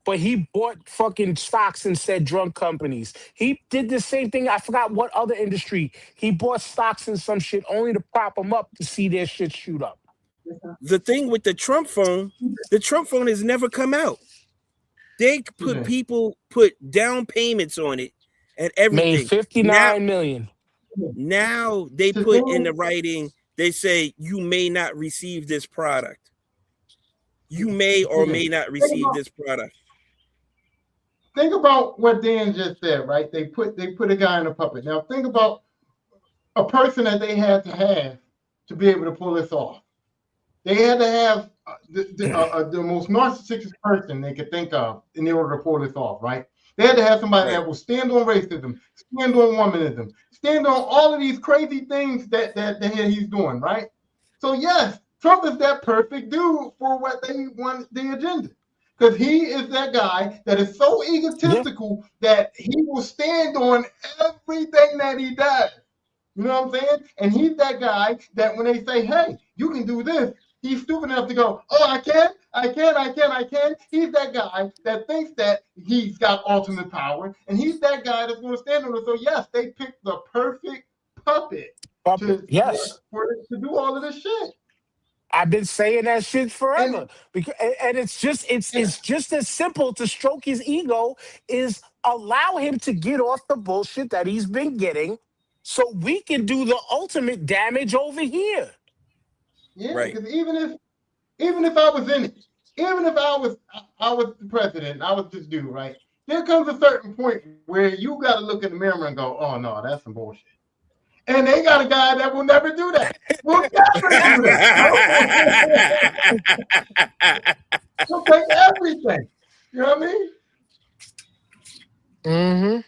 but he bought fucking stocks in said drug companies. He did the same thing. I forgot what other industry. He bought stocks in some shit only to prop them up to see their shit shoot up. The thing with the Trump phone has never come out. They put down payments on it and Made everything. 59 million. Now they to put in think, the writing, they say you may not receive this product. You may or may not receive this product. think about what Dan just said, right? They put a guy in a puppet. Now think about a person that they had to be able to pull this off. They had to have the most narcissistic person they could think of in order to pull this off, right? They had to have somebody Right. that will stand on racism, stand on womanism, stand on all of these crazy things that he's doing, right? So yes, Trump is that perfect dude for what they want the agenda. Because he is that guy that is so Yeah. egotistical that he will stand on everything that he does. You know what I'm saying? And he's that guy that when they say, hey, you can do this, he's stupid enough to go, oh, I can. He's that guy that thinks that he's got ultimate power. And he's that guy that's going to stand on it. So, yes, they picked the perfect puppet Puppet. to Yes. to do all of this shit. I've been saying that shit forever. And, And it's just as simple to stroke his ego is allow him to get off the bullshit that he's been getting so we can do the ultimate damage over here. yeah, Right. because even if I was in it, even if I was the president, I was this dude, right? There comes a certain point where you got to look in the mirror and go, oh no, that's some bullshit. And they got a guy that will never do that. Will never do that. He'll take everything. You know what I mean? Mm-hmm.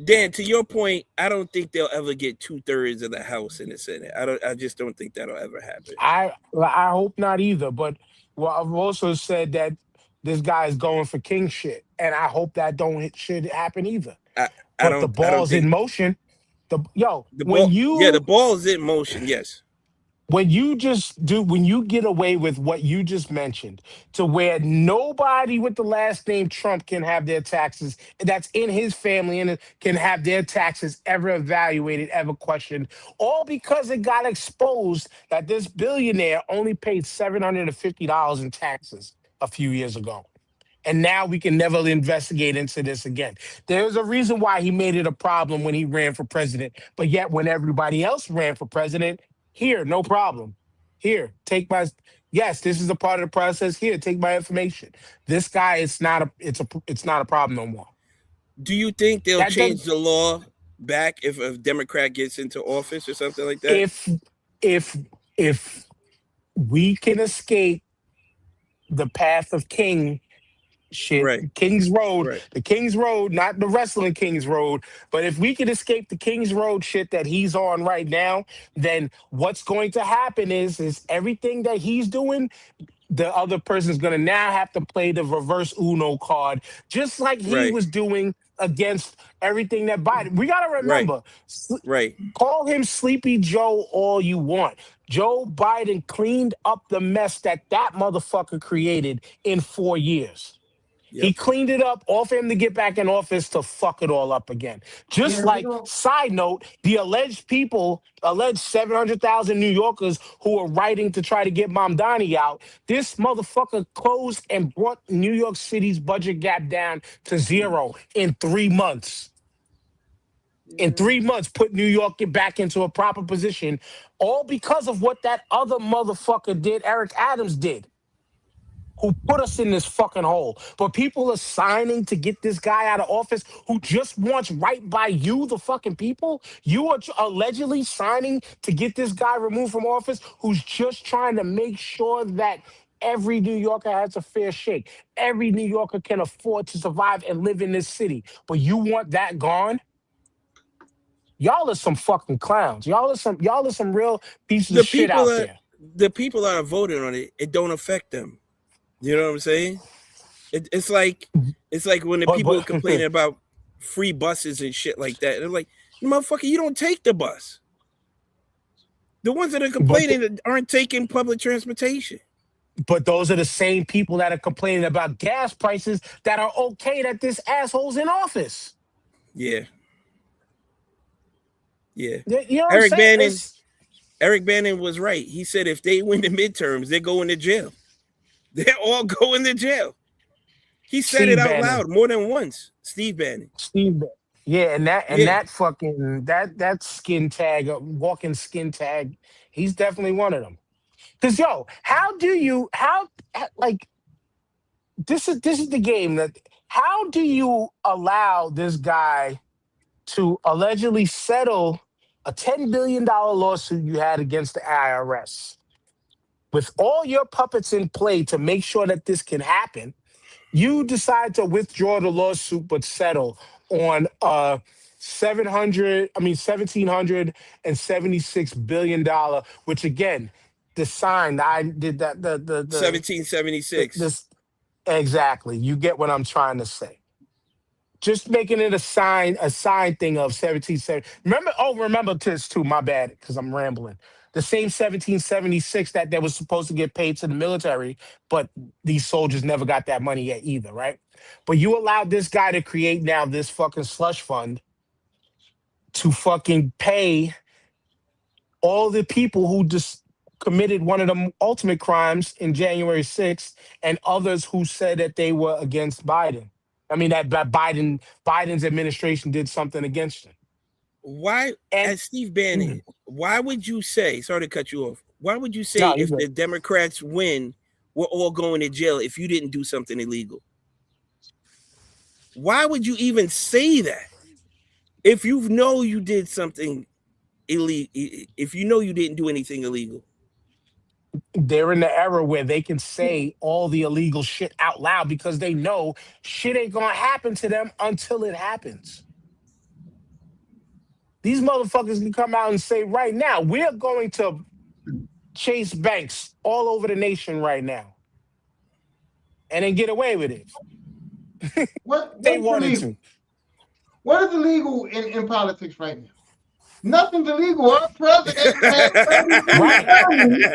Dan, to your point, I don't think they'll ever get 2/3 of the House in the Senate. I just don't think that'll ever happen. I hope not either. But well, I've also said that this guy is going for king shit, and I hope that don't should happen either. I Put the don't balls think in motion. The when ball, yeah, the you ball is in motion. Yes, when you get away with what you just mentioned, to where nobody with the last name Trump can have their taxes that's in his family and can have their taxes ever evaluated, ever questioned, all because it got exposed that this billionaire only paid $750 in taxes a few years ago. And now we can never investigate into this again. There's a reason why he made it a problem when he ran for president. But yet, when everybody else ran for president, here, no problem. Here, take my. Yes, this is a part of the process. Here, take my information. This guy, it's not a problem no more. do you think they'll That does change the law back if a Democrat gets into office or something like that? if if if we can escape the path of shit, Right, right, The King's Road, not the wrestling King's Road, but if we can escape the King's Road shit that he's on right now, then what's going to happen is everything that he's doing, the other person's going to now have to play the reverse Uno card, just like he right, was doing against everything that Biden. We got to right, remember, right. call him Sleepy Joe all you want. Joe Biden cleaned up the mess that motherfucker created in 4 years. He Yep. cleaned it up, all for him to get back in office to fuck it all up again. Just Yeah, we like, don't. side note, the alleged 700,000 New Yorkers who are writing to try to get Mamdani out, this motherfucker closed and brought New York City's budget gap down to zero in 3 months. In Yeah. 3 months, put New York back into a proper position, all because of what that other motherfucker did, Eric Adams did, who put us in this fucking hole. But people are signing to get this guy out of office who just wants right by you, the fucking people. You are allegedly signing to get this guy removed from office who's just trying to make sure that every New Yorker has a fair shake. Every New Yorker can afford to survive and live in this city. But you want that gone? Y'all are some fucking clowns. Y'all are some real pieces of The shit people out that there. are voting on it, it don't affect them. You know what I'm saying? It's like when the But people are but complaining about free buses and shit like that. They're like, motherfucker, you don't take the bus. The ones that are but complaining aren't taking public transportation. But those are the same people that are complaining about gas prices that are okay that this asshole's in office. Yeah, yeah. You know what I'm Eric saying? Bannon, It's Eric Bannon was right. He said if they win the midterms, they're going to jail. They're all going to jail. He said it Steve out Bannon. loud more than once. Steve Bannon. Steve Bannon. Yeah, and Yeah. that fucking that skin tag, walking skin tag, he's definitely one of them. Cause yo, like this is the game that how do you allow this guy to allegedly settle a $10 billion lawsuit you had against the IRS with all your puppets in play to make sure that this can happen? You decide to withdraw the lawsuit but settle on 1,776 billion dollar, which again, the sign I did that $1776. this exactly. You get what I'm trying to say. Just making it a sign thing of 1770. Remember this too, my bad, because I'm rambling. The same 1776 that was supposed to get paid to the military, but these soldiers never got that money yet either, right? But you allowed this guy to create now this fucking slush fund to fucking pay all the people who just committed one of the ultimate crimes in January 6th and others who said that they were against Biden. I mean that Biden's administration did something against him. Why, And as Steve Bannon, why would you say, sorry to cut you off, why would you say no, you if good. the Democrats win, we're all going to jail if you didn't do something illegal? Why would you even say that? If you know you did something illegal, if you know you didn't do anything illegal. They're in the era where they can say all the illegal shit out loud because they know shit ain't gonna happen to them until it happens. These motherfuckers can come out and say right now, we're going to chase banks all over the nation right now and then get away with it. What They what's wanted illegal? to. What is illegal in politics right now? Nothing's illegal. Our president has 33 Right, felonies,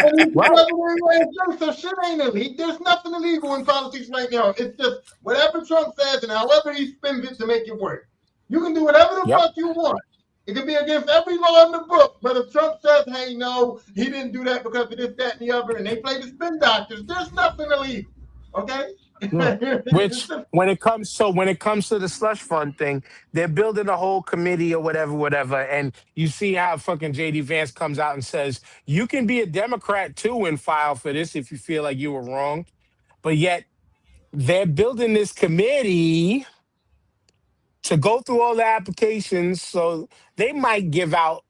and he's the right. president of the United States, so shit ain't illegal. There's nothing illegal in politics right now. It's just whatever Trump says and however he spins it to make it work. You can do whatever the Yep. fuck you want. It can be against every law in the book, but if Trump says, hey, no, he didn't do that because of this, that, and the other, and they play the spin doctors, there's nothing illegal. Okay? Yeah. Which when it comes to the slush fund thing, they're building a whole committee or whatever, whatever. And you see how fucking JD Vance comes out and says, you can be a Democrat too and file for this if you feel like you were wrong. But yet they're building this committee to go through all the applications. So they might give out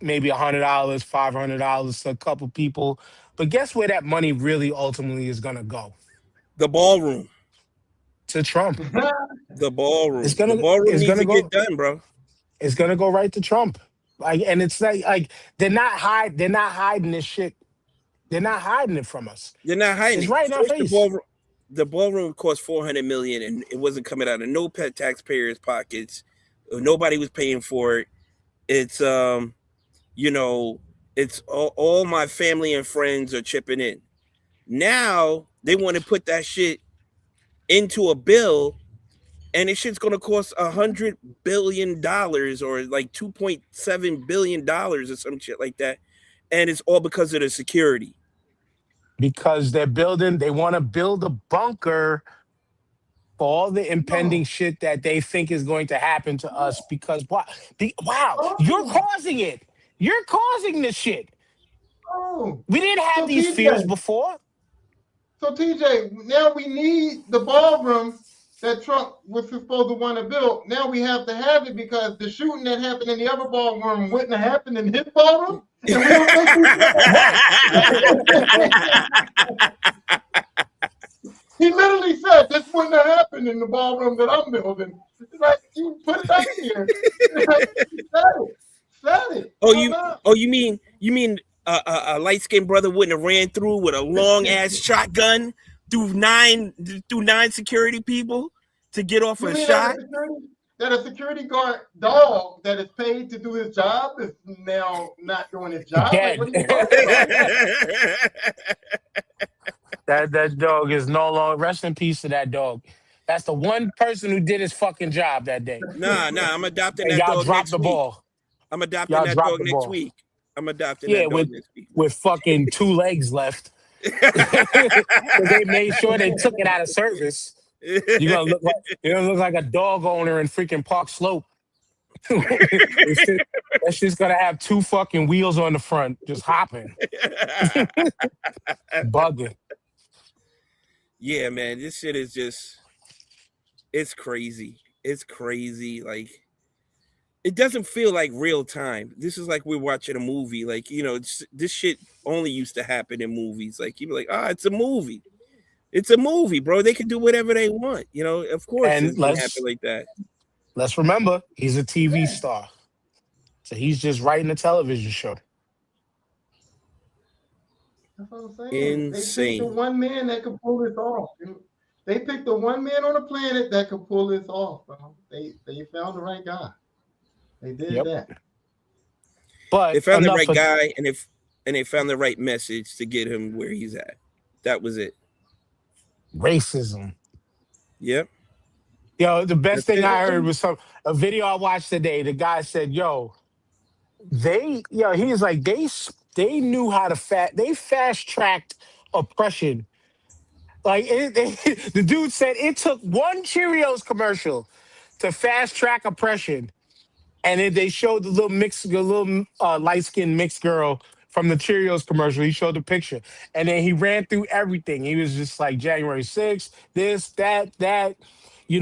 maybe $100, $500 to a couple people. But guess where that money really ultimately is gonna go? The ballroom. To Trump. The ballroom. It's gonna The ballroom it's needs gonna to go get done, bro. it's gonna go right to Trump. Like, and it's like they're not hiding this shit. They're not hiding it from us. They're not hiding It's it. right in our First, face. the ballroom cost $400 million, and it wasn't coming out of no taxpayers' pockets. Nobody was paying for it. It's it's all my family and friends are chipping in. Now they want to put that shit into a bill, and it shit's gonna cost $100 billion or like $2.7 billion or some shit like that, and it's all because of the security. Because they want to build a bunker for all the impending No. shit that they think is going to happen to us. Because wow, you're Oh, causing it. You're causing this shit. oh. We didn't have So these fears TJ, before. so TJ, now we need the ballroom that Trump was supposed to want to build. Now we have to have it because the shooting that happened in the other ballroom wouldn't have happened in his ballroom. And we don't think we Right. He literally said this wouldn't have happened in the ballroom that I'm building. It's like you put it out here. Said it. Oh, Hung up. you mean a light skinned brother wouldn't have ran through with a long ass shotgun through nine security people to get off You a mean shot? that a security guard dog that is paid to do his job is now not doing his job? Like, Dead. what are you talking about? That dog is no longer. Rest in peace to that dog. That's the one person who did his fucking job that day. Nah, I'm adopting And that y'all dog dropped next the week. ball. I'm adopting Y'all that dropped dog the next ball. week. I'm adopting Yeah, that dog next week. with fucking 2 legs left. Because they made sure they took it out of service. You're gonna look like a dog owner in freaking Park Slope. That shit's gonna have 2 fucking wheels on the front, just hopping, bugging. Yeah, man, this shit is it's crazy. It's crazy. Like, it doesn't feel like real time. This is like we're watching a movie. Like, this shit only used to happen in movies. Like, you'd be like, it's a movie. It's a movie, bro. They can do whatever they want. Of course And it's gonna happen like that. let's remember, he's a TV star, so he's just writing a television show. That's what I'm saying. They picked the Insane. one man that could pull this off. They picked the one man on the planet that could pull this off, bro. They found the right guy. They did Yep. that. But They found the enough right of guy, and they found the right message to get him where he's at. That was it. racism. Yep. Yo, the best That's thing it. I heard was a video I watched today. The guy said, he's like, they knew how to they fast tracked oppression. Like the dude said it took one Cheerios commercial to fast track oppression. And then they showed the little light skinned mixed girl from the Cheerios commercial. He showed the picture, and then he ran through everything. He was just like January 6th, this, that.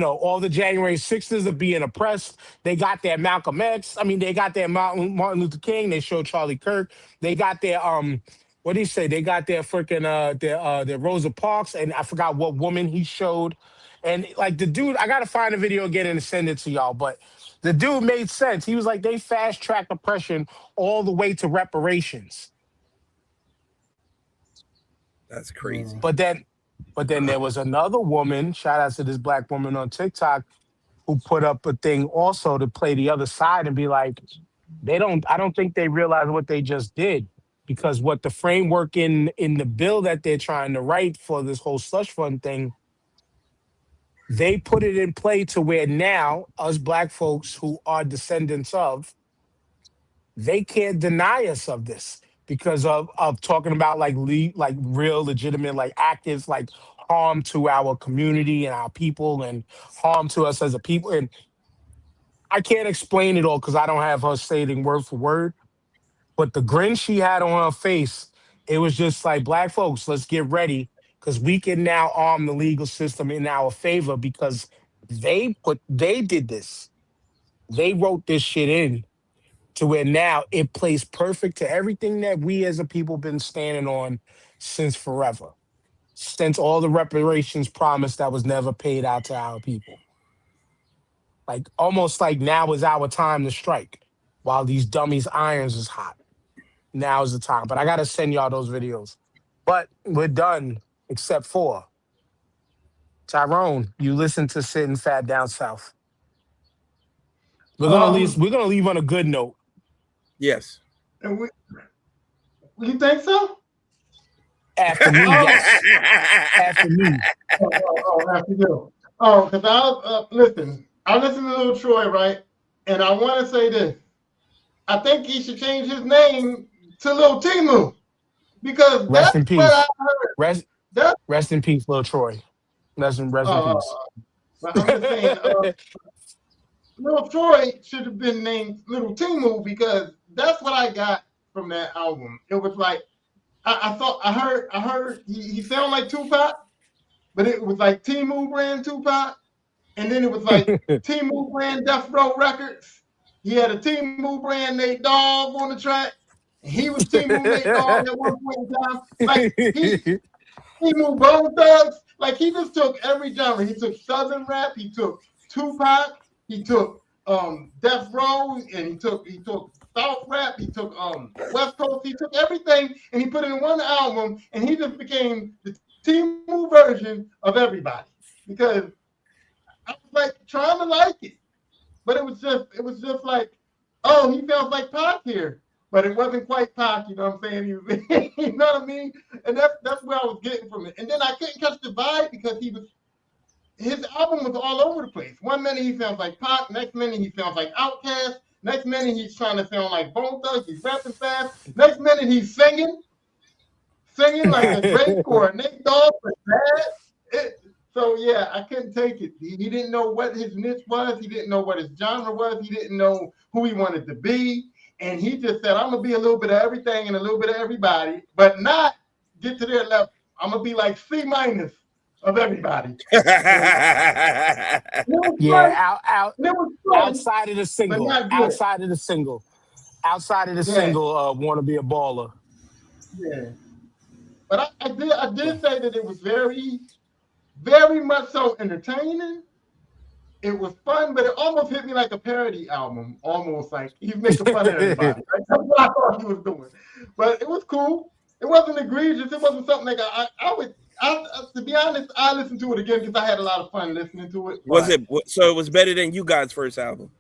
All the January 6th are being oppressed. They got their Malcolm X. I mean, they got their Martin Luther King. They showed Charlie Kirk. They got their what do you say? They got their freaking their Rosa Parks, and I forgot what woman he showed. And like the dude, I gotta find the video again and send it to y'all. But the dude made sense. He was like, they fast tracked oppression all the way to reparations. That's crazy. But then there was another woman, shout out to this black woman on TikTok, who put up a thing also to play the other side and be like, I don't think they realize what they just did, because what the framework in the bill that they're trying to write for this whole slush fund thing, they put it in play to where now us black folks who are descendants of, they can't deny us of this because of talking about like real legitimate like active like harm to our community and our people and harm to us as a people. And I can't explain it all because I don't have her stating word for word, but the grin she had on her face, it was just like, black folks, let's get ready because we can now arm the legal system in our favor because they did this. They wrote this shit in to where now it plays perfect to everything that we as a people been standing on since forever. Since all the reparations promised that was never paid out to our people. Like almost like now is our time to strike while these dummies' irons is hot. Now is the time. But I gotta send y'all those videos. But we're done, except for Tyrone. You listen to Sitting Fat Down South. Um, We're gonna leave on a good note. Yes. and you think so? After me, Um, yes. After me. after you. Oh, because listen. I listen to Little Troy, right? And I want to say this. I think he should change his name to Little Timu because Rest that's in what I peace. heard. Rest That's rest in peace, little Troy. Rest in uh, peace. but I'm just saying, Little Troy should have been named Little Timu because that's what I got from that album. It was like I thought I heard he sounded like Tupac, but it was like Timu brand Tupac, and then it was like Timu brand Death Row Records. He had a Timu brand Nate Dogg on the track, and he was Timu Nate Dogg at one point in time. Like he moved Bone Thugs. Like he just took every genre. He took Southern rap. He took Tupac. He took Death Row, and he took South rap. He took West Coast. He took everything, and he put it in one album, and he just became the Timu version of everybody. Because I was like trying to like it, but it was just like, oh, he sounds like Pac here, but it wasn't quite Pac. You know what I'm saying? You know what I mean? And that's where I was getting from it. And then I couldn't catch the vibe because his album was all over the place. One minute he sounds like Pac, next minute he sounds like Outkast, next minute he's trying to sound like Bone Thugs, he's rapping fast, next minute he's singing like a Drake or a Nate Dogg, but bad. So yeah, I couldn't take it. He didn't know what his niche was. He didn't know what his genre was. He didn't know who he wanted to be. And he just said, I'm gonna be a little bit of everything and a little bit of everybody, but not get to their level. I'm gonna be like C minus of everybody. It was Yeah, fun. It was fun, outside of the but single, not good. outside of the Yeah, single, "Wanna Be a Baller." yeah. But I did say that it was very, very much so entertaining. It was fun, but it almost hit me like a parody album. Almost like he's making fun of everybody. Right? That's what I thought he was doing. But it was cool. It wasn't egregious. It wasn't something like I would. To be honest, I listened to it again because I had a lot of fun listening to it. Was But it so? It was better than you guys' first album.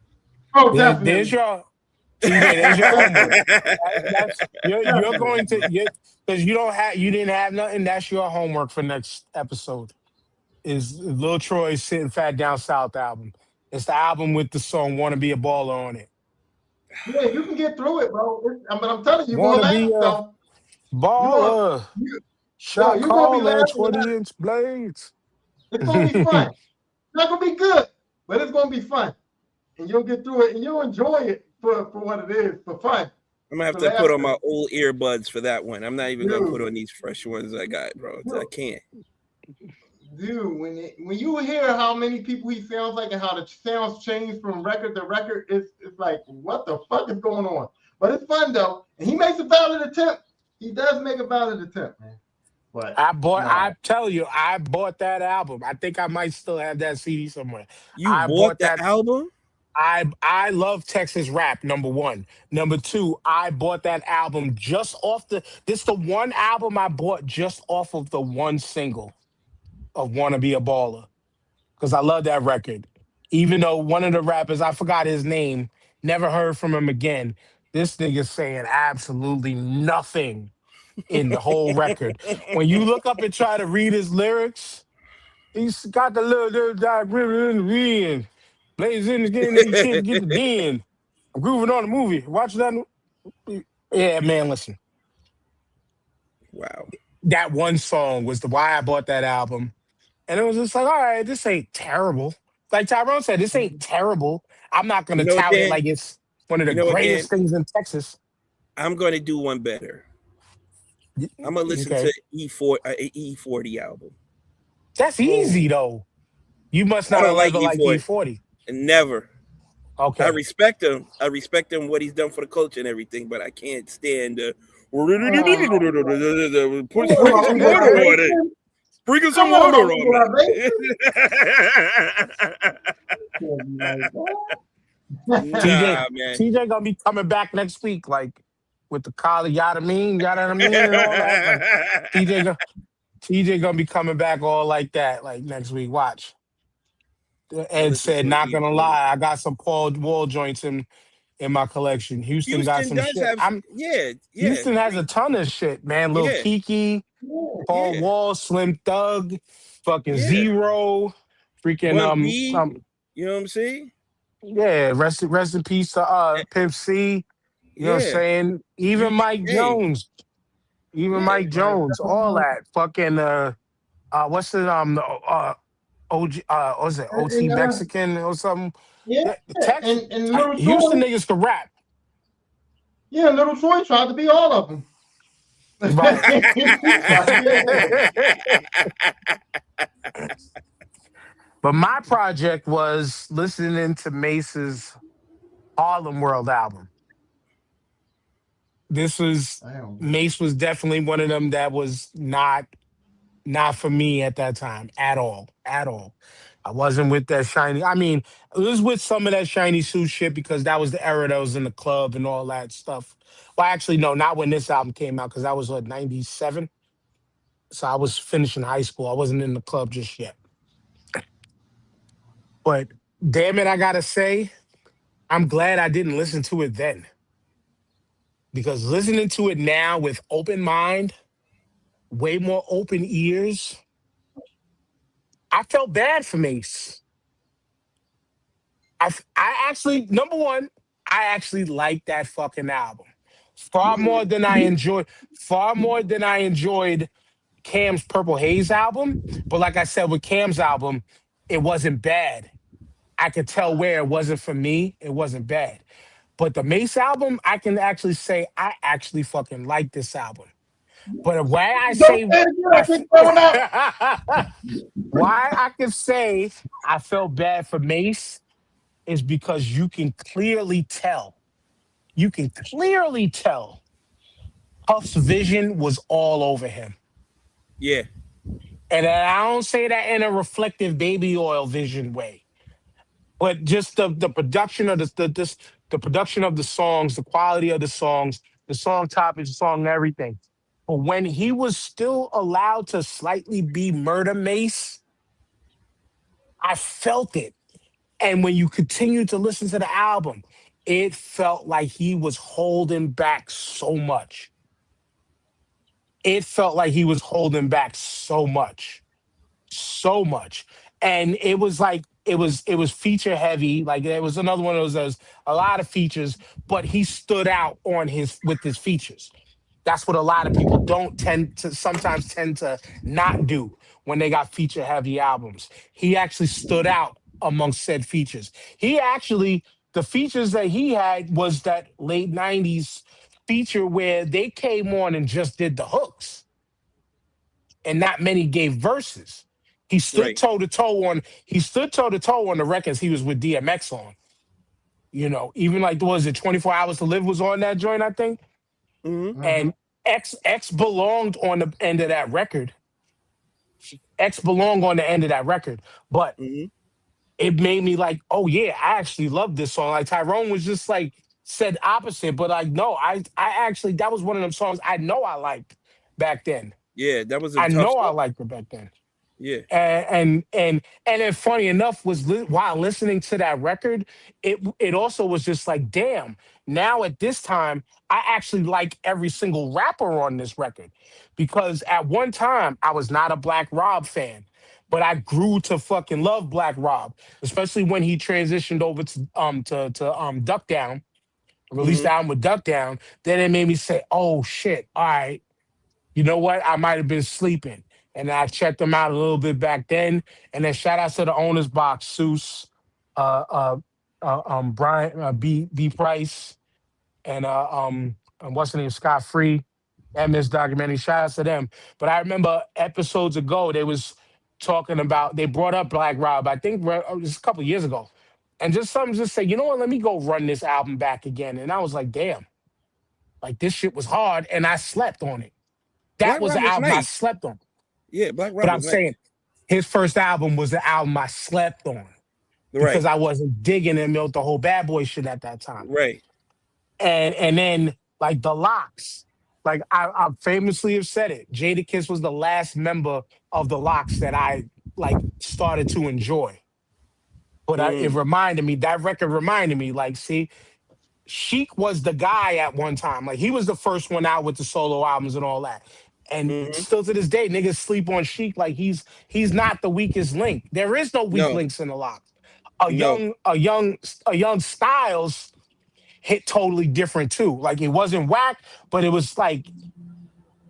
oh, There's definitely, your TJ. There's your homework. definitely, That's you're definitely. going to because you didn't have nothing. That's your homework for next episode. Is Lil Troy's Sitting Fat Down South album. It's the album with the song "Wanna Be a Baller" on it. Yeah, you can get through it, bro. But I'm telling you, you're gonna Wanna be laugh a though. You gonna, baller, you, yo, shot you're gonna be caller, laughing. 20-inch blades. It's gonna be fun. It's not gonna be good, but it's gonna be fun, and you'll get through it, and you'll enjoy it for what it is, for fun, I'm gonna have for to put on laughter. my old earbuds for that one. I'm not even gonna put Dude, on these fresh ones I got, bro. I dude, can't. dude, when you hear how many people he sounds like and how the sounds change from record to record, it's like what the fuck is going on? But it's fun though, and he makes a valid attempt. He does make a valid attempt, man. But I no, tell you, I bought that album. I think I might still have that CD somewhere. You I bought bought the that. album? I love Texas rap, number one. Number two, I bought that album just off this the one album I bought just off of the one single of Wanna Be a Baller. Because I love that record. Even though one of the rappers, I forgot his name, Never heard from him again. This nigga's saying absolutely nothing in the whole record. When you look up and try to read his lyrics, he's got the little diagram in the wind. Blaze in the skin, nigga can't get the den. I'm grooving on the movie. Watch that. Yeah, man, listen. Wow. That one song was the why I bought that album. And it was just like, all right, this ain't terrible. Like Tyrone said, this ain't terrible. I'm not gonna You know, tout it Dan. like it's one of the You know, Dan. greatest things in Texas. I'm gonna do one better. I'm gonna listen Okay. to E40 album. That's Oh, easy though. You must I not have don't like never liked E40. E40. Never. I Okay. respect him. I respect him what he's done for the culture and everything, but I can't stand the come sprinkle some on, water on it. Liberace. Sprinkle some Come on, water Uncle on Liberace. it. Can't be like TJ, Nah, man. TJ gonna be coming back next week, like with the collar, yada what I mean, and all that. Like TJ, TJ gonna be coming back all like that, like next week. Watch. I Ed listen said, to an not gonna E40. lie, I got some Paul Wall joints in my collection. Houston got Houston some does shit. have, yeah, Houston has a ton of shit, man. Lil yeah, Kiki, Paul yeah, Wall, Slim Thug, fucking yeah. Zero, freaking One B, you know what I'm saying? yeah, rest in peace to Pimp C. You know what I'm Yeah, saying? Even Mike UGK, Jones. Even yeah. Mike like, Jones, all that. Fucking what's it OG what's it, OT and Mexican or something? yeah, Yeah, Tex and Little Houston Troy, niggas can rap. yeah, Little Troy tried to be all of them. Right. He tried to be all of them. But my project was listening to Mace's Harlem World album. This was Damn. Mace was definitely one of them that was not for me at that time at all. At all. I wasn't with that shiny. I mean, it was with some of that shiny suit shit because that was the era that was in the club and all that stuff. Well, actually, no, not when this album came out because I was what 97. So I was finishing high school. I wasn't in the club just yet. But damn it, I gotta say, I'm glad I didn't listen to it then. Because listening to it now with open mind, way more open ears, I felt bad for Mace. I actually, number one, I actually like that fucking album far more than I enjoyed Cam's Purple Haze album. But like I said, with Cam's album, it wasn't bad. I could tell where it wasn't for me. It wasn't bad. But the Mace album, I can actually say I actually fucking like this album. But why I Don't say say it again. I I f- think throwing up. why I can say I felt bad for Mace is because you can clearly tell. You can clearly tell Puff's vision was all over him. Yeah, And I don't say that in a reflective baby oil vision way, but just the production of the production of the songs, the quality of the song topics, the song everything. But when he was still allowed to slightly be Murder Mace, I felt it. And when you continue to listen to the album, it felt like he was holding back so much. It felt like he was holding back so much. And it was like it was feature heavy. Like there was another one of those that was a lot of features, but he stood out on his with his features. That's what a lot of people don't tend to sometimes tend to not do when they got feature heavy albums. He actually stood out amongst said features. He actually the features that he had was that late 90s feature where they came on and just did the hooks and not many gave verses. right. He stood toe to toe on the records he was with DMX on. You know, even like was it 24 Hours to Live was on that joint, I think. Mm-hmm. Mm-hmm. And X belonged on the end of that record. X belonged on the end of that record. But Mm-hmm. it made me like, oh yeah, I actually love this song. Like Tyrone was just like said opposite, but like no, I actually that was one of them songs I know I liked back then. Yeah, that was a I tough know I song. liked it back then. Yeah. And then funny enough while listening to that record, it also was just like, damn, now at this time I actually like every single rapper on this record, because at one time I was not a Black Rob fan, but I grew to fucking love Black Rob, especially when he transitioned over to Duck Down, released Mm-hmm. the album with Duck Down. Then it made me say, oh shit, all right, you know what? I might have been sleeping. And I checked them out a little bit back then. And then shout out to the owner's box, Seuss, uh, uh, Brian, B Price, and what's the name, Scott Free, and this documentary. Shout out to them. But I remember episodes ago, they was talking about, they brought up Black Rob, I think it was a couple years ago. And just something just said, you know what, let me go run this album back again. And I was like, damn, like this shit was hard. And I slept on it. That Black was Rob the was album I nice. slept on. Yeah, Black But Rob I'm was nice. saying his first album was the album I slept on because Right. I wasn't digging him with the whole bad boy shit at that time. Right. And then like the Locks, like I famously have said it, Jadakiss was the last member of the Locks that I like started to enjoy. But it Mm. reminded me, that record reminded me, like, see, Sheik was the guy at one time. Like he was the first one out with the solo albums and all that. And Mm-hmm. still to this day, niggas sleep on Sheik like he's not the weakest link. There is no weak No. links in the lock. A No. young a young a young Styles hit totally different too. Like it wasn't whack, but it was like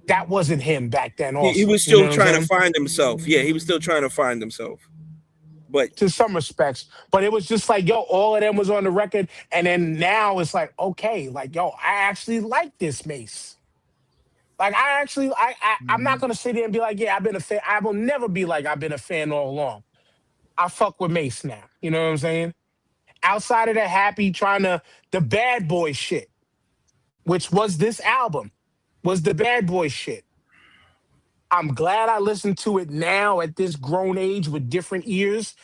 that wasn't him back then. He Also, was you know still what I'm trying to saying? find himself. Yeah, he was still trying to find himself. But To some respects, but it was just like, yo, all of them was on the record, and then now it's like, okay, like, yo, I actually like this Mace. Like I actually, I'm not Mhm. gonna sit there and be like, yeah, I've been a fan. I will never be like I've been a fan all along. I fuck with Mace now. You know what I'm saying? Outside of the happy trying to the bad boy shit, which was this album, was the bad boy shit. I'm glad I listened to it now at this grown age with different ears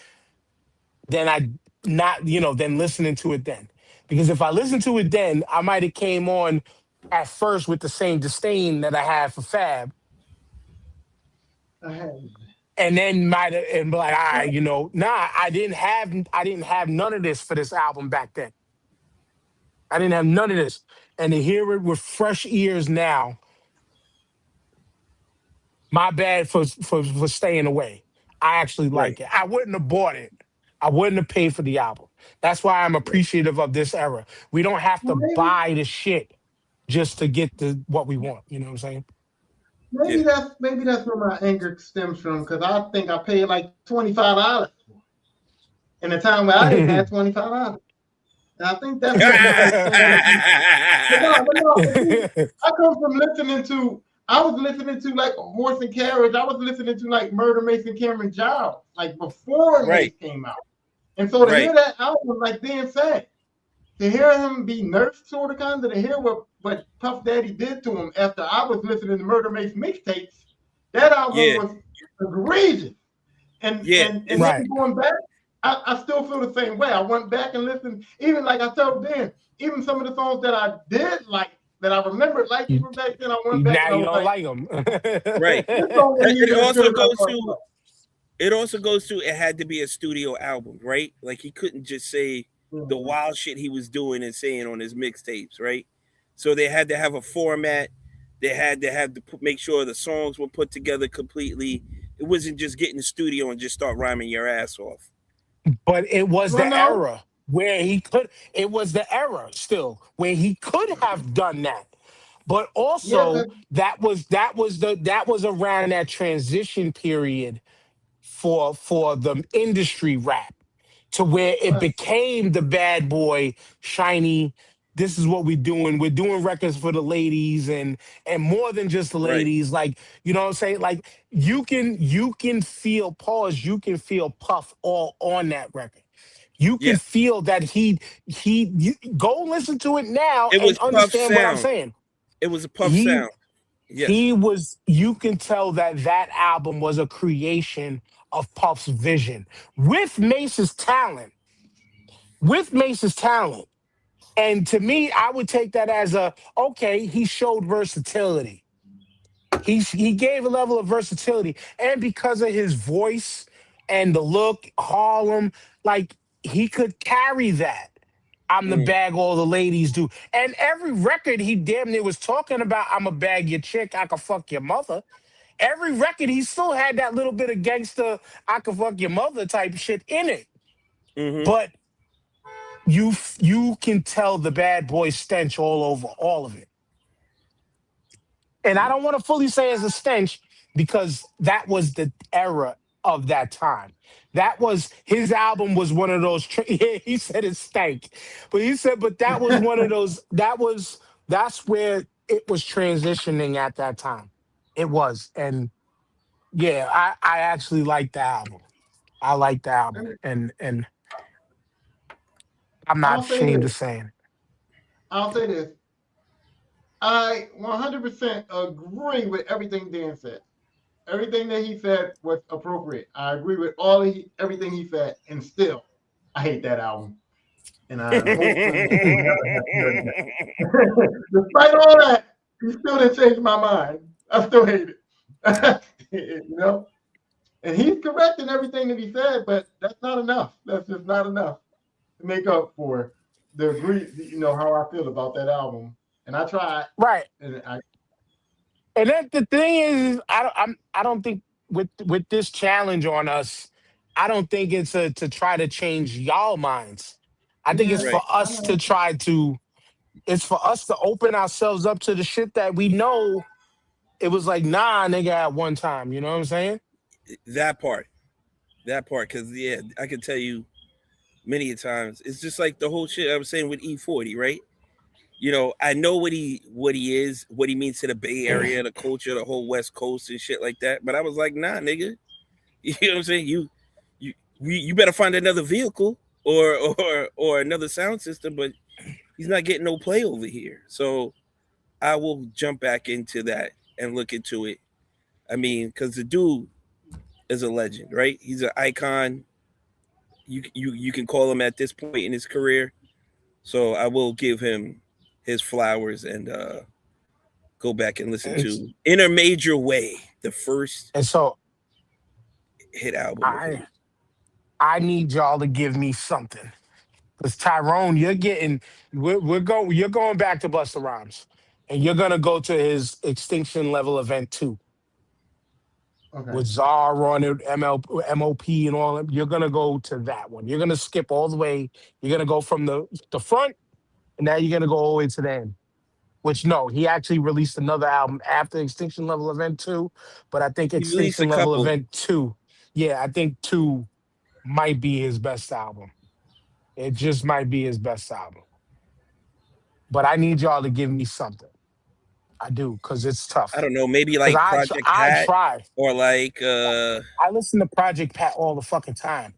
than I not, than listening to it then. Because if I listened to it then, I might have came on at first with the same disdain that I had for Fab, I had and then might have and be like, all right, nah, I didn't have none of this for this album back then. I didn't have none of this. And to hear it with fresh ears now, my bad for staying away. I actually right, like it. I wouldn't have bought it. I wouldn't have paid for the album. That's why I'm right. appreciative of this era. We don't have to maybe buy the shit just to get the what we want. You know what I'm saying? Yeah. maybe that's where my anger stems from because I think I paid like $25 in a time where I didn't have $25. And I think that's what my insanity. But no, I come from listening to. I was listening to like Horse and Carriage. I was listening to like Murder Mason Cameron Giles, like before Mace Right. came out. And so to Right. hear that album, like Dan said, to hear him be nursed sort of kind of to hear what Puff Daddy did to him after I was listening to Murder Mace mixtapes, that album Yeah. was egregious. And Yeah. and and It's Right. then going back, I still feel the same way. I went back and listened, even like I told Dan, even some of the songs that I did like that I remembered liking You, from back then, I went back now and I you was don't like, like them. right. this song ain't It even as also good as I goes thought it to was. it had to be a studio album, right? Like he couldn't just say the Mhm. wild shit he was doing and saying on his mixtapes, right? So they had to have a format. They had to make sure the songs were put together completely. It wasn't just get in the studio and just start rhyming your ass off. But it was Well, the no, era where he could. It was the era still where he could have done that. But yeah, also because that was around that transition period for the industry rap to where it became the bad boy shiny. This is what we're doing. We're doing records for the ladies and more than just the Right. ladies. Like, you know what I'm saying? Like you can feel pause, you can feel Puff all on that record. You Yeah. can feel that go listen to it now It and was Puff understand what I'm sound. saying. It was a Puff He sound. Yes. he was you can tell that album was a creation of Puff's vision with Mace's talent, with Mace's talent. And to me, I would take that as okay, he showed versatility. he gave a level of versatility, and because of his voice and the look, Harlem, like he could carry that. I'm the Mm. bag all the ladies do. And every record he damn near was talking about, I'm a bag your chick, I can fuck your mother. Every record he still had that little bit of gangster, I can fuck your mother type shit in it. Mm-hmm. But you can tell the bad boy stench all over all of it. And I don't want to fully say it's a stench because that was the era of that time. That was his album was one of those. Yeah, he said it stank, but he said, but that was one of those. That's where it was transitioning at that time. It was, and yeah, I actually like the album. I like the album, and I'm not I'll say ashamed of this. saying it. I'll say this. I 100% agree with everything Dan said. Everything that he said was appropriate. I agree with everything he said, and still, I hate that album. And I hopefully will never have to hear it again. Despite all that, he still didn't change my mind. I still hate it. You know? And he's correct in everything that he said, but that's not enough. That's just not enough to make up for the agree, how I feel about that album. And I tried, Right. and I And then the thing is, I don't think with this challenge on us, I don't think it's to try to change y'all minds. I think it's yeah, for Right. us to try to. It's for us to open ourselves up to the shit that we know. It was like nah, nigga, at one time. You know what I'm saying? That part. That part. Because yeah, I can tell you many a times. It's just like the whole shit I was saying with E40, right? I know what he is, what he means to the Bay Area, the culture, the whole West Coast and shit like that. But I was like, nah, nigga. You know what I'm saying? You better find another vehicle or another sound system, but he's not getting no play over here. So I will jump back into that and look into it. I mean, because the dude is a legend, right? He's an icon. You can call him at this point in his career. So I will give him his flowers and go back and listen And, to In a Major Way, the first and so hit album of his. I need y'all to give me something. Because Tyrone, you're going back to Busta Rhymes, and you're gonna go to his Extinction Level Event 2 okay. with Czar on it, MOP and all that. You're gonna go to that one. You're gonna skip all the way. You're gonna go from the front, and now you're gonna go all the way to the end. Which no, he actually released another album after Extinction Level Event 2, but I think He released a Extinction Level couple. Event 2, yeah, I think 2 might be his best album. It just might be his best album. But I need y'all to give me something. I do, because it's I tough. don't know, maybe Because like Project I Pat try. or like I listen to Project Pat all the fucking time.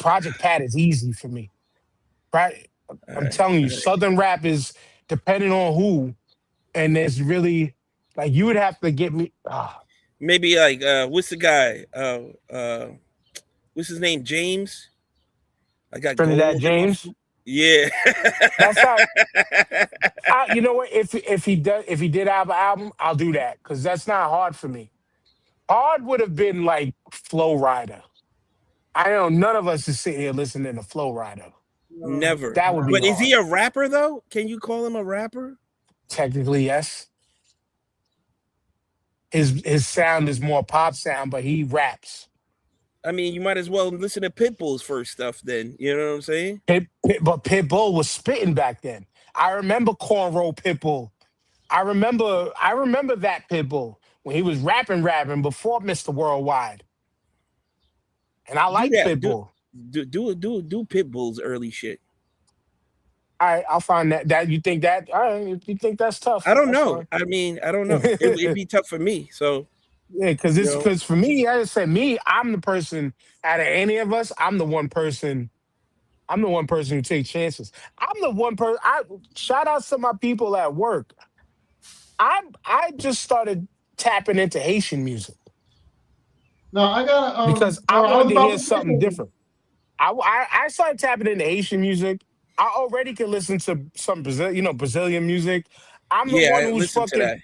Project Pat is easy for me. Right? all I'm right, telling you, all right. Southern rap is depending on who, and it's really like you would have to get me. Maybe like what's the guy? What's his name? James? I got Trinidad gold in my James. yeah. That's not. You know what? If he did have an album, I'll do that because that's not hard for me. Hard would have been like Flow Rider. I know none of us is sitting here listening to Flow Rider. Never. That would be But is he hard. a rapper though? Can you call him a rapper? Technically, yes. His sound is more pop sound, but he raps. I mean, you might as well listen to Pitbull's first stuff then. You know what I'm saying? But Pitbull was spitting back then. I remember Cornrow Pitbull. I remember that Pitbull when he was rapping before Mr. Worldwide. And I Do like that. Do Pitbull. do Pitbull's early shit. All right, I'll find that. That you think that? All right, if you think that's I tough, don't that's know. fine. I mean, I don't know. It'd be tough for me. So Yeah, because you it's know, because for me, I just said me. I'm the person out of any of us. I'm the one person. I'm the one person who takes chances. I'm the one person. I shout out to my people at work. I just started tapping into Haitian music No, I gotta because no, I I was wanted to about hear to say something something. different. I started tapping into Haitian music. I already could listen to some Brazilian music. I'm the yeah, one I who's listen to fucking. that.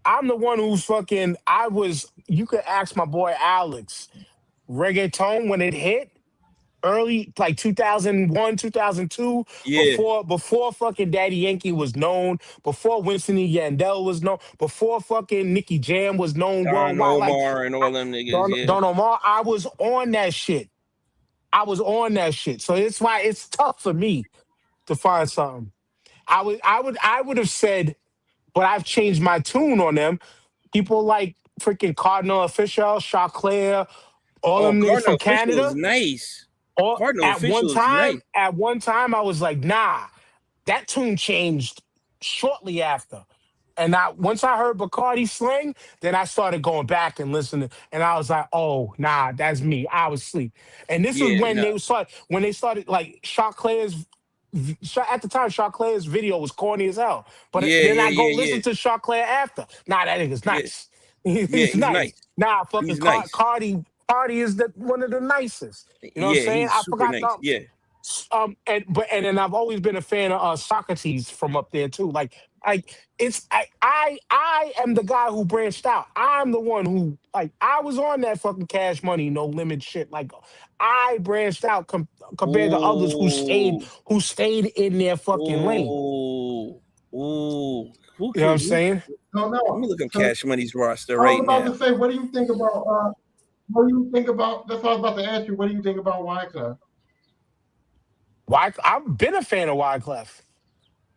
I'm the one who's fucking. You could ask my boy Alex. Reggaeton when it hit early, like 2001, 2002, Yeah. before fucking Daddy Yankee was known, before Winston E. Yandel was known, before fucking Nicky Jam was known Don worldwide. Like Omar and all them niggas. Yeah. Don Omar, I was on that shit. So it's why it's tough for me to find something. I would have said, but I've changed my tune on them. People like freaking Cardinal Official, Chaclair, all Oh, them niggas Cardinal from Official is Canada. nice. Or Cardinal Official is nice. at one time, I was like, nah, that tune changed shortly after. And once I heard Bacardi sling, then I started going back and listening, and I was like, "Oh, nah, that's me. I was asleep." And this was Yeah, when no. they started like at the time, Chaclair's video was corny as hell. But Yeah, then yeah, I go yeah, listen yeah. to Chaclair after. Nah, that nigga's Yeah. nice. Yeah, He's he's nice. nice. Nah, fucking He's nice. Cardi is one of the nicest. You know what I'm Yeah, saying? he's I super forgot nice. Yeah. and then I've always been a fan of Socrates from up there too. I am the guy who branched out. I'm the one who I was on that fucking Cash Money No Limit shit. Like I branched out compared to others Ooh. who stayed in their fucking lane. Ooh. Ooh. Who You know what I'm could saying? No, let me no. look at So Cash Money's roster I was right about now. to say, what do you think about? What do you think about? That's what I was about to ask you. What do you think about Wyclef? I've been a fan of Wyclef.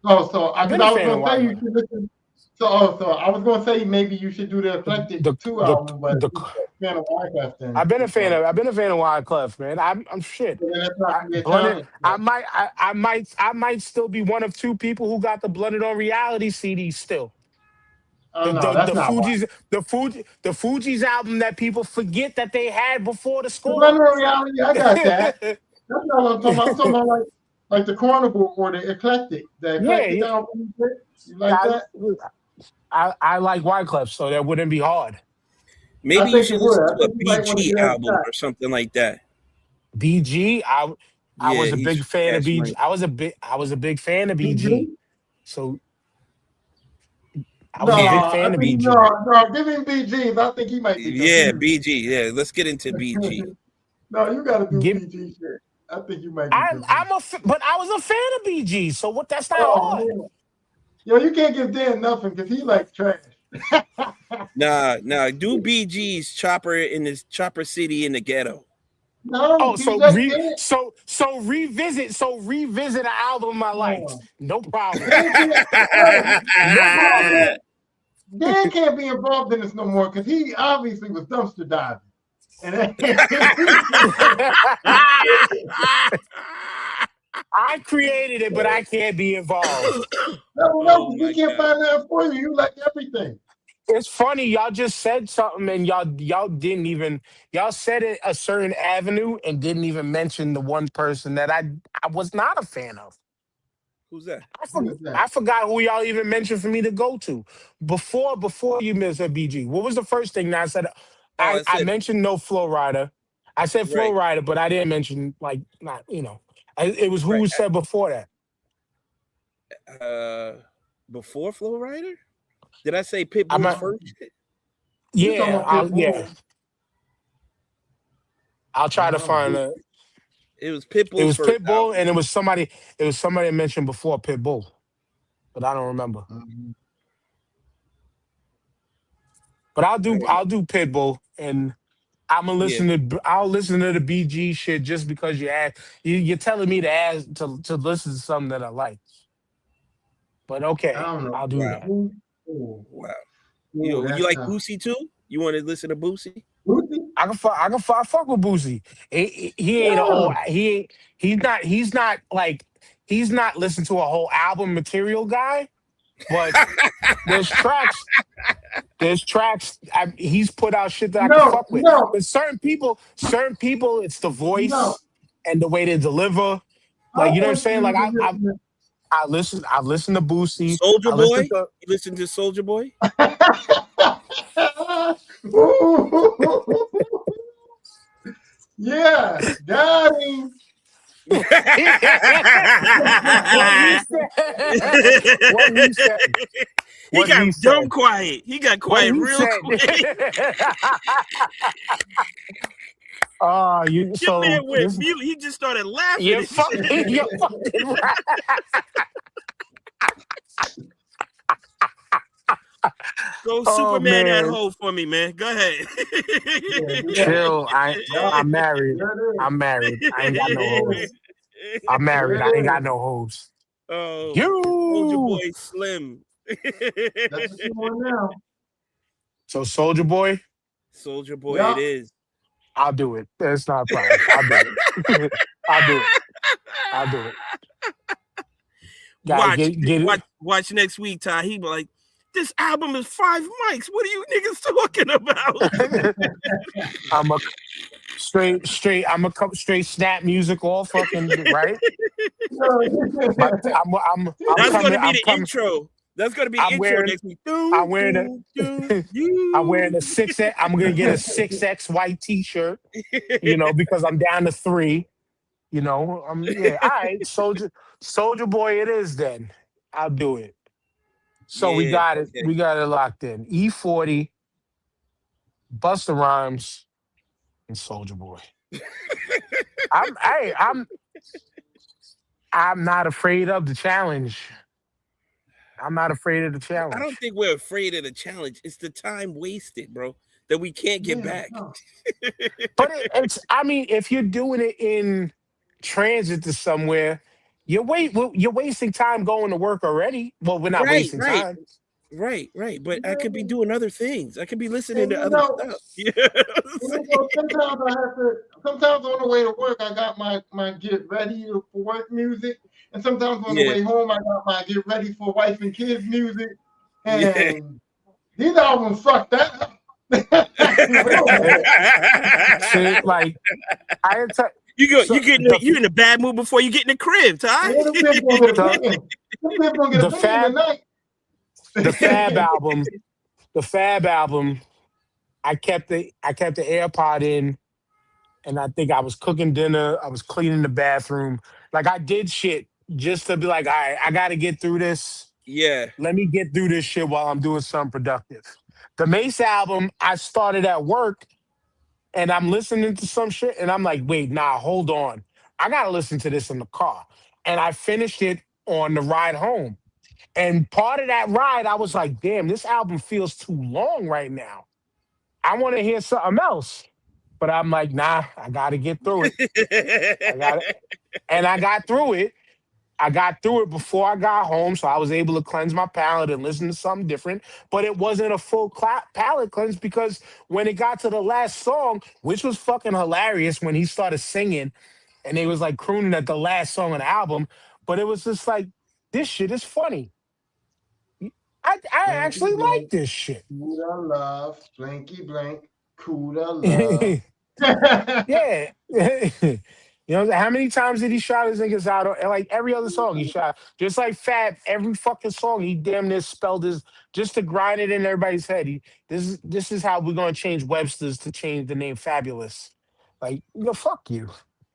Oh, so I've because been a I was fan of gonna say you Wyclef. should listen. So I was gonna say maybe you should do the Eclectic The 2 the album, but the you're a fan of Wyclef then. I've been a fan of Wyclef, man. I'm shit. So then that's not gonna be a Blunted. challenge. Then. I might still be one of two people who got the Blunted on Reality CD still. Oh no, that's not why. The Fugees album that people forget that they had before the The score. Blender Reality, I got that. That's not what I'm talking about. I'm talking about like the Carnival or the Eclectic Yeah, album. You like I, that? I like Wyclef, so that wouldn't be hard. Maybe I you think it should would. listen I to a think you might want to BG give that a album shot. or something like that. BG, I Yeah, was a he's big from fan of Cash BG. Money. I was a big fan of BG. BG? So I was No, a Yeah. big I fan of think BG. no. Give him BGs. I think he might be Yeah, confused. BG. Yeah, let's get into BG. No, you got to do Give BG shit. I think you might be confused. but I was a fan of BG, so what? That's not Oh hard. man, yo, you can't give Dan nothing because he like trash. Nah, do BG's Chopper in this Chopper City in the Ghetto. No, Oh, he just did it. revisit an album I liked. No. No problem. Dan can't, yo, No problem. Dan can't be involved in this no more because he obviously was dumpster diving. And I created it, but I can't be involved. no, we can't find that for you. You like everything. It's funny, y'all just said something and y'all didn't even y'all said it a certain avenue and didn't even mention the one person that I was not a fan of. Who's that? Who is that? I forgot who y'all even mentioned for me to go to before you said BG. What was the first thing that I said? I I said mentioned no Flow Rider. I said Flow right. Rider, but I didn't mention not it was who Right. said before that. Before Flow Rider? Did I say I Pitbull's might, first? You talking about Pitbull? I'll try to find a. It was It Pitbull's was first Pitbull, album. and it was somebody mentioned before Pitbull, but I don't remember. Mm-hmm. But I'll do Pitbull, and I'll listen to the BG shit just because you're telling me to listen to something that I like. But okay, I don't know. I'll do that. Wow. Ooh, You like tough. Boosie too? You want to listen to Boosie? Boosie? I can fuck with Boosie. He ain't a whole. He's not listening to a whole album material guy. But there's tracks he's put out shit that I can fuck with. No. But certain people, it's the voice and the way they deliver. Like, you know what I'm saying? Like I've listened to Boosie. Soldier Boy? You listen to Soldier Boy? Yeah, got him. What he said. He What got he dumb said. quiet. He got What quiet he real said. quick. Oh, you Your man so went this mute. He just started laughing you're and shit. fucking you're fucking right. Go Oh Superman that man. hole for me, man. Go ahead. Yeah, do that. Chill. Yeah, I'm married. there it is. I'm married. I ain't got no There it hoes. is. I'm There married. I ain't it got is. no hoes. Oh, Soldier You. Boy Slim. That's what you want now. So Soldier Boy, Soldier Boy, it Yeah. is. I'll do it. That's not a problem. I'll do it. I'll do it. I'll do it. Gotta Watch, get it. watch next week, Ty. He be like, this album is 5 mics. What are you niggas talking about? I'm a straight. I'm a straight snap music all fucking right. But I'm That's coming. gonna be I'm the coming. intro. That's gonna be the I'm intro wearing. next week. I'm Doom, wearing a. doom, doom, I'm wearing you. a 6X. I'm gonna get a 6X white T-shirt. You know, because I'm down to 3. You know, yeah. All right, Soldier Boy, it is then. I'll do it. So we Yeah, got it. okay. We got it locked in. E40, Busta Rhymes, and Soldier Boy. Hey, I'm not afraid of the challenge. I'm not afraid of the I don't challenge. think we're afraid of the challenge. It's the time wasted, bro, that we can't get Yeah, back. no. But it's I mean, if you're doing it in transit to somewhere, you're wasting time going to work already. Well, we're not Right, wasting right, time. right. But I could be Yeah, doing other things. I could be listening and to you other know, stuff. You know what I'm and, saying? sometimes I have to. Sometimes on the way to work, I got my get ready for work music, and sometimes on the Yeah, way home, I got my get ready for wife and kids music. yeah. And these albums suck. That real bad. See, like I tell You so getting you in a bad mood before you get in the crib, Ty. Yeah, them kids gonna get a the picking. Them kids gonna get a the picking Fab tonight. the Fab album, the Fab album, I kept the AirPod in, and I think I was cooking dinner, I was cleaning the bathroom. Like I did shit just to be like, all right, I gotta get through this. Yeah. Let me get through this shit while I'm doing something productive. The Mace album, I started at work and I'm listening to some shit and I'm like, wait, nah, hold on. I gotta listen to this in the car. And I finished it on the ride home. And part of that ride, I was like, damn, this album feels too long right now. I want to hear something else. But I'm like, nah, I gotta get through it. I got it. And I got through it. I got through it before I got home, so I was able to cleanse my palate and listen to something different. But it wasn't a full palate cleanse because when it got to the last song, which was fucking hilarious when he started singing and they was like crooning at the last song of the album, but it was just like, this shit is funny. I Blanky actually like blank, this shit. Cuda love, blanky blank, Cuda love. Yeah. You know, how many times did he shout his niggas out? Like every other song he shot. Just like Fab, every fucking song he damn near spelled his just to grind it in everybody's head. This is how we're gonna change Webster's to change the name Fabulous. Like, fuck you.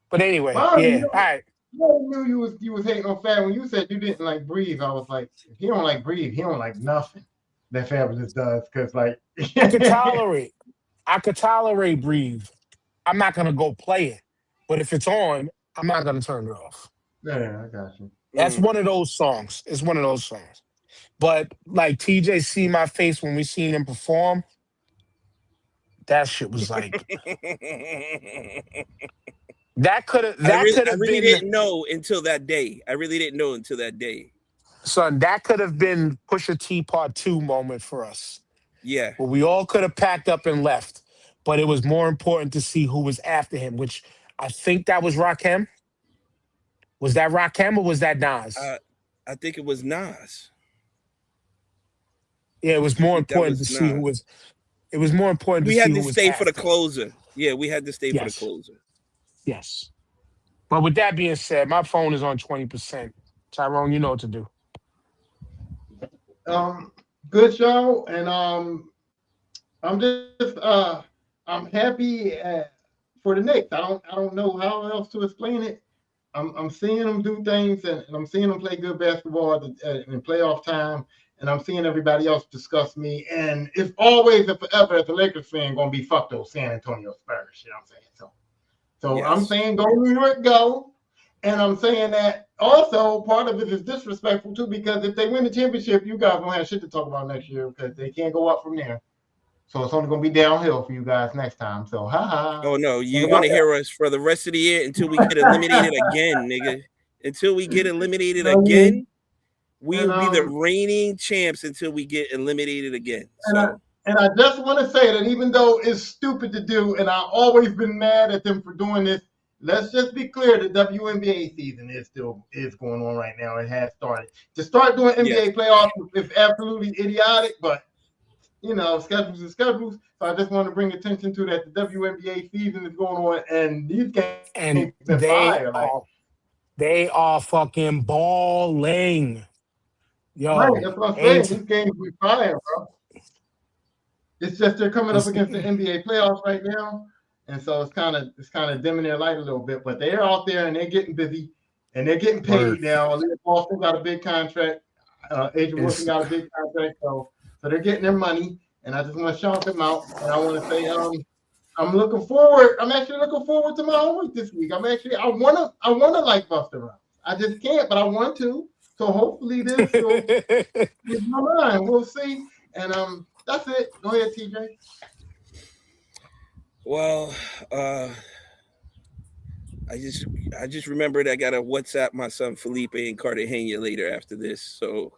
But anyway, Mom, yeah. All right. I knew you was hating on Fab when you said you didn't like Breathe. I was like, if he don't like Breathe, he don't like nothing that Fabulous does. Cause like, I could yeah, tolerate. I could tolerate Breathe. I'm not gonna go play it. But if it's on, I'm not gonna turn it off. I got you. That's one of those songs. It's one of those songs. But like TJ see my face when we seen him perform, that shit was like I really didn't know until that day. I really didn't know until that day. son, that could have been Pusha T Part 2 moment for us. Yeah. Where we all could have packed up and left. But it was more important to see who was after him, which I think that was Rakim. Was that Rakim or was that Nas? I think it was Nas. Yeah, it was I more think that important was to see who Nas. was. It was more important to We see had who to was stay for the after. closer. Yeah, we had to stay for the Yes, closer. yes. But with that being said, my phone is on 20%. Tyrone, you know what to do. Good show, and I'm just I'm happy for the Knicks. I don't know how else to explain it. I'm seeing them do things, and I'm seeing them play good basketball in playoff time, and I'm seeing everybody else discuss me. And it's always and forever as a Lakers fan going to be fuck those San Antonio Spurs. You know what I'm saying? So Yes. I'm saying go New York, go. And I'm saying that also part of it is disrespectful too, because if they win the championship, you guys won't have shit to talk about next year because they can't go up from there. So it's only going to be downhill for you guys next time. So haha. Oh no, you're gonna hear us for the rest of the year until we get eliminated again, nigga. Until we get eliminated again, we will be the reigning champs until we get eliminated again. So. And I just want to say that even though it's stupid to do, and I've always been mad at them for doing this, let's just be clear: the WNBA season is going on right now. It has started. To start doing NBA playoffs is absolutely idiotic, but schedules are schedules. So I just want to bring attention to that. The WNBA season is going on, and these games and they are fucking balling. Yo, right, that's what I'm saying. These games be fire, bro. It's just they're coming up against the NBA playoffs right now, and so it's kind of dimming their light a little bit. But they're out there and they're getting busy, and they're getting paid now. Boston got a big contract. Adrian Wilson got a big contract, so they're getting their money. And I just want to shout them out. And I want to say, I'm looking forward. I'm actually looking forward to my homework this week. I wanna like Busta Rhymes. I just can't, but I want to. So hopefully this will get my mind. We'll see. And that's it. Go ahead, TJ. Well, I just remembered I gotta WhatsApp my son Felipe in Cartagena later after this. So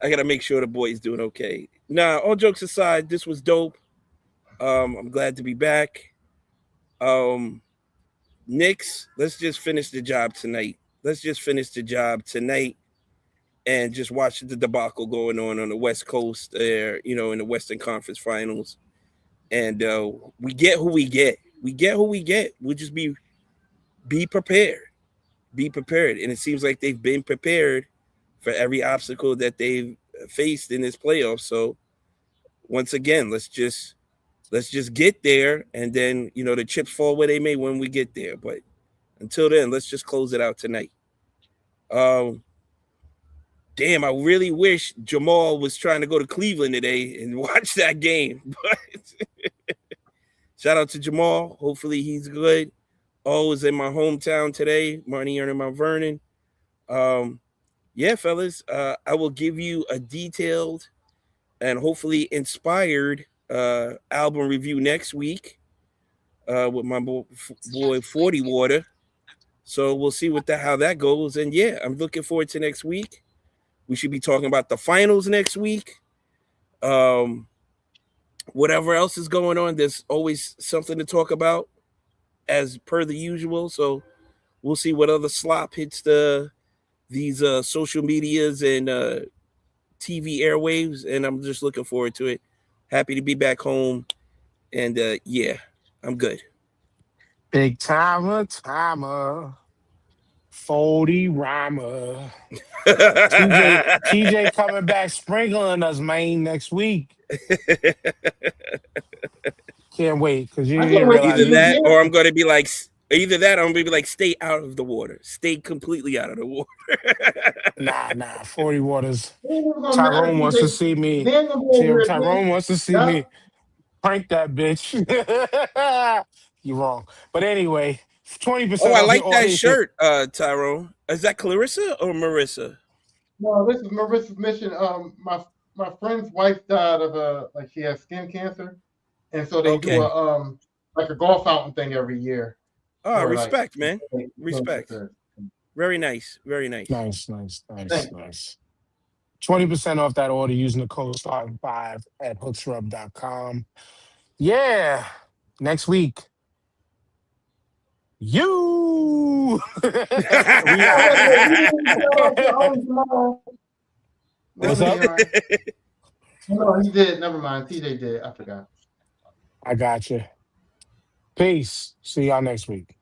I gotta make sure the boy's doing okay. Nah, all jokes aside, this was dope. I'm glad to be back. Knicks, let's just finish the job tonight. And just watch the debacle going on the West Coast there, in the Western Conference Finals. And we get who we get. We'll just be prepared. Be prepared. And it seems like they've been prepared for every obstacle that they've faced in this playoff. So once again, let's just get there, and then the chips fall where they may when we get there. But until then, let's just close it out tonight. Damn, I really wish Jamal was trying to go to Cleveland today and watch that game. But shout out to Jamal. Hopefully he's good. Is in my hometown today, Marty and Mount Vernon. Yeah, fellas, I will give you a detailed and hopefully inspired album review next week with my boy 40 Water. So we'll see how that goes. And yeah, I'm looking forward to next week. We should be talking about the finals next week. Whatever else is going on, there's always something to talk about as per the usual. So we'll see what other slop hits these social medias and TV airwaves, and I'm just looking forward to it. Happy to be back home, and yeah, I'm good. Big timer, 40 rhymer. TJ coming back sprinkling us, man, next week. Can't wait, because you didn't realize either that, or I'm going to be like, stay out of the water. Stay completely out of the water. Nah, 40 Waters. Tyrone wants to see me. Tyrone wants to see me prank that bitch. You're wrong. But anyway, 20%. Oh, I like that shirt, Tyrone. Is that Clarissa or Marissa? No, this is Marissa's mission. My friend's wife died of she has skin cancer, and so they do a golf fountain thing every year. Oh, respect, man. Respect. Very nice. Very nice. Nice. 20% off that order using the code STARTING5 at hooksrub.com. Yeah. Next week. You. What's up? No, he did. Never mind. TJ did. I forgot. I got you. Peace. See y'all next week.